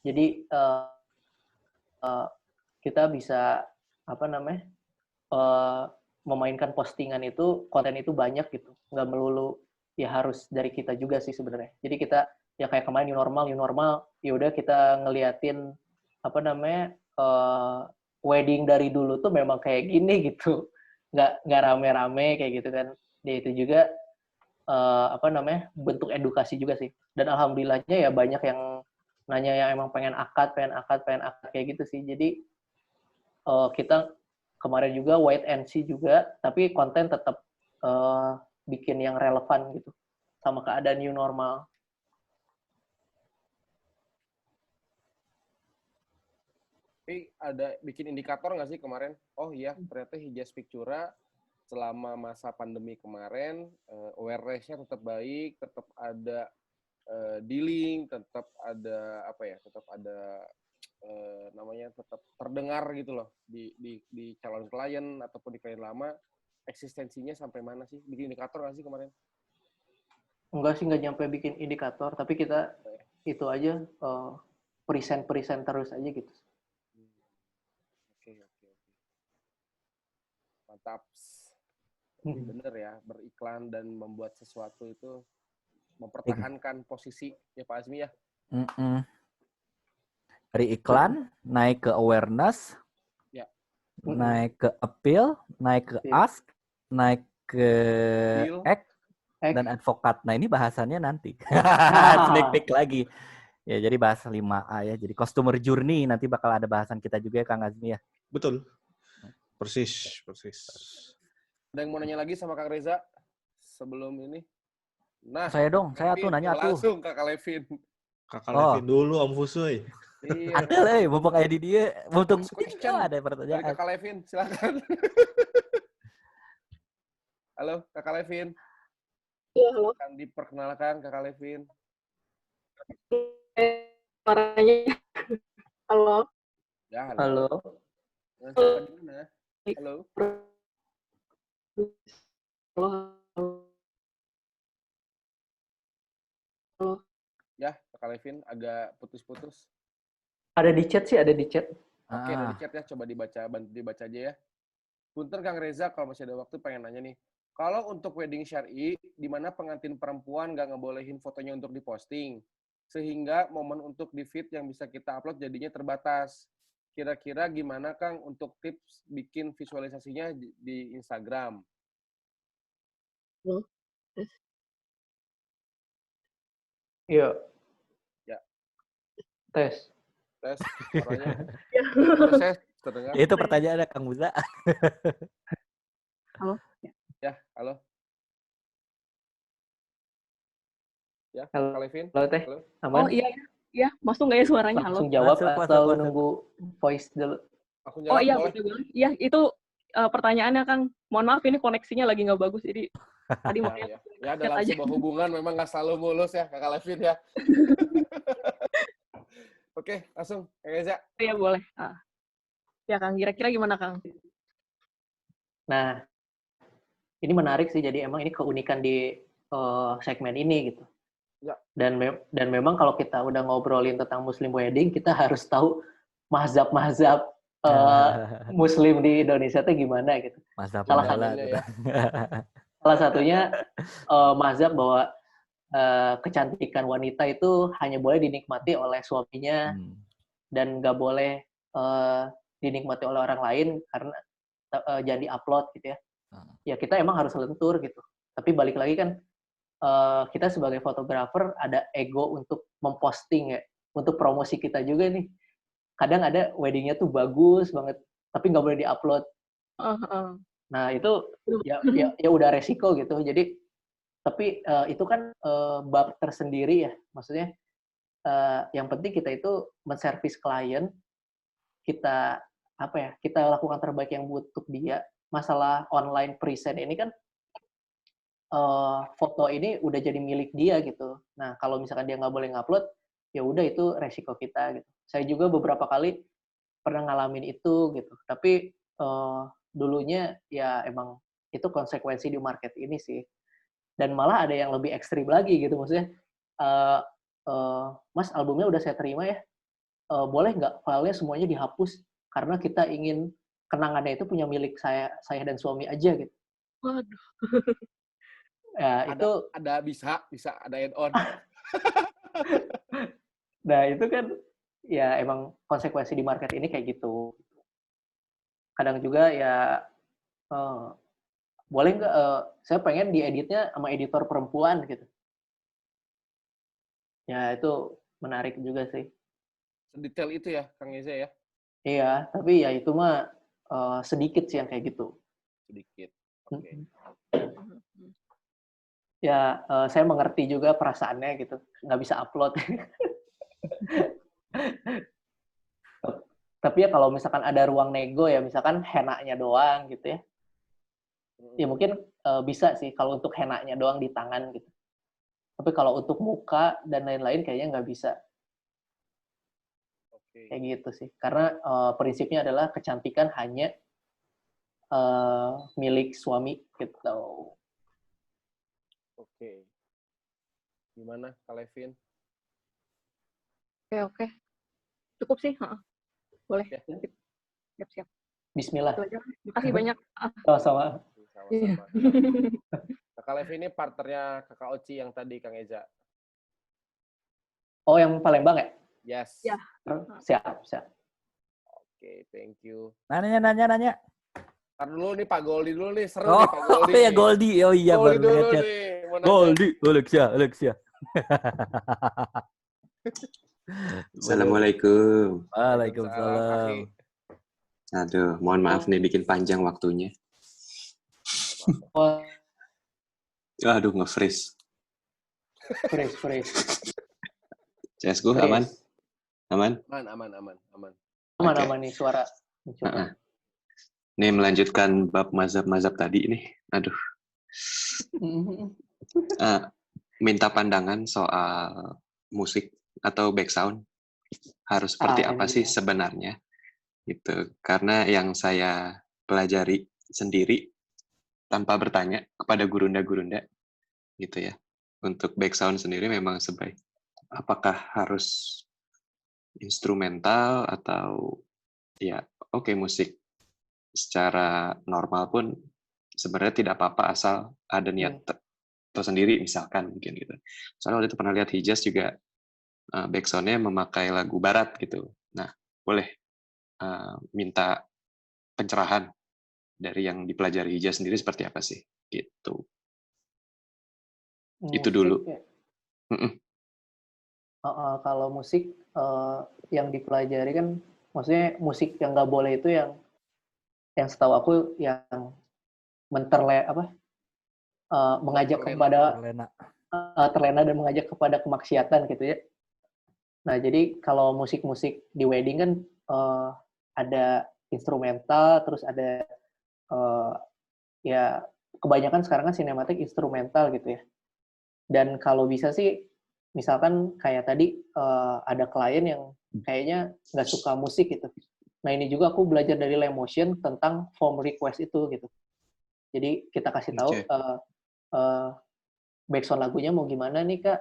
Jadi kita bisa memainkan postingan itu, konten itu banyak gitu, nggak melulu ya harus dari kita juga sih sebenarnya. Jadi kita ya kayak kemarin new normal, ya udah kita ngeliatin wedding dari dulu tuh memang kayak gini gitu, nggak rame-rame kayak gitu kan. Dia itu juga bentuk edukasi juga sih. Dan alhamdulillahnya ya banyak yang nanya yang emang pengen akad kayak gitu sih. Jadi kita kemarin juga wait and see juga, tapi konten tetap bikin yang relevan gitu sama keadaan new normal. Tapi ada bikin indikator nggak sih kemarin? Oh iya, ternyata Hijaz Pictura selama masa pandemi kemarin awareness-nya tetap baik, tetap ada dealing, tetap ada tetap terdengar gitu loh di calon klien ataupun di klien lama. Eksistensinya sampai mana sih? Bikin indikator nggak sih kemarin? Enggak sih, nggak nyampe bikin indikator, tapi kita itu aja present terus aja gitu. Oke. Mantap. Bener ya, beriklan dan membuat sesuatu itu mempertahankan posisi ya Pak Azmi ya. Dari iklan naik ke awareness, naik ke appeal, naik ke ask, naik ke act, dan advokat. Nah ini bahasannya nanti. Sneak peek lagi. Ya jadi bahas 5A ya. Jadi customer journey nanti bakal ada bahasan kita juga ya Kang Azmi ya. Betul. Persis. Ada yang mau nanya lagi sama Kang Reza sebelum ini? Nah, saya tuh nanya tuh. Langsung Kakak Levin. Kakak Levin dulu Om Fusui. Iya. Ada lah, mumpung ID dia. Untuk question ada dari pertanyaan. Kakak Levin, silakan. Halo, Kakak Levin. Iya, halo. Akan diperkenalkan Kakak Levin. Suaranya. Halo. Ya, Halo. Siapa di mana? Halo. Halo. Ya, Kakak Levin agak putus-putus. Ada di chat sih, ada di chat. Oke, ada di chat ya. Coba bantu dibaca aja ya. Punten Kang Reza, kalau masih ada waktu pengen nanya nih. Kalau untuk wedding syar'i, di mana pengantin perempuan nggak ngebolehin fotonya untuk diposting, sehingga momen untuk di-feed yang bisa kita upload jadinya terbatas. Kira-kira gimana Kang untuk tips bikin visualisasinya di Instagram? Iya. Ya. Tes. Suaranya. Saya terdengar. Itu pertanyaannya Kang Muza. Halo. Ya, halo. Ya, Halo. Kak Levin. Halo, Teh. Halo. Aman? Oh iya, ya. Masuk nggak ya suaranya? Halo. Langsung jawab Masuk, atau masuk. nunggu voice dulu? Aku Oh jawab, iya, boleh. boleh. Iya, itu pertanyaannya Kang. Mohon maaf ini koneksinya lagi nggak bagus, jadi tadi mau Ya, dalam sebuah hubungan memang nggak selalu mulus ya, Kakak Levin ya. Oke, langsung, Kang Reza. Iya, boleh. Ya, Kang. Kira-kira gimana, Kang? Nah, ini menarik sih. Jadi emang ini keunikan di segmen ini gitu. Ya. Dan memang kalau kita udah ngobrolin tentang Muslim wedding, kita harus tahu mazhab-mazhab Muslim di Indonesia itu gimana gitu. Salah satunya mazhab bahwa kecantikan wanita itu hanya boleh dinikmati oleh suaminya dan nggak boleh dinikmati oleh orang lain karena jangan di-upload gitu ya. Ya kita emang harus lentur gitu. Tapi balik lagi kan kita sebagai fotografer ada ego untuk memposting ya, untuk promosi kita juga nih. Kadang ada weddingnya tuh bagus banget, tapi nggak boleh di-upload. Nah itu ya udah resiko gitu. Jadi tapi itu kan bab tersendiri ya. Maksudnya yang penting kita itu menservis klien, kita lakukan terbaik yang untuk dia. Masalah online present ini kan foto ini udah jadi milik dia gitu. Nah kalau misalkan dia nggak boleh ngupload, ya udah itu resiko kita gitu. Saya juga beberapa kali pernah ngalamin itu gitu. Tapi dulunya ya emang itu konsekuensi di market ini sih. Dan malah ada yang lebih ekstrim lagi gitu, maksudnya Mas albumnya udah saya terima ya, boleh nggak filenya semuanya dihapus karena kita ingin kenangannya itu punya milik saya dan suami aja gitu. Waduh. Ya, itu ada bisa ada add-on. Nah itu kan ya emang konsekuensi di market ini kayak gitu. Kadang juga ya boleh nggak saya pengen dieditnya sama editor perempuan gitu. Ya itu menarik juga sih. Sedetail itu ya Kang Eza ya? Iya, tapi ya itu mah sedikit sih yang kayak gitu. Sedikit. Oke. Ya saya mengerti juga perasaannya gitu, nggak bisa upload. Tapi ya kalau misalkan ada ruang nego ya, misalkan henaknya doang gitu ya. Ya mungkin bisa sih kalau untuk henaknya doang di tangan gitu. Tapi kalau untuk muka dan lain-lain kayaknya nggak bisa. Kayak gitu sih. Karena prinsipnya adalah kecantikan hanya milik suami gitu. Oke. Gimana Kak Levin? Oke. Cukup sih. Boleh. Ya. Siap-siap. Bismillah. Terima kasih banyak. Sama-sama. Kakak Levin ini partnernya Kakak Oci yang tadi Kang Eza. Oh, yang Palembang ya? Yes. Ya. Siap. Oke, thank you. Nanya. Ntar dulu nih Pak Goldi dulu nih, seru nih Pak Goldi. Oh ya Goldi, oh iya Goldi baru dulu ngechat. nih. Goldi, Alexia. Assalamualaikum. Waalaikumsalam. Aduh, mohon maaf nih bikin panjang waktunya. Aduh, nge-freeze. Freeze. CSGO aman? Aman? Aman. Aman nih suara. Nih melanjutkan bab mazhab-mazhab tadi nih. Aduh. Minta pandangan soal musik atau background harus seperti apa sih sebenarnya gitu. Karena yang saya pelajari sendiri tanpa bertanya kepada gurunda-gurunda gitu ya. Untuk background sendiri memang sebaik apakah harus instrumental atau ya oke, musik secara normal pun sebenarnya tidak apa-apa asal ada niat tersendiri misalkan mungkin gitu. Soalnya waktu itu pernah lihat Hijaz juga backsound-nya memakai lagu barat gitu. Nah, boleh minta pencerahan dari yang dipelajari Hijaz sendiri seperti apa sih? Gitu. Itu dulu. Ya. Kalau musik yang dipelajari kan, maksudnya musik yang nggak boleh itu yang setahu aku yang mengajak kepada terlena dan mengajak kepada kemaksiatan gitu ya. Nah, jadi kalau musik-musik di wedding kan ada instrumental, terus ada ya kebanyakan sekarang kan sinematik instrumental gitu ya. Dan kalau bisa sih, misalkan kayak tadi ada klien yang kayaknya nggak suka musik gitu. Nah, ini juga aku belajar dari Lemotion tentang form request itu gitu. Jadi kita kasih tahu backsound lagunya mau gimana nih Kak,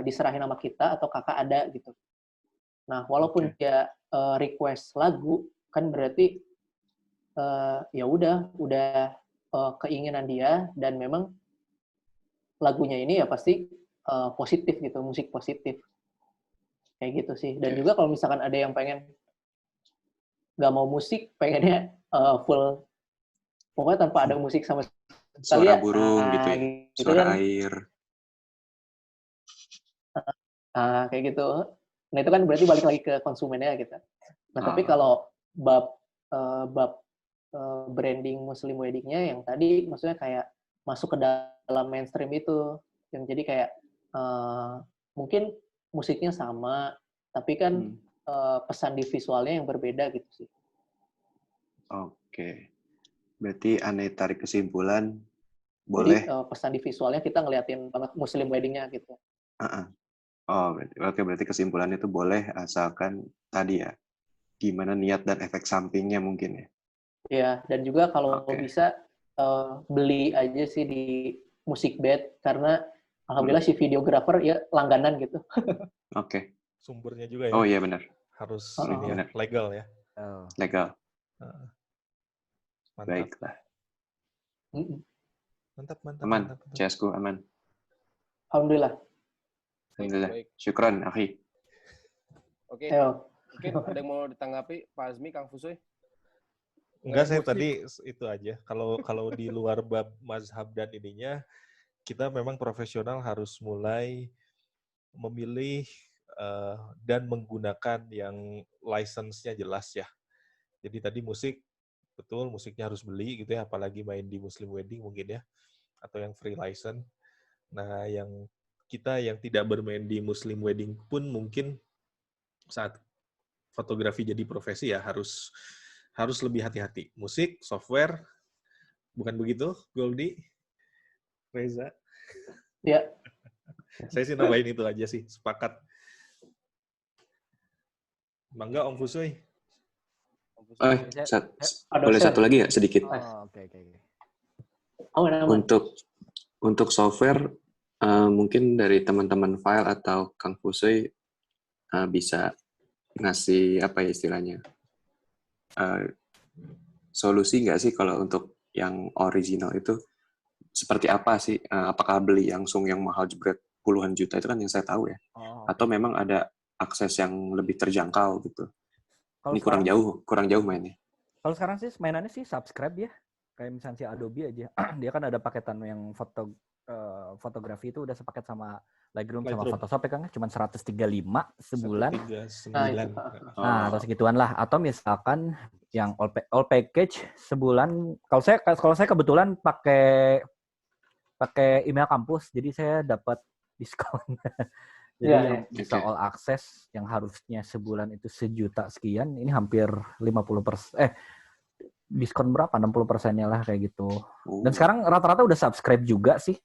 diserahin sama kita atau kakak ada gitu. Nah, walaupun dia request lagu, kan berarti ya udah keinginan dia, dan memang lagunya ini ya pasti positif gitu, musik positif. Kayak gitu sih. Dan juga kalau misalkan ada yang pengen nggak mau musik, pengennya full, pokoknya tanpa ada musik sama sekali. Suara burung gitu ya, gitu suara kan, air. Kayak gitu. Nah, itu kan berarti balik lagi ke konsumennya gitu. Nah, tapi kalau bab branding Muslim wedding-nya yang tadi, maksudnya kayak masuk ke dalam mainstream itu, yang jadi kayak mungkin musiknya sama, tapi kan pesan di visualnya yang berbeda gitu sih. Oke. Berarti aneh tarik kesimpulan, boleh. Jadi pesan di visualnya kita ngeliatin banget Muslim wedding-nya gitu. Berarti kesimpulannya itu boleh asalkan tadi ya, gimana niat dan efek sampingnya mungkin ya. Ya, dan juga kalau bisa beli aja sih di Musikbed, karena alhamdulillah si videografer ya langganan gitu. Oke. Sumbernya juga ya. Oh iya benar. Harus ini ya, legal ya. Legal. Mantap. Baiklah. Mantap. Aman, CSku aman. Alhamdulillah. Baik. Syukran, akhi. Oke. Mungkin ada yang mau ditanggapi, Pak Azmi, Kang Fusoy? Enggak, saya tadi itu aja. Kalau di luar bab mazhab dan ininya, kita memang profesional harus mulai memilih dan menggunakan yang license-nya jelas ya. Jadi tadi musik, betul musiknya harus beli gitu ya, apalagi main di Muslim wedding mungkin ya, atau yang free license. Nah, yang kita yang tidak bermain di Muslim wedding pun mungkin saat fotografi jadi profesi ya harus lebih hati-hati. Musik, software, bukan begitu, Goldie? Reza? Ya. Saya sih nambahin itu aja sih, sepakat. Mangga Om Fusoy. Boleh satu lagi ya sedikit? Oke. Untuk software, mungkin dari teman-teman file atau Kang Fusoy bisa ngasih apa ya istilahnya, solusi nggak sih kalau untuk yang original itu seperti apa sih? Apakah beli langsung yang mahal jebret puluhan juta itu kan yang saya tahu ya? Atau memang ada akses yang lebih terjangkau gitu? Ini kurang jauh mainnya. Kalau sekarang sih mainannya sih subscribe ya. Kayak misalnya si Adobe aja, dia kan ada paketan yang fotografi itu udah sepaket sama Lightroom sama Photoshop ya Kang, cuma 135 sebulan. 139. Nah, atau segituan lah. Atau misalkan yang all package sebulan. Kalau saya kebetulan pakai email kampus, jadi saya dapat diskon. Jadi yang bisa all access yang harusnya sebulan itu 1 juta sekian, ini hampir 50%. Diskon berapa? 60%-nya lah kayak gitu. Dan sekarang rata-rata udah subscribe juga sih.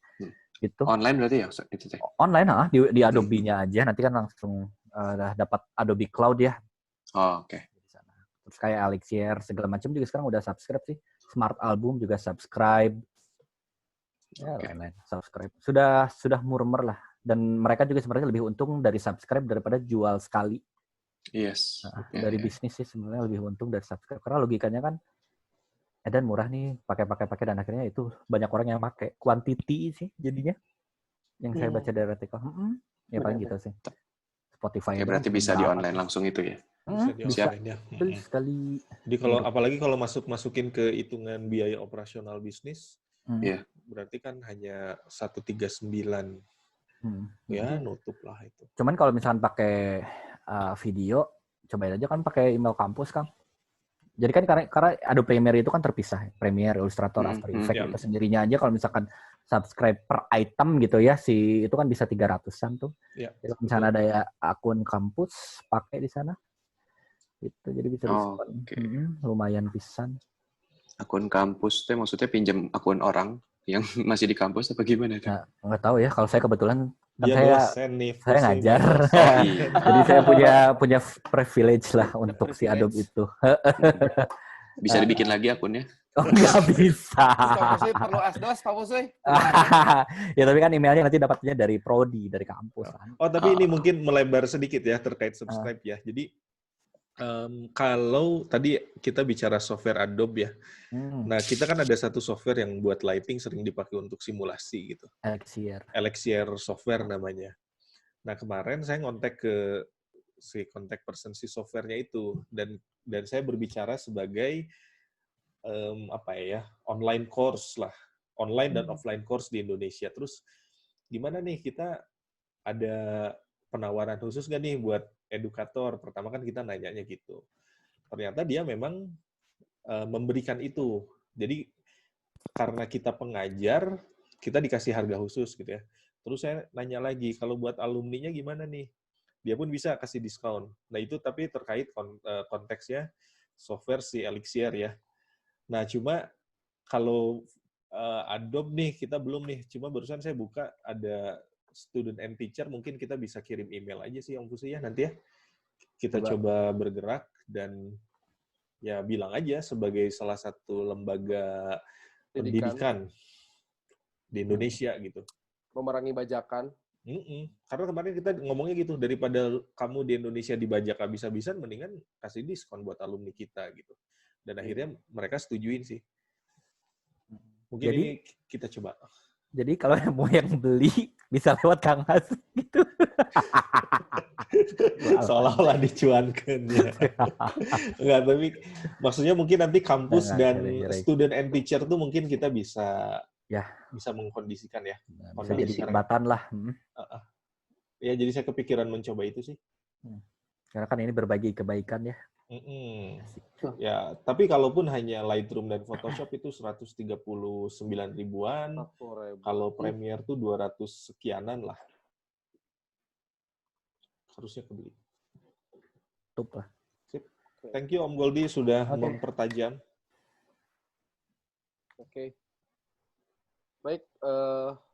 Gitu. Online berarti ya? Itu teh. Online di Adobe-nya aja, nanti kan langsung dapat Adobe Cloud ya. Oh, oke. Terus kayak Elixir segala macam juga sekarang udah subscribe sih. Smart Album juga subscribe. Ya, lain-lain subscribe. Sudah murmer lah. Dan mereka juga sebenarnya lebih untung dari subscribe daripada jual sekali. Yes. Dari bisnis sih sebenarnya lebih untung dari subscribe. Karena logikanya kan, dan murah nih, pakai dan akhirnya itu banyak orang yang pakai. Quantity sih jadinya. Yang saya baca dari artikel. Ya paling gitu sih. Spotify. Oke, berarti bisa di online langsung itu ya? Bisa. Betul sekali. Jadi apalagi kalau masukin ke hitungan biaya operasional bisnis, berarti kan hanya 139. Ya, nutup lah itu. Cuman kalau misalkan pakai video, cobain aja kan pakai email kampus, Kang. Jadi kan karena Adobe Premiere itu kan terpisah. Premiere, Illustrator, After Effects itu sendirinya aja kalau misalkan subscribe per item gitu ya, itu kan bisa 300-an tuh. Jadi kalau misalnya ada ya akun kampus, pakai di sana. Gitu, jadi bisa diskon. Lumayan pisan. Akun kampus tuh maksudnya pinjam akun orang yang masih di kampus apa gimana? Nah, nggak tahu ya. Kalau saya kebetulan kan saya ngajar. Jadi saya punya privilege lah untuk si Adobe itu. Bisa dibikin lagi akunnya? Oh, nggak bisa. Kampusnya perlu asdos, kampusnya. Ya tapi kan emailnya nanti dapatnya dari prodi, dari kampus. Oh, tapi ini mungkin melebar sedikit ya terkait subscribe ya. Jadi kalau tadi kita bicara software Adobe ya, nah kita kan ada satu software yang buat lighting sering dipakai untuk simulasi gitu. Elixir software namanya. Nah kemarin saya ngontek ke si contact person si softwarenya itu dan saya berbicara sebagai online course lah, online dan offline course di Indonesia. Terus gimana nih kita ada penawaran khusus nggak nih buat edukator? Pertama kan kita nanyanya gitu. Ternyata dia memang memberikan itu. Jadi karena kita pengajar, kita dikasih harga khusus gitu ya. Terus saya nanya lagi, kalau buat alumninya gimana nih? Dia pun bisa kasih diskon. Nah itu tapi terkait konteksnya software si Elixir ya. Nah cuma kalau Adobe nih, kita belum nih. Cuma barusan saya buka ada student and teacher, mungkin kita bisa kirim email aja sih Om Fusi ya nanti ya. Kita coba bergerak dan ya bilang aja sebagai salah satu lembaga pendidikan di Indonesia gitu. Memerangi bajakan. Karena kemarin kita ngomongnya gitu, daripada kamu di Indonesia dibajak habis-habisan, mendingan kasih diskon buat alumni kita gitu. Dan akhirnya mereka setujuin sih. Mungkin jadi, ini kita coba. Jadi kalau mau yang beli bisa lewat Kang Has gitu. Seolah-olah dicuankan ya. Enggak, tapi maksudnya mungkin nanti kampus dan student and teacher tuh mungkin kita bisa mengkondisikan ya. Bisa jadi jembatan lah. Ya jadi saya kepikiran mencoba itu sih. Karena kan ini berbagi kebaikan ya. Ya, tapi kalaupun hanya Lightroom dan Photoshop itu 139 ribuan, kalau Premiere tuh 200 sekianan lah. Harusnya kebeli. Tup lah. Sip. Thank you Om Goldi sudah mempertajam. Oke. Baik,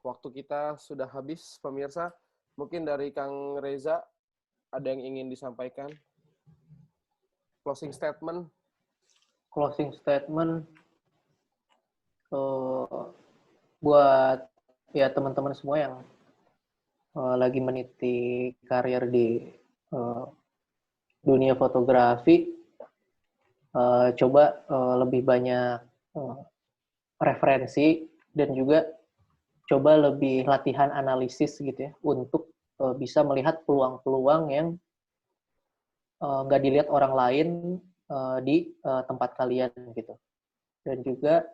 waktu kita sudah habis, pemirsa. Mungkin dari Kang Reza, ada yang ingin disampaikan? Closing statement. Buat ya teman-teman semua yang lagi meniti karir di dunia fotografi, coba lebih banyak referensi dan juga coba lebih latihan analisis gitu ya untuk bisa melihat peluang-peluang yang nggak dilihat orang lain di tempat kalian gitu. Dan juga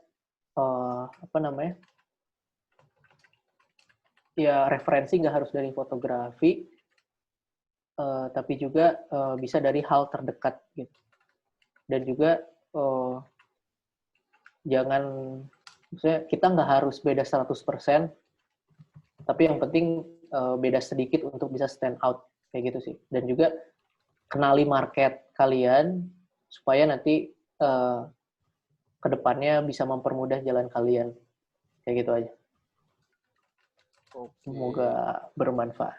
ya referensi nggak harus dari fotografi, tapi juga bisa dari hal terdekat gitu. Dan juga maksudnya kita nggak harus beda 100%, tapi yang penting beda sedikit untuk bisa stand out kayak gitu sih. Dan juga kenali market kalian supaya nanti kedepannya bisa mempermudah jalan kalian kayak gitu aja. Semoga bermanfaat.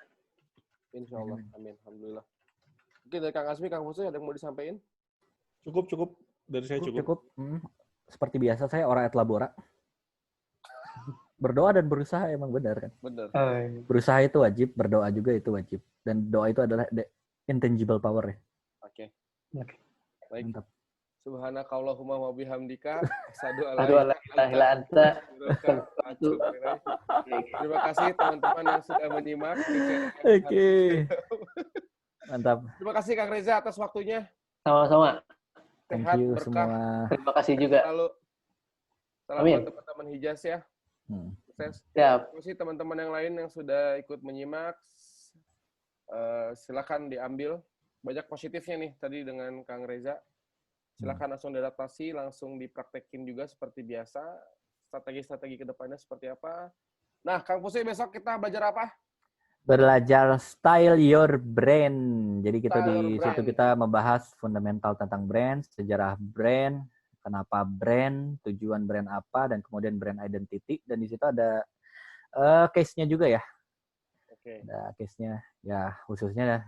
Insya Allah, amin, alhamdulillah. Oke, dari Kang Azmi, Kang Fusri ada yang mau disampaikan? Cukup. Dari saya cukup. Seperti biasa, saya ora et labora. Berdoa dan berusaha emang benar kan? Benar. Berusaha itu wajib, berdoa juga itu wajib. Dan doa itu adalah the intangible power ya. Oke. Baik. Mantap. Subhanakallahumma wa bihamdika asyhadu an la ilaha illa anta. Terima kasih teman-teman yang sudah menyimak. Oke. Mantap. Terima kasih Kang Reza atas waktunya. Sama-sama. Thank Sehat, you berkah. semua. Terima kasih juga. Salam Amin. buat teman-teman Hijaz ya. Sukses. Siap. Terima kasih teman-teman yang lain yang sudah ikut menyimak. Silakan diambil banyak positifnya nih tadi dengan Kang Reza. Silakan langsung diadaptasi, langsung dipraktekin juga seperti biasa. Strategi-strategi ke depannya seperti apa. Nah, Kang Fusri besok kita belajar apa? Belajar style your brand. Jadi kita Style di your situ brand. kita membahas fundamental tentang brand, sejarah brand, kenapa brand, tujuan brand apa, dan kemudian brand identity. Dan di situ ada case-nya juga ya. Oke. Ada case-nya, ya khususnya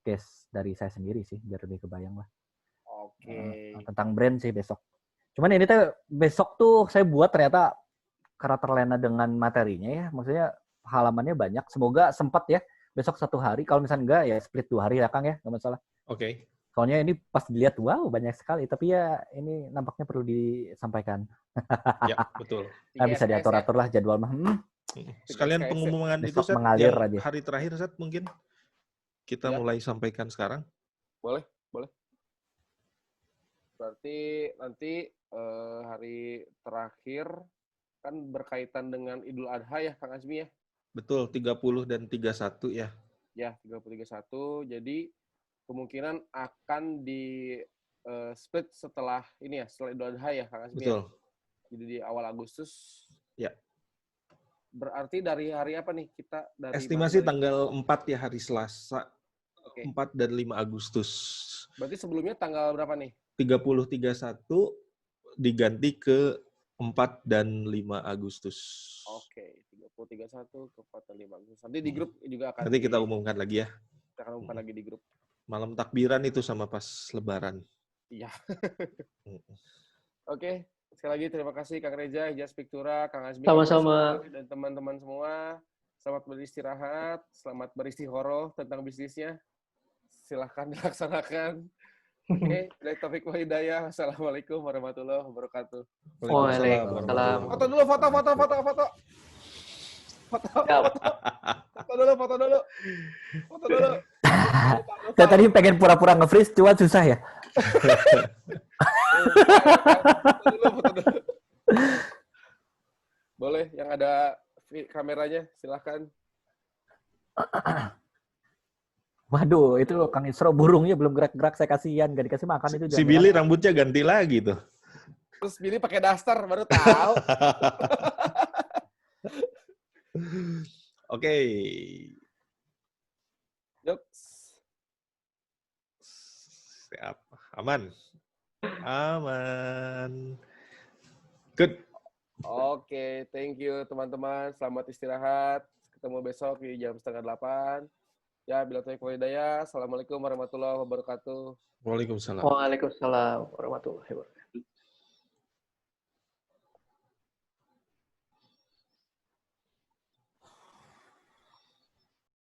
case dari saya sendiri sih, biar lebih kebayang lah. Oke. Tentang brand sih besok. Cuman ini tuh besok tuh saya buat ternyata karena terlena dengan materinya ya. Maksudnya halamannya banyak. Semoga sempat ya besok 1 hari. Kalau misalnya enggak ya split 2 hari ya Kang ya, nggak masalah. Oke. Soalnya ini pas dilihat wow banyak sekali. Tapi ya ini nampaknya perlu disampaikan. Ya, betul. Nah, bisa diatur-atur lah jadwal mah. Sekalian pengumuman itu besok Seth, mengalir yang aja. hari terakhir Seth, mungkin kita Ya. mulai sampaikan sekarang. Boleh. Berarti nanti hari terakhir kan berkaitan dengan Idul Adha ya, Kang Azmi ya? Betul, 30 dan 31 ya. Ya, 30-31. Jadi kemungkinan akan di split setelah ini ya, setelah Idul Adha ya, Kang Azmi Betul. ya? Jadi di awal Agustus. Ya. Berarti dari hari apa nih kita? Dari Estimasi dari- tanggal 4 ya, hari Selasa. Oke. 4 dan 5 Agustus. Berarti sebelumnya tanggal berapa nih? 30-31 diganti ke 4 dan 5 Agustus. Oke, 30-31 ke 4 dan 5 Agustus. Nanti di grup juga akan Nanti kita umumkan lagi ya. kita akan umumkan lagi di grup. Malam takbiran itu sama pas Lebaran. Iya. Oke, sekali lagi terima kasih Kang Reza, Hijaz Piktura, Kang Azmi, Sama-sama. dan teman-teman semua. Selamat beristirahat, selamat beristihoroh tentang bisnisnya. Silahkan dilaksanakan. Oke, dari Taufik wa Hidayah. Assalamualaikum warahmatullahi wabarakatuh. Waalaikumsalam. Foto dulu, foto. Foto dulu. Saya tadi pengen pura-pura nge-freeze, cuman susah ya. Foto dulu. Boleh, yang ada kameranya, silahkan. Waduh, itu Kang Isro burungnya belum gerak-gerak, saya kasihan, gak dikasih makan itu. Si Billy rambutnya ganti lagi tuh. Terus Billy pakai daster, baru tahu. Oke. Yuk. Siap. Aman. Good. Oke, thank you teman-teman. Selamat istirahat. Ketemu besok di jam 7:30. Ya, bila taufiq wal hidayah. Assalamualaikum warahmatullahi wabarakatuh. Waalaikumsalam. Waalaikumsalam warahmatullahi wabarakatuh.